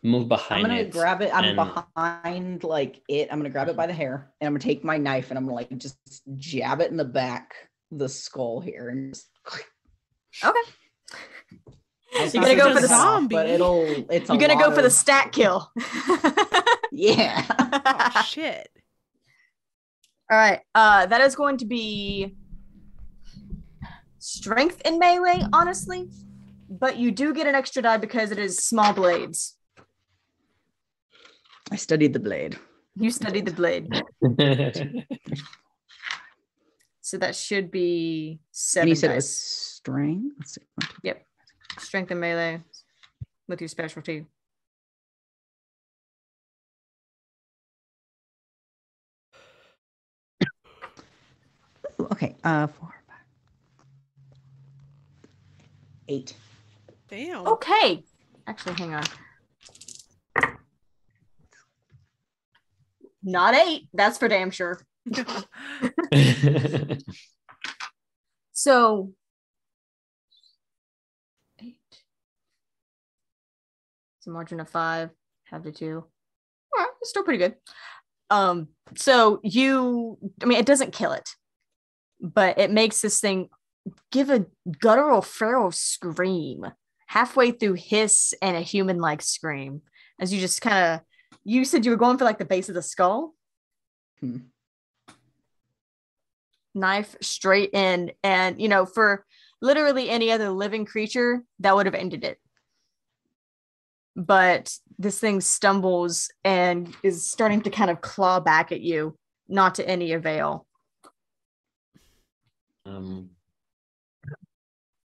move behind it. I'm gonna grab it. I'm behind like it. I'm gonna grab it by the hair, and I'm gonna take my knife and I'm gonna like just jab it in the back, the skull here, and just. Okay. You're gonna go for the zombie, but it's. You're gonna go for the stat kill. Yeah. Oh, shit. All right. That is going to be strength in melee, honestly, but you do get an extra die because it is small blades. I studied the blade. You studied the blade. So that should be 7 you said it dice. was strength? Let's see. Yep. Strength and melee with your specialty. Ooh, okay. 4, 5, 8. Damn. Okay. Actually, hang on. Not 8. That's for damn sure. So 8. It's a margin of 5. Have to 2. All right, it's still pretty good. So it doesn't kill it, but it makes this thing give a guttural feral scream halfway through hiss and a human-like scream as you just you said you were going for like the base of the skull. Knife straight in, and for literally any other living creature that would have ended it, but this thing stumbles and is starting to kind of claw back at you, not to any avail.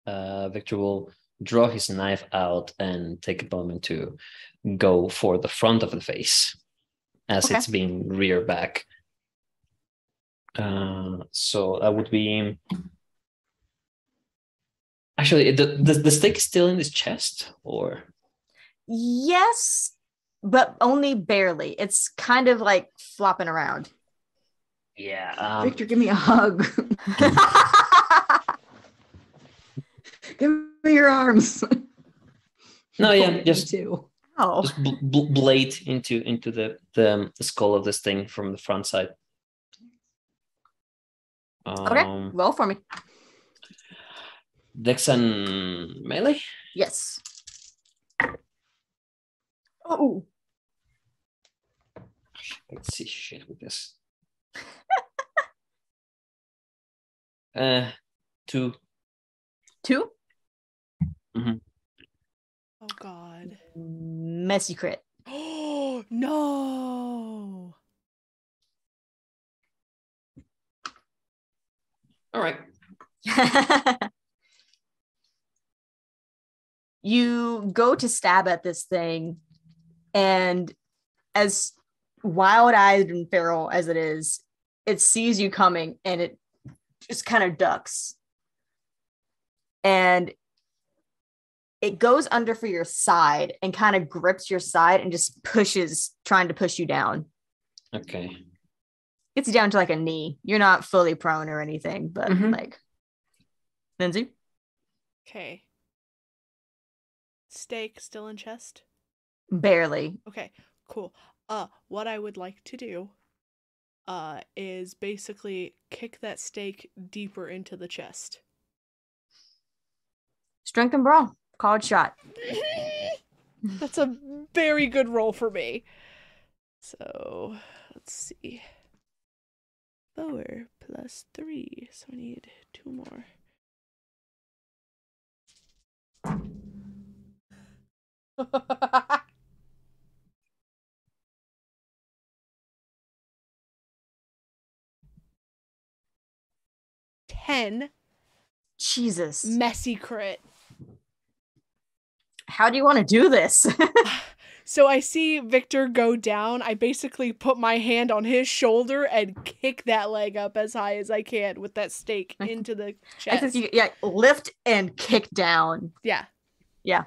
Victor will draw his knife out and take a moment to go for the front of the face as it's being reared back. So that would be actually the stake is still in his chest, or yes, but only barely. It's kind of like flopping around. Yeah. Victor, give me a hug. Give me your arms. No, yeah, just blade into the skull of this thing from the front side. Okay, roll for me. Dex and melee? Yes. Oh. Let's see shit with this. 2. 2? Mm-hmm. Oh God. Messy crit. Oh no. All right. You go to stab at this thing, and as wild-eyed and feral as it is, it sees you coming and it just kind of ducks. And it goes under for your side and kind of grips your side and just trying to push you down. Okay. Gets you down to like a knee. You're not fully prone or anything, but like, Lindsay? Okay. Stake still in chest? Barely. Okay, cool. What I would like to do is basically kick that stake deeper into the chest. Strength and brawl. College shot. That's a very good roll for me. So, let's see. Lower +3. So I need 2 more. $10. Jesus. Messy crit. How do you want to do this? So I see Victor go down. I basically put my hand on his shoulder and kick that leg up as high as I can with that stake into the chest. I think you lift and kick down. Yeah. Yeah.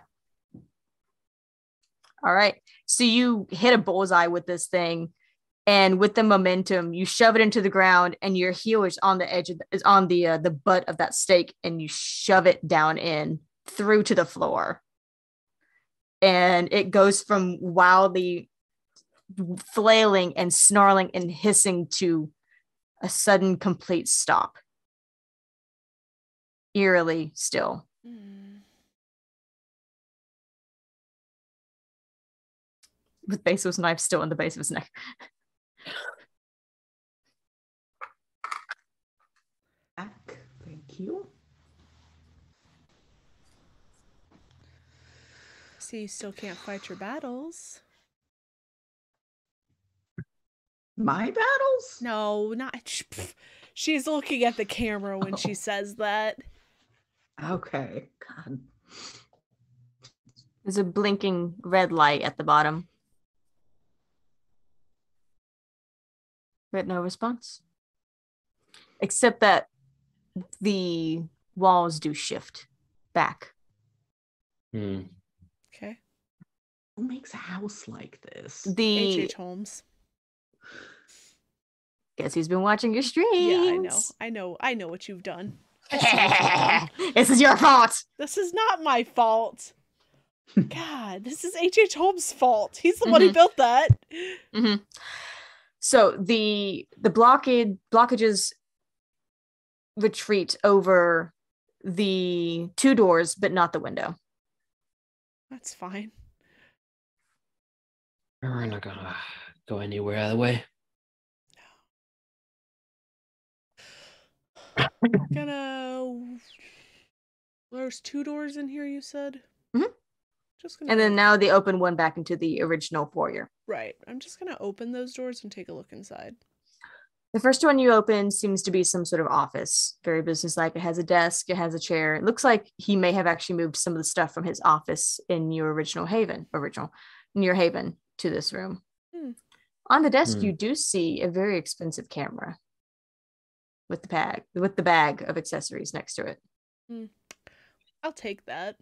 All right. So you hit a bullseye with this thing, and with the momentum, you shove it into the ground, and your heel is on the edge is on the butt of that stake, and you shove it down in through to the floor. And it goes from wildly flailing and snarling and hissing to a sudden complete stop. Eerily still. With Bezos' knife still in the base of his neck. Thank you. See, you still can't fight your battles. My battles? No, not. She's looking at the camera when she says that. Okay. God. There's a blinking red light at the bottom. But no response. Except that the walls do shift back. Okay. Who makes a house like this? H.H. Holmes. Guess he's been watching your streams. Yeah, I know what you've done. This is your fault. This is not my fault. God, this is H.H. Holmes' fault. He's the one who built that. Mm-hmm. So the blockages retreat over the 2 doors, but not the window. That's fine. We're not gonna go anywhere out of the way. There's 2 doors in here, you said? Just gonna And then now they open one back into the original foyer. Right. I'm just gonna open those doors and take a look inside. The first one you open seems to be some sort of office, very businesslike. It has a desk, it has a chair. It looks like he may have actually moved some of the stuff from his office in your haven to this room. On the desk, you do see a very expensive camera with the bag of accessories next to it. I'll take that.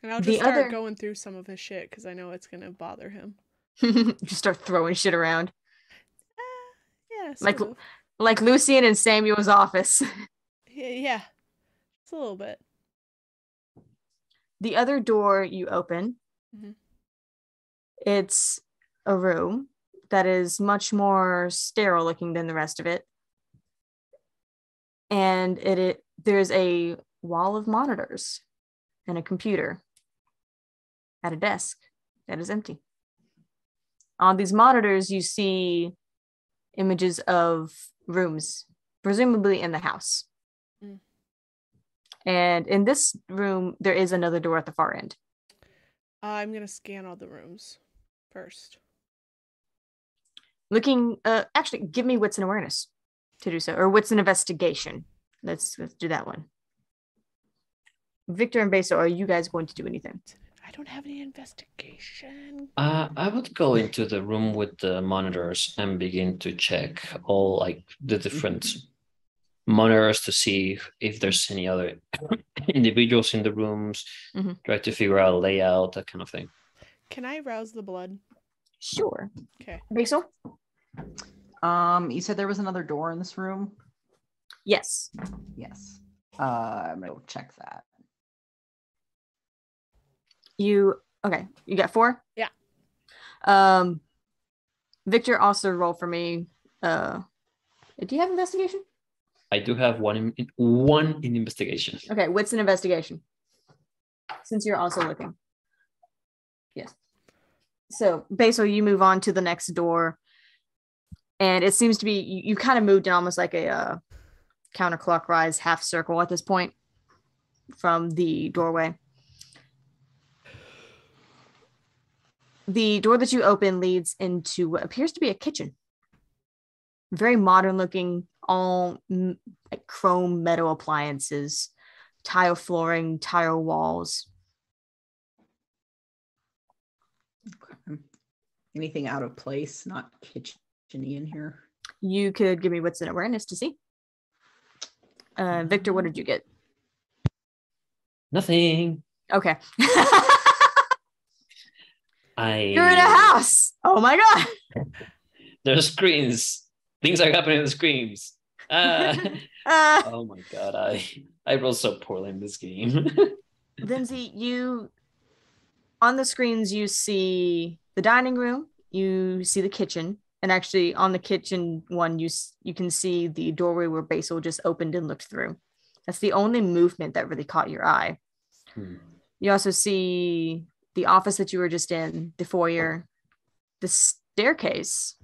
And I'll just start going through some of his shit because I know it's gonna bother him. Just start throwing shit around. Yeah, like Lucian and Samuel's office. Yeah, it's a little bit. The other door you open, it's a room that is much more sterile looking than the rest of it. And there's a wall of monitors and a computer at a desk that is empty. On these monitors, you see images of rooms, presumably in the house. Mm. And in this room, there is another door at the far end. I'm going to scan all the rooms first. Actually, give me wits and awareness to do so, or wits and investigation. Let's do that one. Victor and Basil, are you guys going to do anything? I don't have any investigation. I would go into the room with the monitors and begin to check all like the different monitors to see if there's any other individuals in the rooms. Mm-hmm. Try to figure out layout, that kind of thing. Can I rouse the blood? Sure. Okay. Basil? You said there was another door in this room? Yes. Yes. I'm gonna go check that. You got 4? Yeah. Victor, also roll for me. Do you have investigation? I do have one in investigation. Okay, what's an investigation? Since you're also looking. Yes. So Basil, you move on to the next door. And it seems to be you kind of moved in almost like a counterclockwise half circle at this point from the doorway. The door that you open leads into what appears to be a kitchen. Very modern looking, all like chrome metal appliances, tile flooring, tile walls. Okay. Anything out of place? Not kitchen-y in here? You could give me what's an awareness to see. Victor, what did you get? Nothing. Okay. You're in a house. Oh my god. There's screens. Things are happening on the screens. Oh my god, I rolled so poorly in this game. Lindsay, on the screens you see the dining room, you see the kitchen, and actually on the kitchen one you can see the doorway where Basil just opened and looked through. That's the only movement that really caught your eye. You also see the office that you were just in, the foyer, the staircase,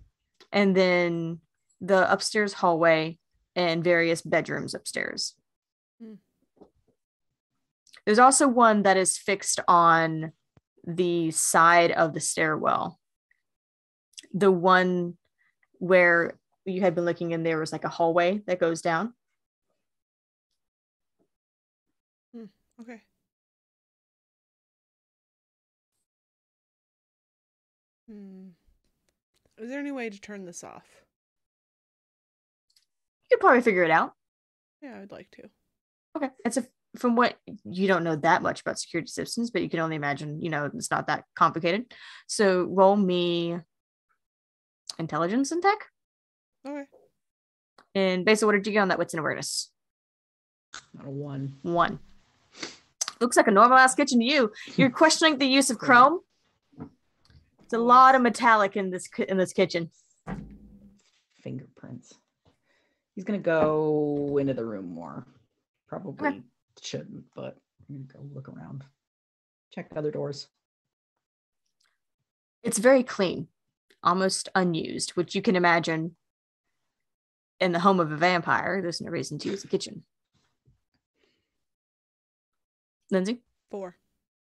and then the upstairs hallway and various bedrooms upstairs. There's also one that is fixed on the side of the stairwell. The one where you had been looking in, there was like a hallway that goes down. Okay. Is there any way to turn this off? You could probably figure it out. Yeah, I'd like to. Okay. From what you don't know that much about security systems, but you can only imagine, it's not that complicated. So roll me intelligence and tech. Okay. And basically, what did you get on that wits and awareness? A 1. 1. Looks like a normal ass kitchen to you. You're questioning the use of chrome. It's a lot of metallic in this kitchen. Fingerprints. He's gonna go into the room more. Probably shouldn't, but I'm gonna go look around. Check other doors. It's very clean, almost unused, which you can imagine in the home of a vampire. There's no reason to use a kitchen. Lindsay? 4.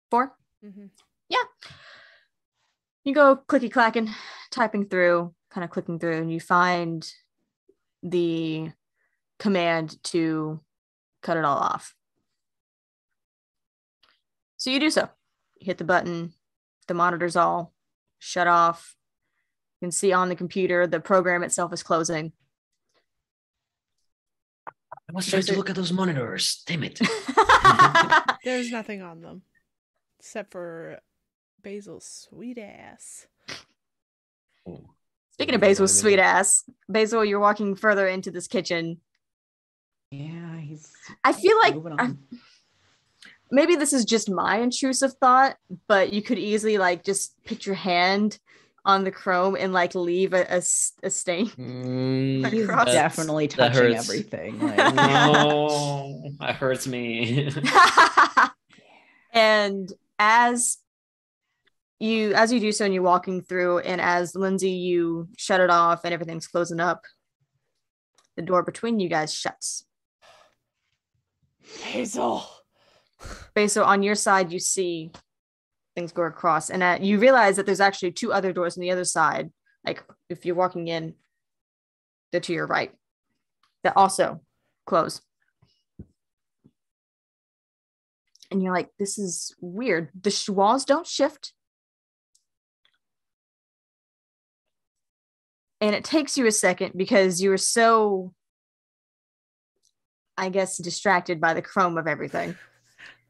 4? Mm-hmm. Yeah. You go clicky clacking, typing through, kind of clicking through, and you find the command to cut it all off. So you do so. You hit the button, the monitors all shut off. You can see on the computer the program itself is closing. I was trying to look at those monitors. Damn it. There's nothing on them except for Basil's sweet ass. Speaking of Basil's sweet ass, Basil, you're walking further into this kitchen. Yeah, I feel like maybe this is just my intrusive thought, but you could easily just put your hand on the chrome and leave a stain. He's definitely touching everything. No, that hurts me. And as as you do so and you're walking through, and as Lindsay, you shut it off and everything's closing up, the door between you guys shuts. Basil, on your side, you see things go across, and you realize that there's actually 2 other doors on the other side. Like if you're walking in, they're to your right, that also close. And you're like, this is weird. The walls don't shift. And it takes you a second because you were so, I guess, distracted by the chrome of everything. And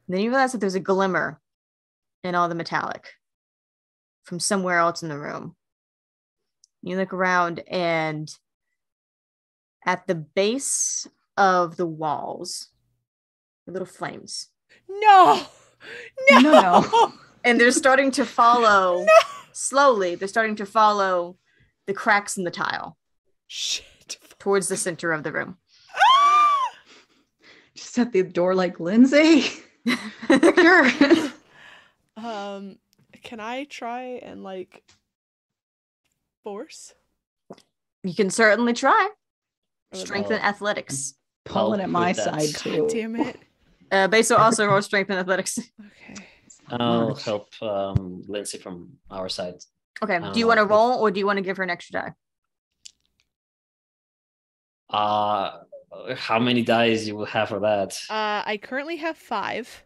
then you realize that there's a glimmer in all the metallic from somewhere else in the room. You look around, and at the base of the walls are little flames. No. And they're starting to follow slowly. They're starting to follow the cracks in the tile. Shit. Towards the center of the room. Just at the door like, Lindsay. Victor. Can I try and like force? You can certainly try. Strength and athletics. Pulling at my side too. God damn it. Basil also roll strength and athletics. Okay. I'll help Lindsay from our side. Okay. Do you want to roll, or do you want to give her an extra die? How many dice you will have for that? I currently have 5.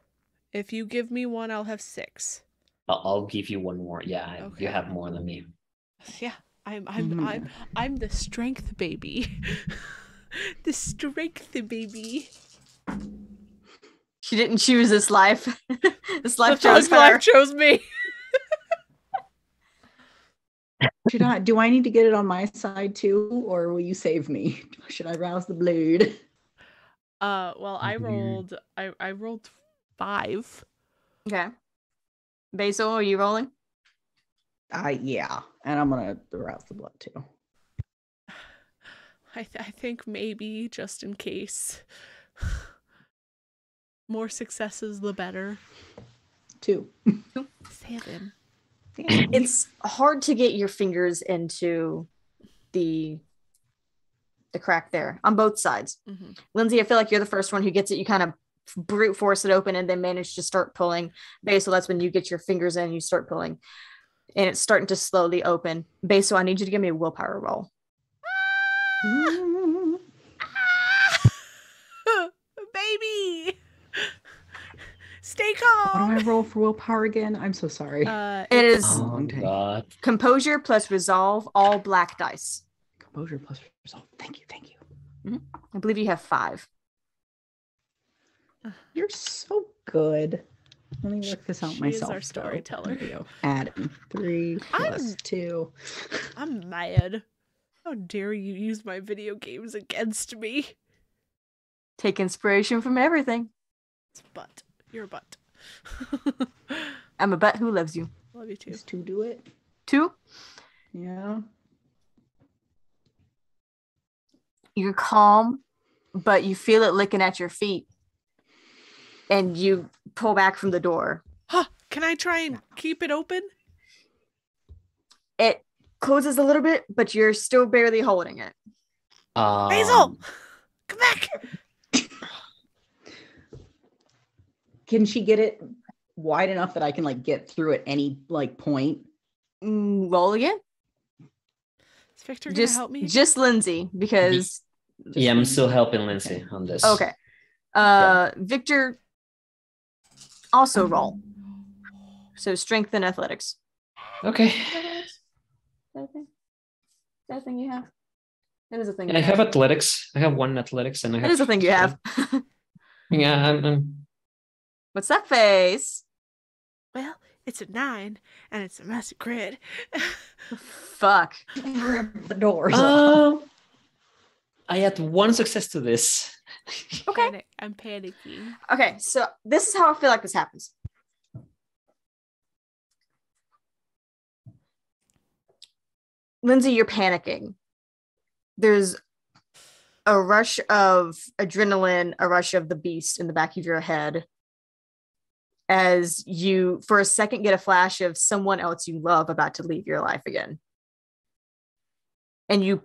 If you give me 1, I'll have 6. I'll give you 1 more. Yeah, Okay. you have more than me. Yeah, I'm the strength baby. The strength baby. She didn't choose this life. This life The chose thug her. life chose me. Do I need to get it on my side too, or will you save me? Should I rouse the blade? Well, I rolled 5. Okay. Basil, are you rolling? Yeah, and I'm gonna rouse the blood too. I think maybe just in case. More successes, the better. 2. 7. It's hard to get your fingers into the crack there on both sides. Mm-hmm. Lindsay, I feel like you're the first one who gets it. You kind of brute force it open and then manage to start pulling. Basil, that's when you get your fingers in and you start pulling. And it's starting to slowly open. Basil, I need you to give me a willpower roll. Baby! Stay calm! What do I roll for willpower again? I'm so sorry. It is God. composure plus resolve, all black dice. Composure plus resolve. Thank you. I believe you have 5. You're so good. Let me work this out She myself. is our storyteller. There we go. Add in 3 plus 2. I'm mad. How dare you use my video games against me? Take inspiration from everything. It's a butt. You're a butt. I'm a butt who loves you. Love you too. Does 2 do it? 2? Yeah. You're calm, but you feel it licking at your feet. And you pull back from the door. Huh, can I try and keep it open? It closes a little bit, but you're still barely holding it. Basil! Come back! Can she get it wide enough that I can like get through at any like point? Roll again. Is Victor gonna help me? Just Lindsay, because Yeah, I'm still helping Lindsay on this. okay. Victor, also roll. So strength and athletics. Okay. That thing you have? That is a thing. I have athletics. I have 1 athletics, and I have. That is a thing you have. Yeah, I'm What's that face? Well, it's a 9, and it's a massive crit. Fuck. Rip the doors. I had 1 success to this. Okay. I'm panicking. Okay, so this is how I feel like this happens. Lindsay, you're panicking. There's a rush of adrenaline, a rush of the beast in the back of your head. as you, for a second, get a flash of someone else you love about to leave your life again. And you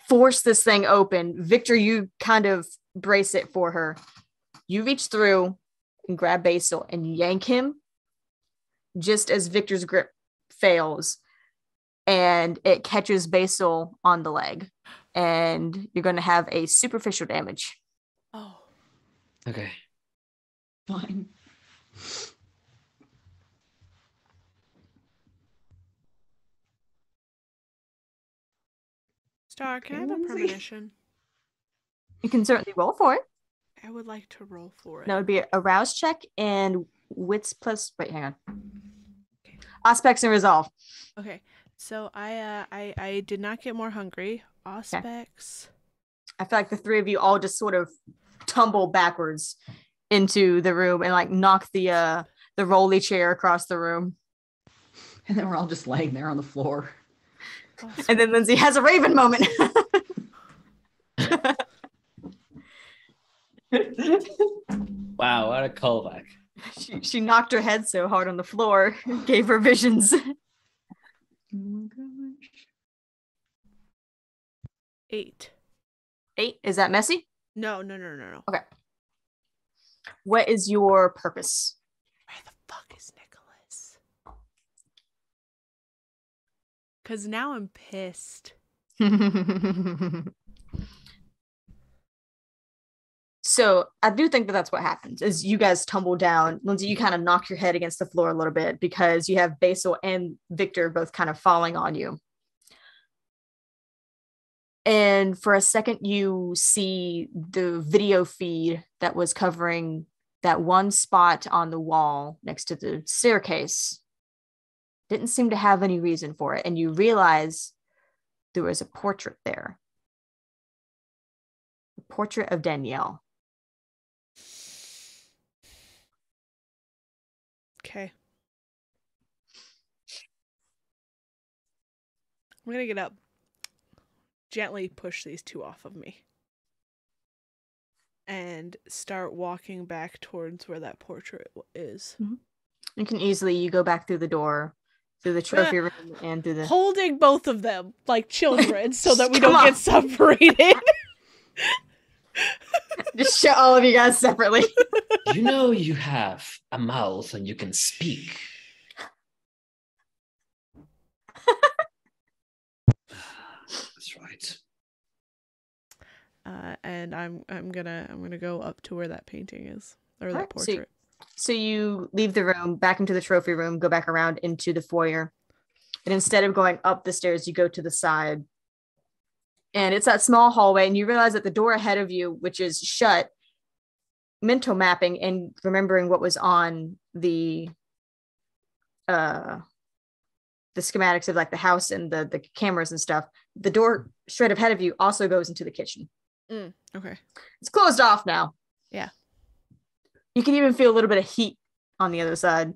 force this thing open. Victor, you kind of brace it for her. You reach through and grab Basil and yank him just as Victor's grip fails. And it catches Basil on the leg. And you're going to have a superficial damage. Oh. Okay. Fine. Star, can I have a premonition? You can certainly roll for it. I would like to roll for it. That would be a rouse check and wits plus. Wait, hang on. Okay. Aspects and resolve. Okay, so I did not get more hungry. Aspects. I feel like the three of you all just sort of tumble backwards into the room and like knock the rolly chair across the room. And then we're all just laying there on the floor. Awesome. And then Lindsay has a Raven moment. Wow, what a callback. She knocked her head so hard on the floor, gave her visions. Oh my gosh. 8. 8? Is that messy? No. Okay. What is your purpose? Where the fuck is Nicholas? Because now I'm pissed. So I do think that that's what happens is you guys tumble down. Lindsay, you kind of knock your head against the floor a little bit because you have Basil and Victor both kind of falling on you. And for a second, you see the video feed that was covering that one spot on the wall next to the staircase. Didn't seem to have any reason for it. And you realize there was a portrait there. A portrait of Danielle. Okay. I'm going to get up. Gently push these two off of me. And start walking back towards where that portrait is. Mm-hmm. You can easily, you go back through the door, through the trophy room, and through the... Holding both of them like children so that we don't get separated. Just show all of you guys separately. You know you have a mouth and you can speak. That's right. And I'm gonna go up to where that painting is, or that Alright, portrait. So you leave the room, back into the trophy room, go back around into the foyer. And instead of going up the stairs, you go to the side. And it's that small hallway, and you realize that the door ahead of you, which is shut, mental mapping and remembering what was on the schematics of like the house and the cameras and stuff. The door straight ahead of you also goes into the kitchen. Okay. It's closed off now. Yeah. You can even feel a little bit of heat on the other side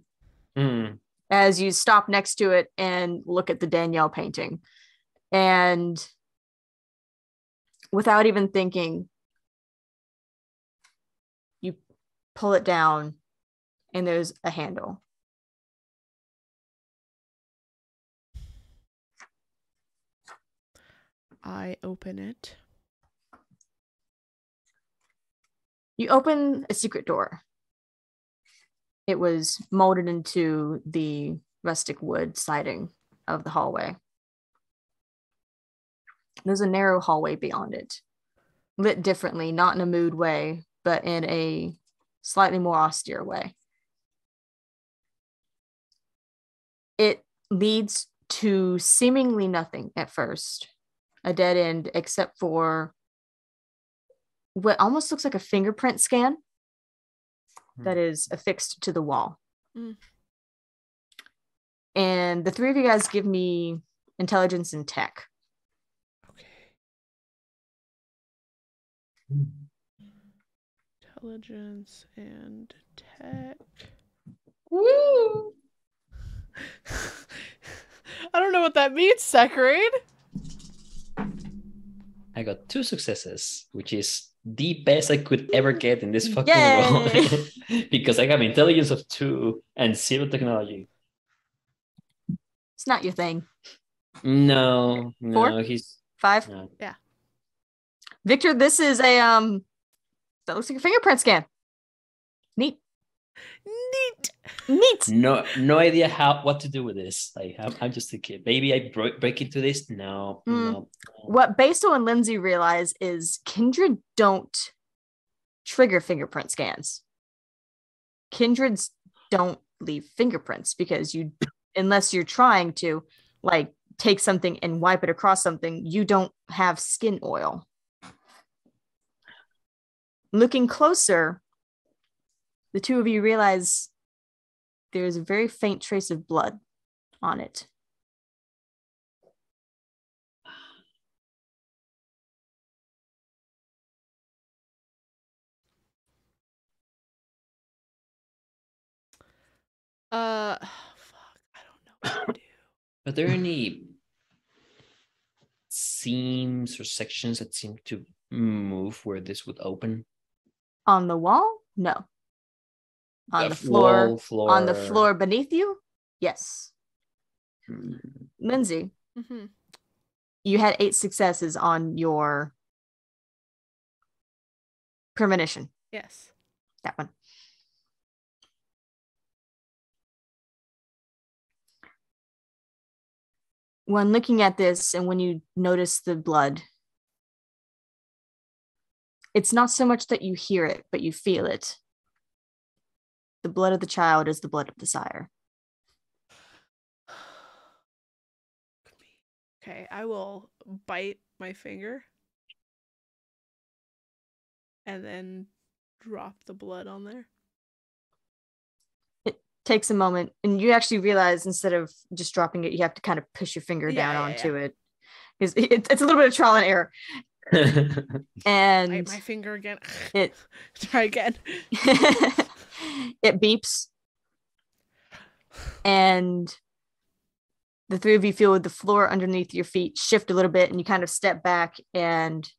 as you stop next to it and look at the Danielle painting. And without even thinking, you pull it down and there's a handle. I open it. You open a secret door. It was molded into the rustic wood siding of the hallway. There's a narrow hallway beyond it, lit differently, not in a mood way, but in a slightly more austere way. It leads to seemingly nothing at first, a dead end, except for what almost looks like a fingerprint scan that is affixed to the wall. And the three of you guys give me intelligence and tech. Intelligence and tech. Woo! I don't know what that means, Saccharine. I got 2 successes, which is the best I could ever get in this fucking Yay! role. Because I have intelligence of 2 and 0 technology. It's not your thing. No, 4? he's 5? no. Yeah. Victor, this is a that looks like a fingerprint scan. Neat. No idea what to do with this. I'm just a kid. Maybe I break into this. No. What Basil and Lindsay realize is Kindred don't trigger fingerprint scans. Kindreds don't leave fingerprints because unless you're trying to like take something and wipe it across something, you don't have skin oil. Looking closer, the two of you realize there's a very faint trace of blood on it. Fuck, I don't know what to do. Are there any seams or sections that seem to move where this would open? On the wall? No. On the floor. On the floor beneath you? Yes. Lindsay, you had 8 successes on your premonition. Yes. That one. When looking at this and when you notice the blood, it's not so much that you hear it, but you feel it. The blood of the child is the blood of the sire. Okay, I will bite my finger and then drop the blood on there. It takes a moment, and you actually realize instead of just dropping it, you have to kind of push your finger down onto it. It's a little bit of trial and error. And Bite my finger again. It try again. It beeps, and the three of you feel the floor underneath your feet shift a little bit, and you kind of step back, and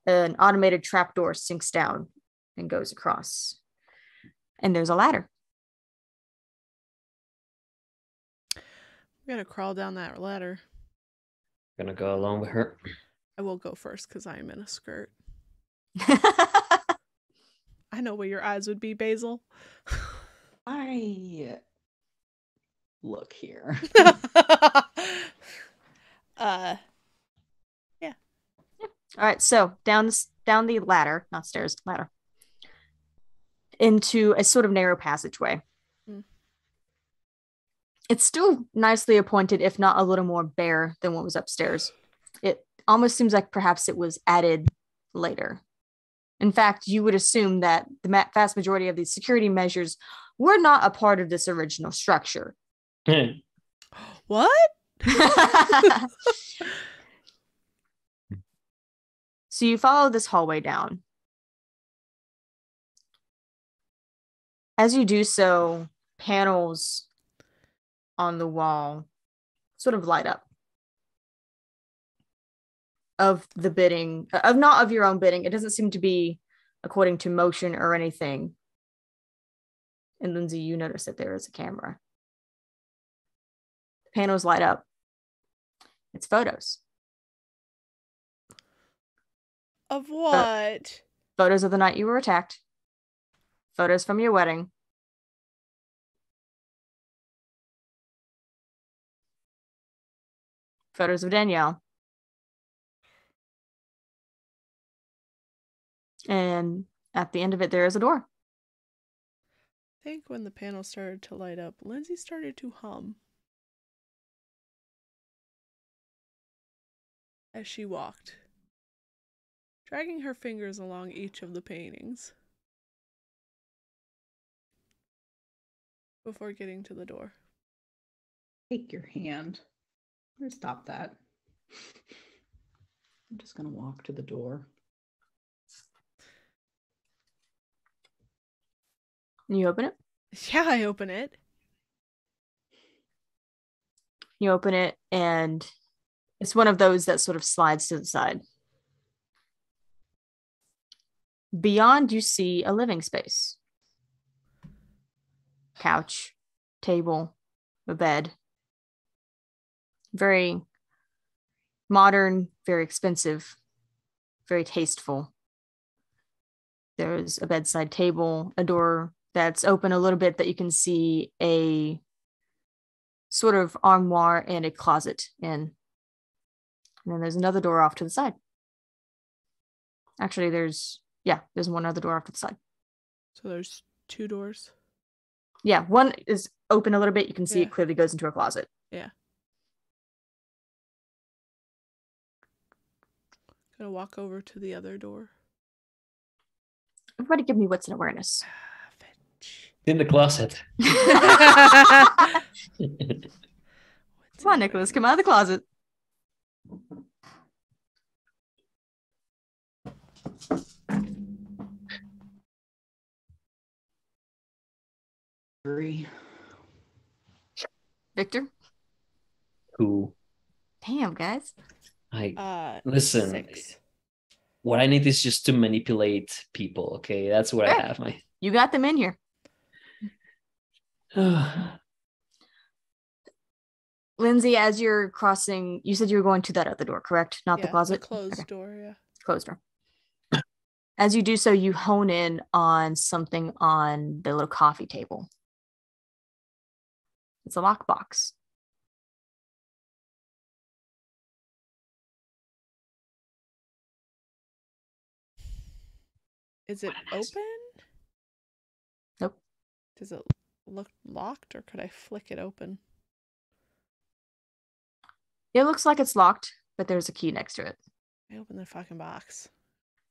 an automated trapdoor sinks down and goes across, and there's a ladder. I'm gonna crawl down that ladder. Gonna go along with her. I will go first because I am in a skirt. I know where your eyes would be, Basil. I look here. Yeah. All right, so down the ladder, not stairs, ladder, into a sort of narrow passageway. It's still nicely appointed, if not a little more bare than what was upstairs. It almost seems like perhaps it was added later. In fact, you would assume that the vast majority of these security measures were not a part of this original structure. What? So you follow this hallway down. As you do so, panels on the wall sort of light up. Of the bidding, not of your own bidding. It doesn't seem to be according to motion or anything. And Lindsay, you notice that there is a camera. The panels light up. It's photos. Of what? Photos of the night you were attacked. Photos from your wedding. Photos of Danielle. And at the end of it, there is a door. I think when the panel started to light up, Lindsay started to hum as she walked, dragging her fingers along each of the paintings before getting to the door. Take your hand. I'm gonna stop that. I'm just gonna walk to the door. You open it? Yeah, I open it. You open it, and it's one of those that sort of slides to the side. Beyond, you see a living space. Couch, table, a bed. Very modern, very expensive, very tasteful. There's a bedside table, a door that's open a little bit that you can see a sort of armoire and a closet in. And then there's another door off to the side. Actually, there's one other door off to the side. So there's 2 doors. Yeah, one is open a little bit. You can see it clearly goes into a closet. Yeah. Gonna walk over to the other door. Everybody give me wits and awareness. In the closet. Come on, Nicholas, come out of the closet. Victor? Who? Damn, guys. Listen. 6. What I need is just to manipulate people. Okay, that's what I have. You got them in here. Lindsay, as you're crossing, you said you were going to that other door, correct? Not the closet? The closed door, yeah. Closed door. As you do so, you hone in on something on the little coffee table. It's a lockbox. Is it open? Nope. Does it look locked, or could I flick it open? It looks like it's locked, but there's a key next to it. I open the fucking box.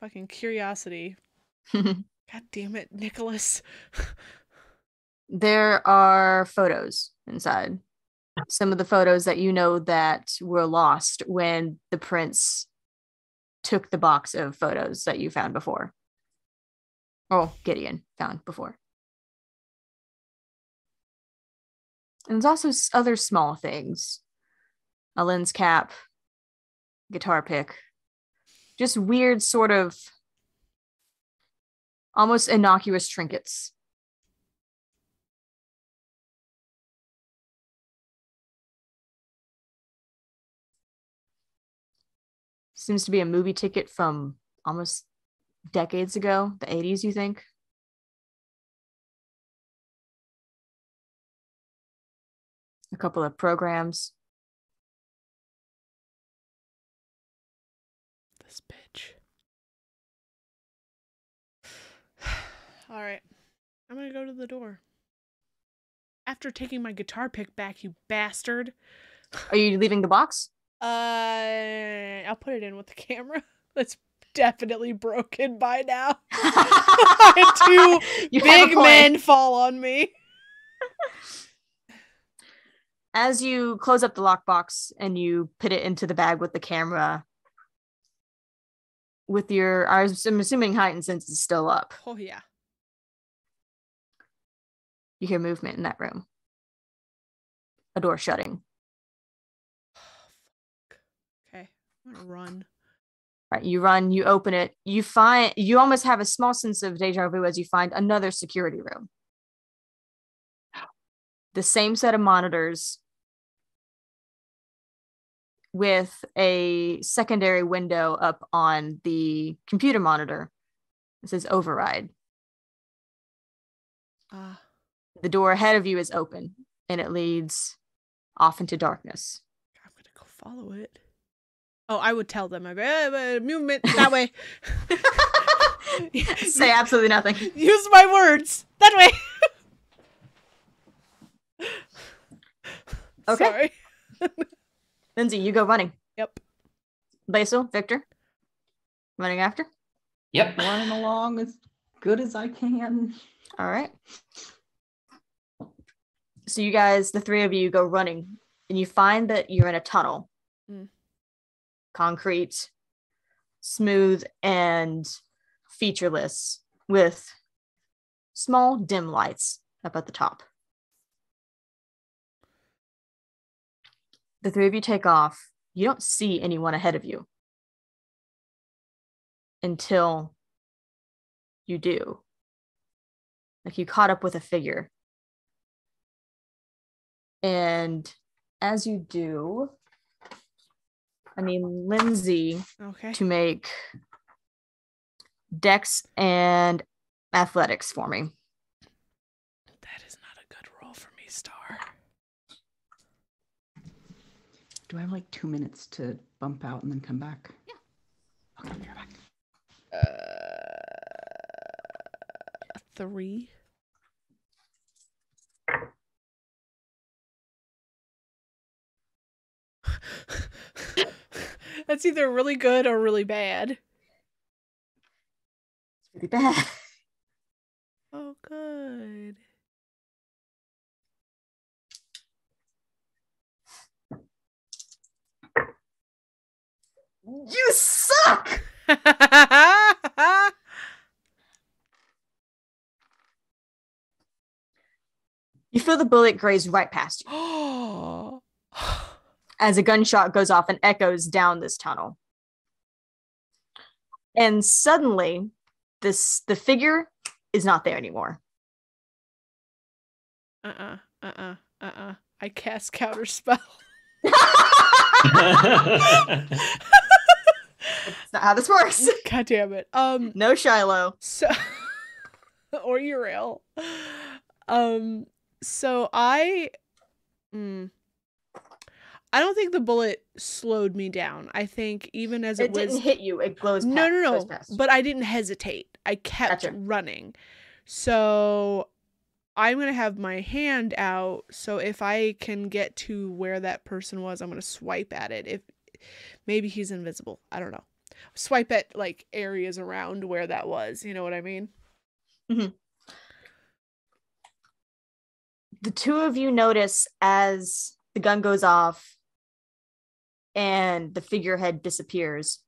Fucking curiosity. God damn it, Nicholas. There are photos inside. Some of the photos that you know that were lost when the prince took the box of photos that you found before. Oh, Gideon found before. And there's also other small things. A lens cap, guitar pick. Just weird sort of almost innocuous trinkets. Seems to be a movie ticket from almost decades ago, the 80s, you think? A couple of programs. This bitch. All right. I'm going to go to the door. After taking my guitar pick back, you bastard. Are you leaving the box? I'll put it in with the camera. That's definitely broken by now. I had 2 big men fall on me. As you close up the lockbox and you put it into the bag with the camera, with your, I'm assuming heightened sense is still up. Oh, yeah. You hear movement in that room. A door shutting. Okay, I'm gonna run. Right, you run, you open it, you almost have a small sense of deja vu as you find another security room. The same set of monitors with a secondary window up on the computer monitor. It says override. The door ahead of you is open and it leads off into darkness. I'm gonna go follow it. Oh, I would tell them. I'd be, movement that way. Say absolutely nothing. Use my words that way. Okay. Sorry. Lindsay, you go running. Yep. Basil, Victor, running after? Yep. Running along as good as I can. All right. So you guys, the 3 of you, go running and you find that you're in a tunnel. Concrete, smooth, and featureless with small dim lights up at the top. The 3 of you take off. You don't see anyone ahead of you until you do. Like you caught up with a figure. And as you do, I need Lindsay to make Dex and athletics for me. That is not a good roll for me, Star. Do I have like 2 minutes to bump out and then come back? Yeah. Okay, I'll be right back. 3. That's either really good or really bad. It's really bad. Oh, good. You suck! You feel the bullet graze right past you. As a gunshot goes off and echoes down this tunnel. And suddenly, the figure is not there anymore. I cast counterspell. That's not how this works. God damn it. No Shiloh. So or Uriel. So I don't think the bullet slowed me down. I think even as it was didn't hit you, it glows past. No. But I didn't hesitate. I kept running. So I'm going to have my hand out. So if I can get to where that person was, I'm going to swipe at it. If maybe he's invisible. I don't know. Swipe at like areas around where that was. You know what I mean? Mm-hmm. The two of you notice as the gun goes off and the figurehead disappears,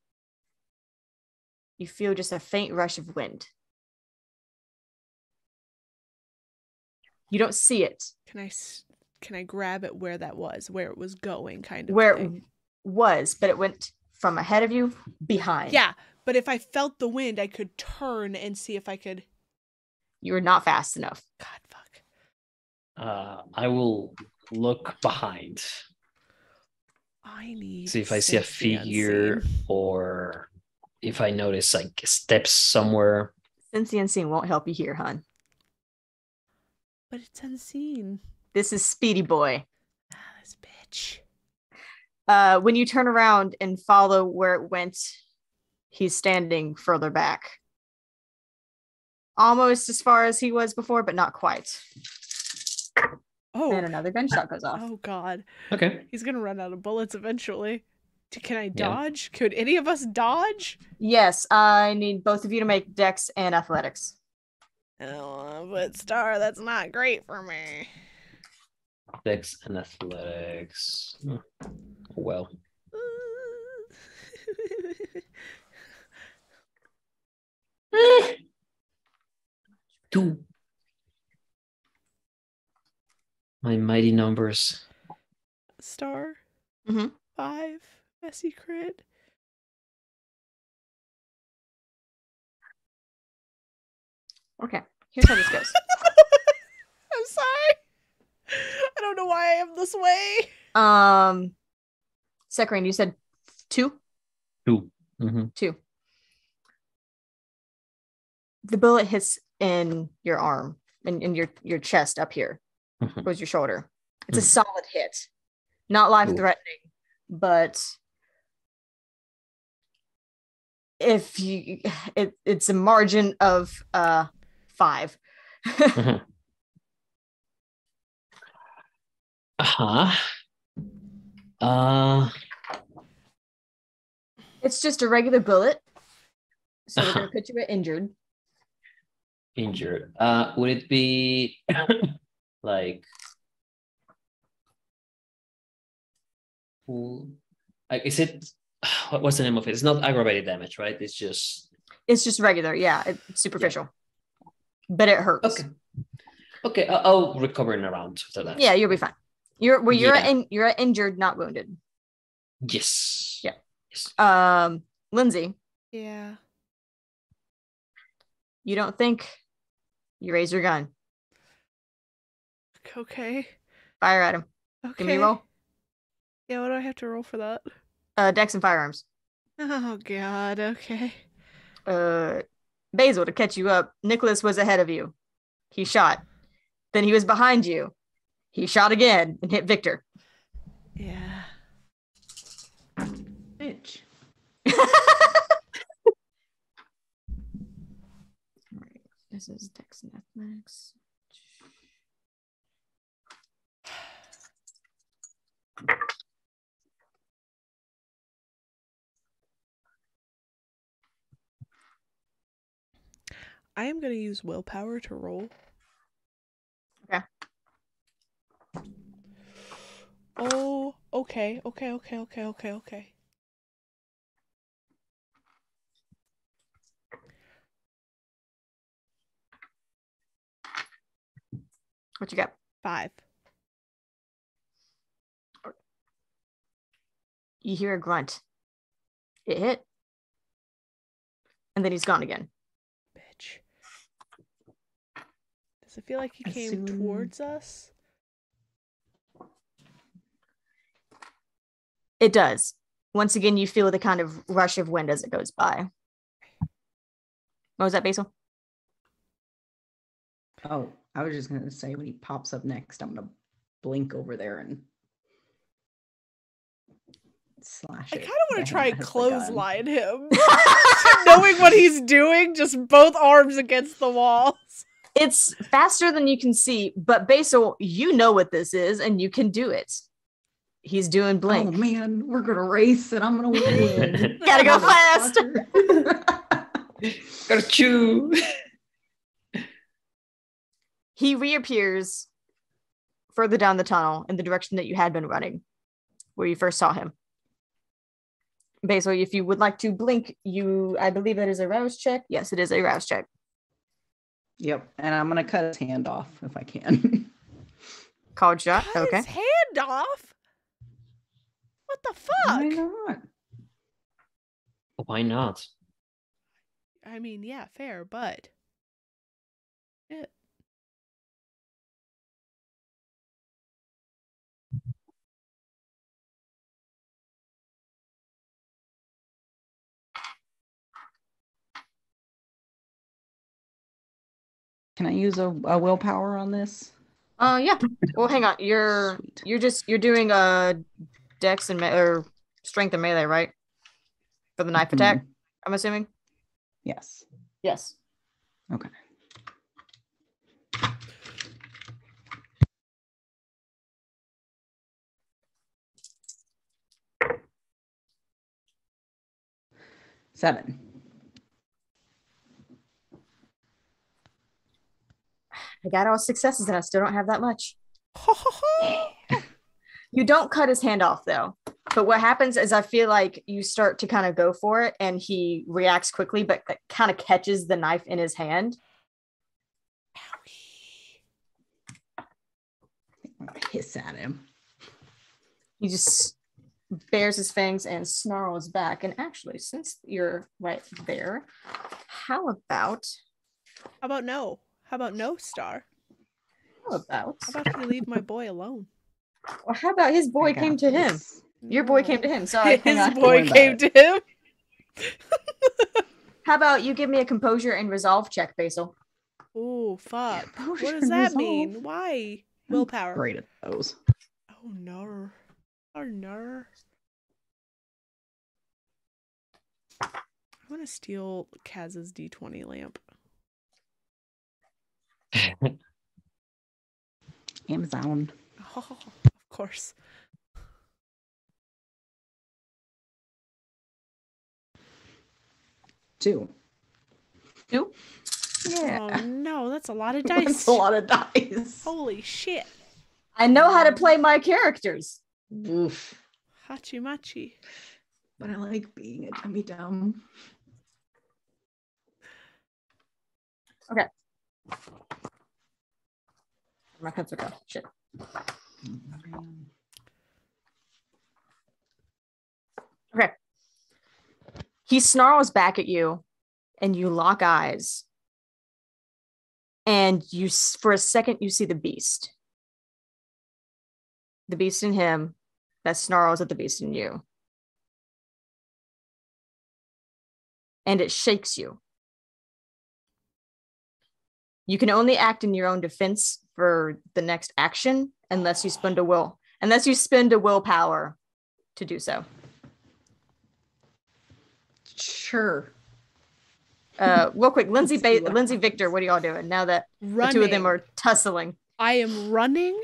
you feel just a faint rush of wind. You don't see it. Can I grab it where that was, where it was going, kind of where thing? It was, but it went from ahead of you, behind. Yeah, but if I felt the wind, I could turn and see if I could. You were not fast enough. God, fuck. I will look behind. I need see if I see a figure or if I notice like steps somewhere. Sense the unseen won't help you here, hon. But it's unseen. This is Speedy Boy. This bitch. When you turn around and follow where it went, he's standing further back. Almost as far as he was before, but not quite. Oh. And another gunshot goes off. Oh, God. Okay. He's going to run out of bullets eventually. Can I dodge? Yeah. Could any of us dodge? Yes, I need both of you to make Dex and Athletics. Oh, but Star, that's not great for me. Dex and Athletics. Oh, well. 2. My mighty numbers. Star. 5. Messy crit. Okay, here's how this goes. I'm sorry. I don't know why I am this way. Sekarine, you said 2? 2. Mm-hmm. 2. The bullet hits in your arm, in your chest up here, towards your shoulder. It's a solid hit. Not life-threatening, but if you, it's a margin of 5. It's just a regular bullet, so we're gonna put you at injured. Injured. Would it be like is it what's the name of it? It's not aggravated damage, right? It's just regular. Yeah, it's superficial, but it hurts. Okay. I'll recover in a round after that. Yeah, you'll be fine. You're injured, not wounded. Yes. Yeah. Yes. Lindsay. Yeah. You don't think. You raise your gun. Okay. Fire at him. Okay. Give me a roll. Yeah, what do I have to roll for that? Dex and firearms. Oh god, okay. Basil, to catch you up, Nicholas was ahead of you. He shot. Then he was behind you. He shot again and hit Victor. Yeah. Bitch. Alright, this is Dex and Athletics. I am going to use willpower to roll. Okay. Oh, okay. What you got? 5. You hear a grunt. It hit. And then he's gone again. Bitch. Does it feel like he came towards us? It does. Once again, you feel the kind of rush of wind as it goes by. What was that, Basil? Oh, I was just going to say when he pops up next, I'm going to blink over there and slash I it. kind of want to try and and clothesline him. Knowing what he's doing, just both arms against the walls. It's faster than you can see, but Basil, you know what this is, and you can do it. He's doing blink. Oh man, we're gonna race and I'm gonna win. Gotta go fast. Gotta chew. He reappears further down the tunnel in the direction that you had been running, where you first saw him. Basil, if you would like to blink, I believe that is a rouse check. Yes, it is a rouse check. Yep, and I'm gonna cut his hand off if I can. Called shot. Cut Okay. his hand off? What the fuck? Why not? Why not? I mean, yeah, fair, but... Shit. Can I use a willpower on this? Yeah. Well, hang on. You're doing a dex and or strength and melee, right? For the knife attack, I'm assuming. Yes. Yes. Okay. Seven. I got all successes and I still don't have that much. You don't cut his hand off though. But what happens is I feel like you start to kind of go for it and he reacts quickly, but kind of catches the knife in his hand. I'm gonna hiss at him. He just bares his fangs and snarls back. And actually, since you're right there, how about no? How about no, Star? How about you leave my boy alone? Or how about his boy came to him? Your boy came to him. Sorry. His boy came to him. How about you give me a composure and resolve check, Basil? Oh, fuck. What Composure does that and mean? resolve? Why? Willpower. Great at those. Oh, no. Oh, no. I'm going to steal Kaz's D20 lamp. Amazon. Oh, of course. Two. Yeah. Oh no, that's a lot of dice. That's a lot of dice. Holy shit. I know how to play my characters. Oof. Hachi machi. But I like being a dummy dumb. Okay. My cups are gone. Shit. Okay. He snarls back at you and you lock eyes. and for a second you see the beast in him that snarls at the beast in you, and it shakes you. You can only act in your own defense for the next action unless you spend a willpower to do so. Sure. Real quick, Lindsay, Victor, what are y'all doing now that the two of them are tussling? I am running,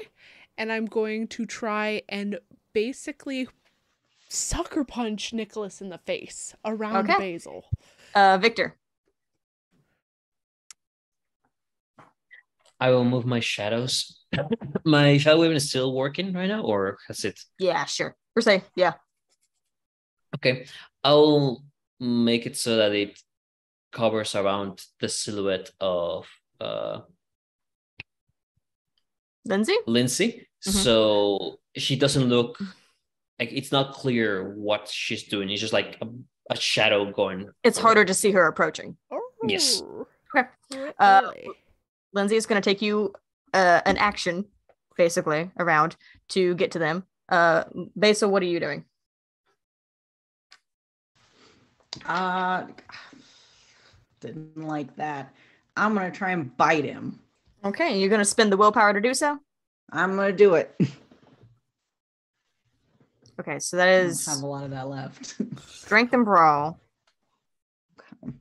and I'm going to try and basically sucker punch Nicholas in the face around Basil. Victor. I will move my shadows. My shadow weapon is still working right now, or has it? Yeah, sure. Per se, yeah. Okay, I'll make it so that it covers around the silhouette of Lindsay. Mm-hmm. So she doesn't look like, it's not clear what she's doing. It's just like a shadow going. It's harder to see her approaching. Yes. Okay. Lindsay is going to take you an action, basically, around to get to them. Basil, what are you doing? Didn't like that. I'm going to try and bite him. Okay, you're going to spend the willpower to do so? I'm going to do it. Okay, so that is... I don't have a lot of that left. Strength and Brawl. Okay.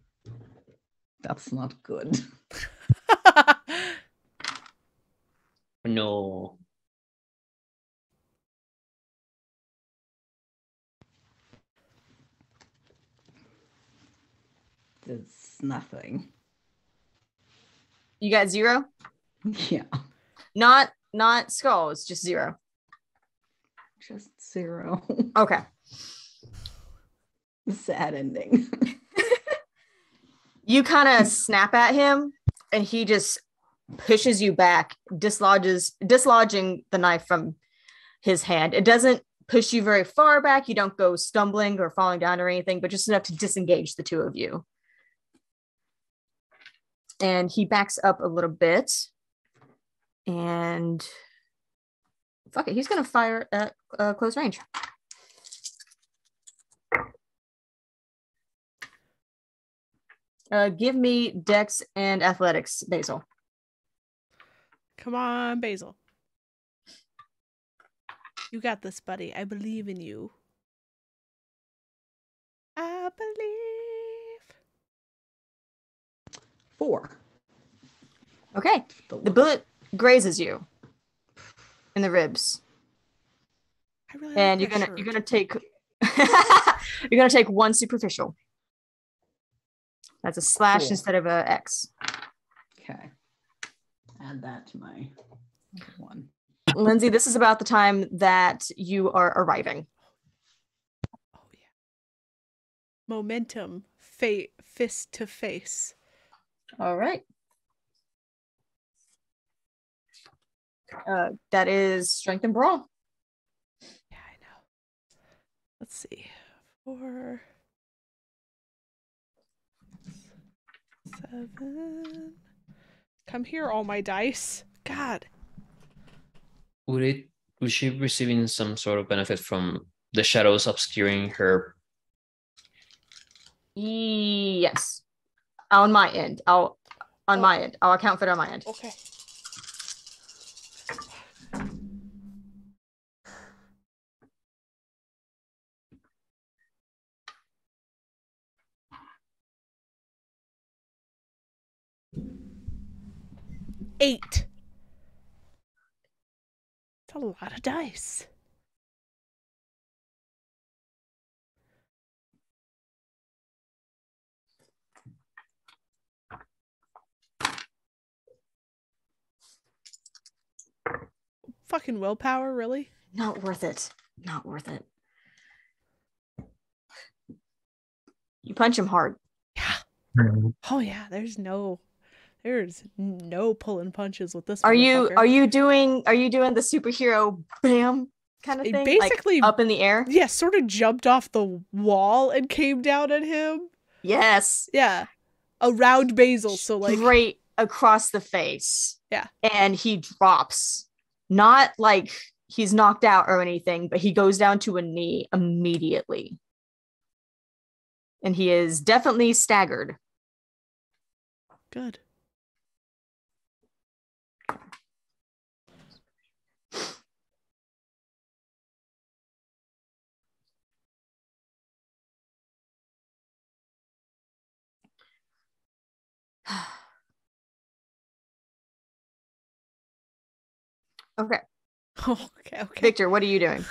That's not good. No. It's nothing. You got 0? Yeah. Not skulls, just 0. Just 0. Okay. Sad ending. You kind of snap at him, and he just pushes you back, dislodging the knife from his hand. It doesn't push you very far back. You don't go stumbling or falling down or anything, but just enough to disengage the two of you. And he backs up a little bit, and fuck it, he's gonna fire at close range. Give me Dex and Athletics, Basil. Come on, Basil. You got this, buddy. I believe in you. I believe. 4. Okay. The bullet grazes you in the ribs. I really and like you're gonna take you're gonna take 1 superficial. That's a slash Cool. instead of a X. Okay. Add that to my 1. Lindsay, this is about the time that you are arriving. Momentum, fist to face. All right. That is Strength and Brawl. Yeah, I know. Let's see. 4, 7. Come here, all my dice. God. Would she be receiving some sort of benefit from the shadows obscuring her? Yes. On my end. I'll account for it on my end. Okay. Eight. That's a lot of dice. Fucking willpower, really? Not worth it. Not worth it. You punch him hard. Oh yeah, there's no pulling punches with this. Are you motherfucker. doing the superhero bam kind of It thing? basically like up in the air? Yeah, sort of jumped off the wall and came down at him. Yes. Yeah. Around Basil, so like across the face. Yeah. And he drops. Not like he's knocked out or anything, but he goes down to a knee immediately. And he is definitely staggered. Good. Okay. Okay. Victor, what are you doing?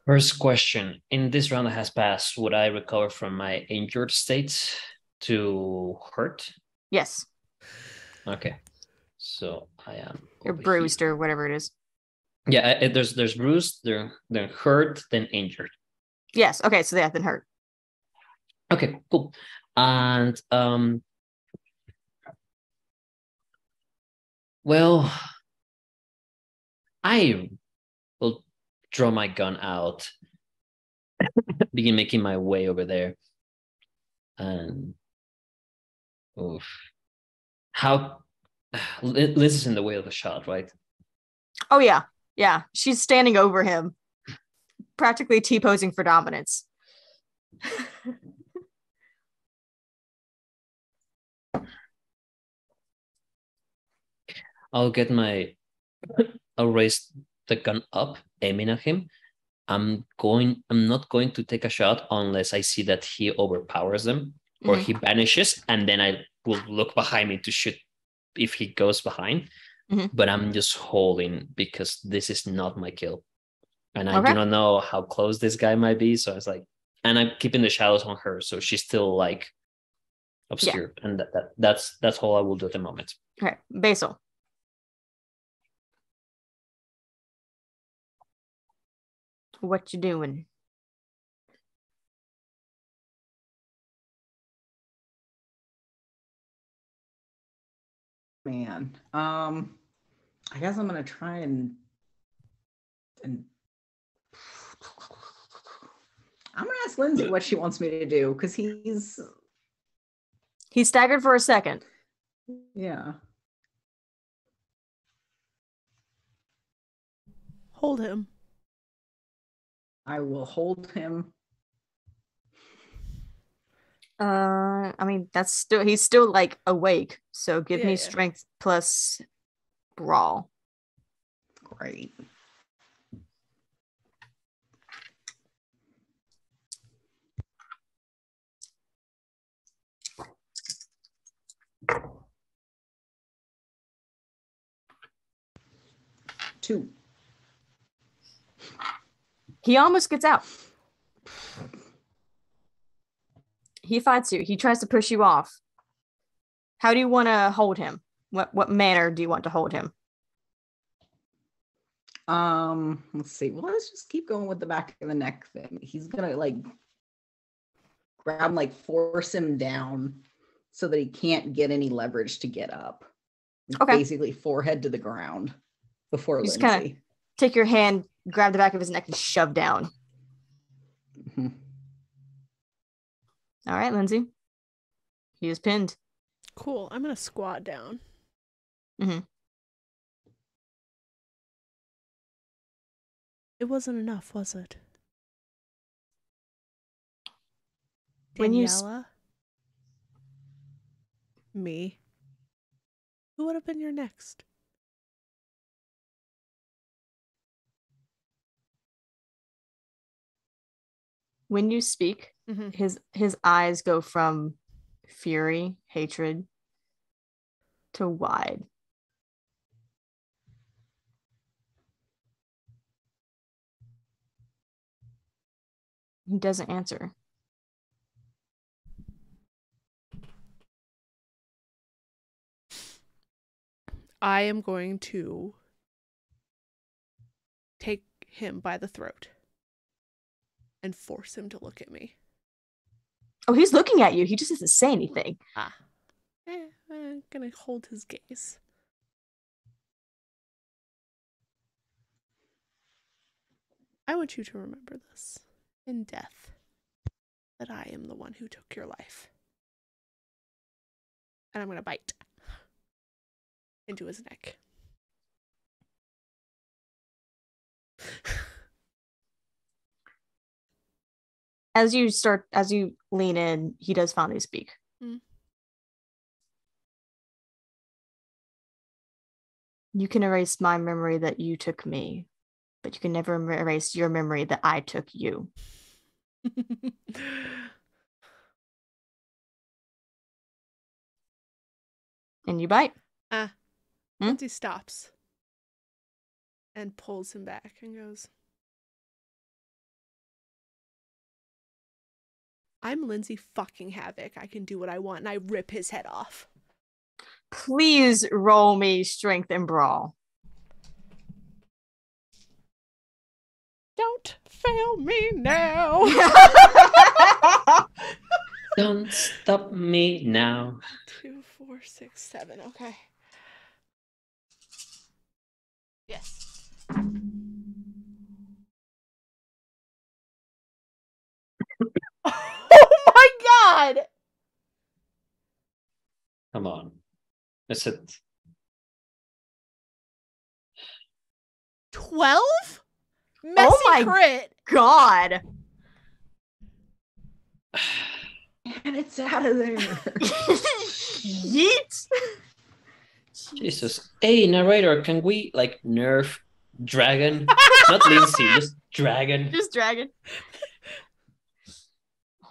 First question. In this round that has passed, would I recover from my injured state to hurt? Yes. Okay. So I am. You're bruised or whatever it is. Yeah, there's bruised, then hurt, then injured. Yes. Okay. So yeah, then hurt. Okay, cool. And well, I will draw my gun out, begin making my way over there, and how Liz is in the way of the shot, right? Oh yeah. Yeah. She's standing over him, practically T-posing for dominance. I'll raise the gun up, aiming at him. I'm not going to take a shot unless I see that he overpowers them or he vanishes, and then I will look behind me to shoot if he goes behind. But I'm just holding because this is not my kill. And I do not know how close this guy might be. So it's like, and I'm keeping the shadows on her, so she's still like obscure. Yeah. And that's all I will do at the moment. Okay, Basil. What you doing? Man, I guess I'm gonna try and I'm gonna ask Lindsay what she wants me to do because he's staggered for a second. Yeah. Hold him. I will hold him. I mean, he's still like awake. So give me strength plus brawl. Great. Two. He almost gets out. He fights you. He tries to push you off. How do you want to hold him? What manner do you want to hold him? Let's see. Well, let's just keep going with the back of the neck thing. He's gonna like grab, like force him down so that he can't get any leverage to get up. Okay. Basically forehead to the ground before You just Lindsay. kind of take your hand, grab the back of his neck, and shove down. Mm-hmm. All right, Lindsay. He is pinned. Cool. I'm gonna squat down. Mm-hmm. It wasn't enough, was it? When you Daniela? Me? Who would have been your next? When you speak, his eyes go from fury, hatred, to wide. He doesn't answer. I am going to take him by the throat and force him to look at me. Oh, he's looking at you. He just doesn't say anything. I'm gonna hold his gaze. I want you to remember this in death, that I am the one who took your life. And I'm going to bite into his neck. As you lean in, he does finally speak. Mm. You can erase my memory that you took me, but you can never erase your memory that I took you. And you bite. Lindsay stops and pulls him back and goes, I'm Lindsay fucking Havoc. I can do what I want, and I rip his head off. Please roll me strength and brawl. Don't fail me now. Don't stop me now. 2, 4, 6, 7. Okay. Yes. Oh my god! Come on. Is it 12? Messy my crit. God. And it's out of there. Yeet. Jesus? Hey, narrator, can we like nerf dragon? Not Lindsay, just dragon. Just dragon.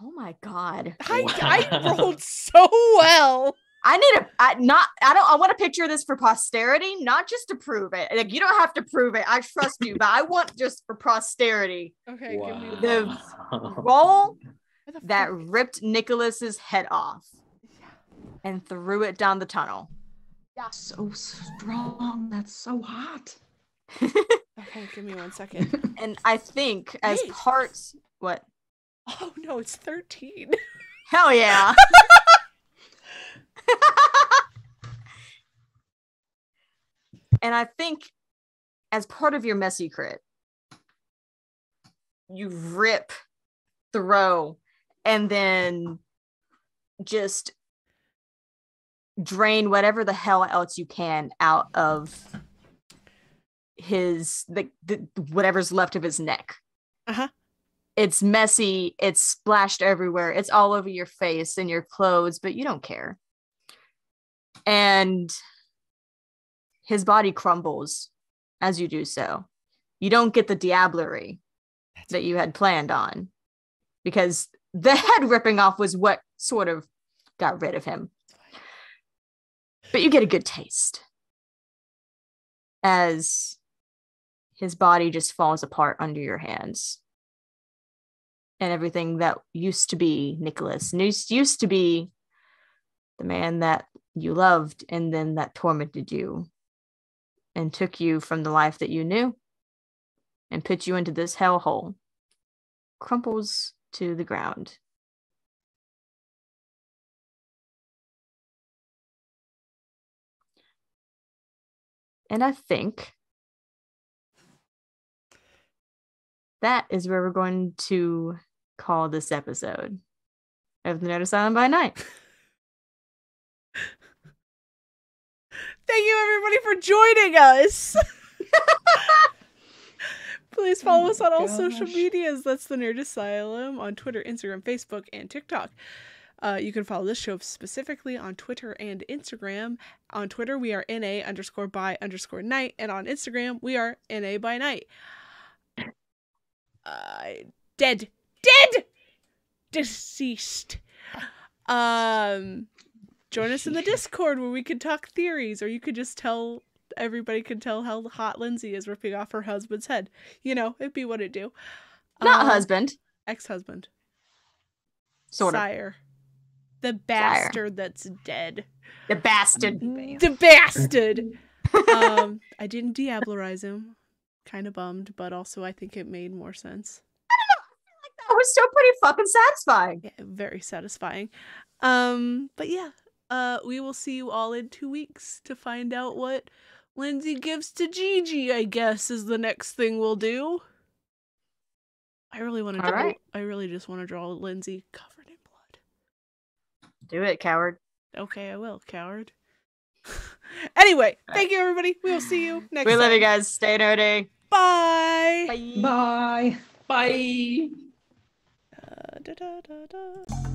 Oh my god. I rolled so well. I need I want to picture this for posterity, not just to prove it. Like, you don't have to prove it. I trust you, but I want just for posterity. Okay, Wow. give me The roll that ripped Nicholas's head off and threw it down the tunnel. Yeah. So strong. That's so hot. Okay, give me 1 second. And I think as Hey. parts what? Oh no, it's 13. Hell yeah. And I think as part of your messy crit, you rip, throw, and then just drain whatever the hell else you can out of his the whatever's left of his neck. Uh-huh. It's messy, it's splashed everywhere, it's all over your face and your clothes, but you don't care. And his body crumbles as you do so. You don't get the diablerie that you had planned on, because the head ripping off was what sort of got rid of him. But you get a good taste as his body just falls apart under your hands. And everything that used to be Nicholas, used to be the man that you loved and then that tormented you and took you from the life that you knew and put you into this hellhole, crumples to the ground. And I think that is where we're going to call this episode of the Nerd Asylum by Night. Thank you, everybody, for joining us. Please follow us on all social medias. That's the Nerd Asylum on Twitter, Instagram, Facebook, and TikTok. You can follow this show specifically on Twitter and Instagram. On Twitter, we are NA_by_night, and on Instagram, we are NA by night. Dead, deceased. Join us in the Discord where we could talk theories, or you could just tell everybody could tell how hot Lindsay is ripping off her husband's head. You know, it'd be what it'd do. Not husband. Ex-husband. Sort of. Sire. The bastard that's dead. The bastard. The bastard. I didn't diablerize him. Kind of bummed, but also I think it made more sense. That was still pretty fucking satisfying. Yeah, very satisfying. But yeah, we will see you all in 2 weeks to find out what Lindsay gives to Gigi, I guess, is the next thing we'll do. I really want to draw. Right. I really just want to draw Lindsay covered in blood. Do it, coward. Okay, I will, coward. Anyway, thank you, everybody. We'll see you next time. We love you guys. Stay nerdy. Bye. Bye. Bye. Bye. Da, da, da, da.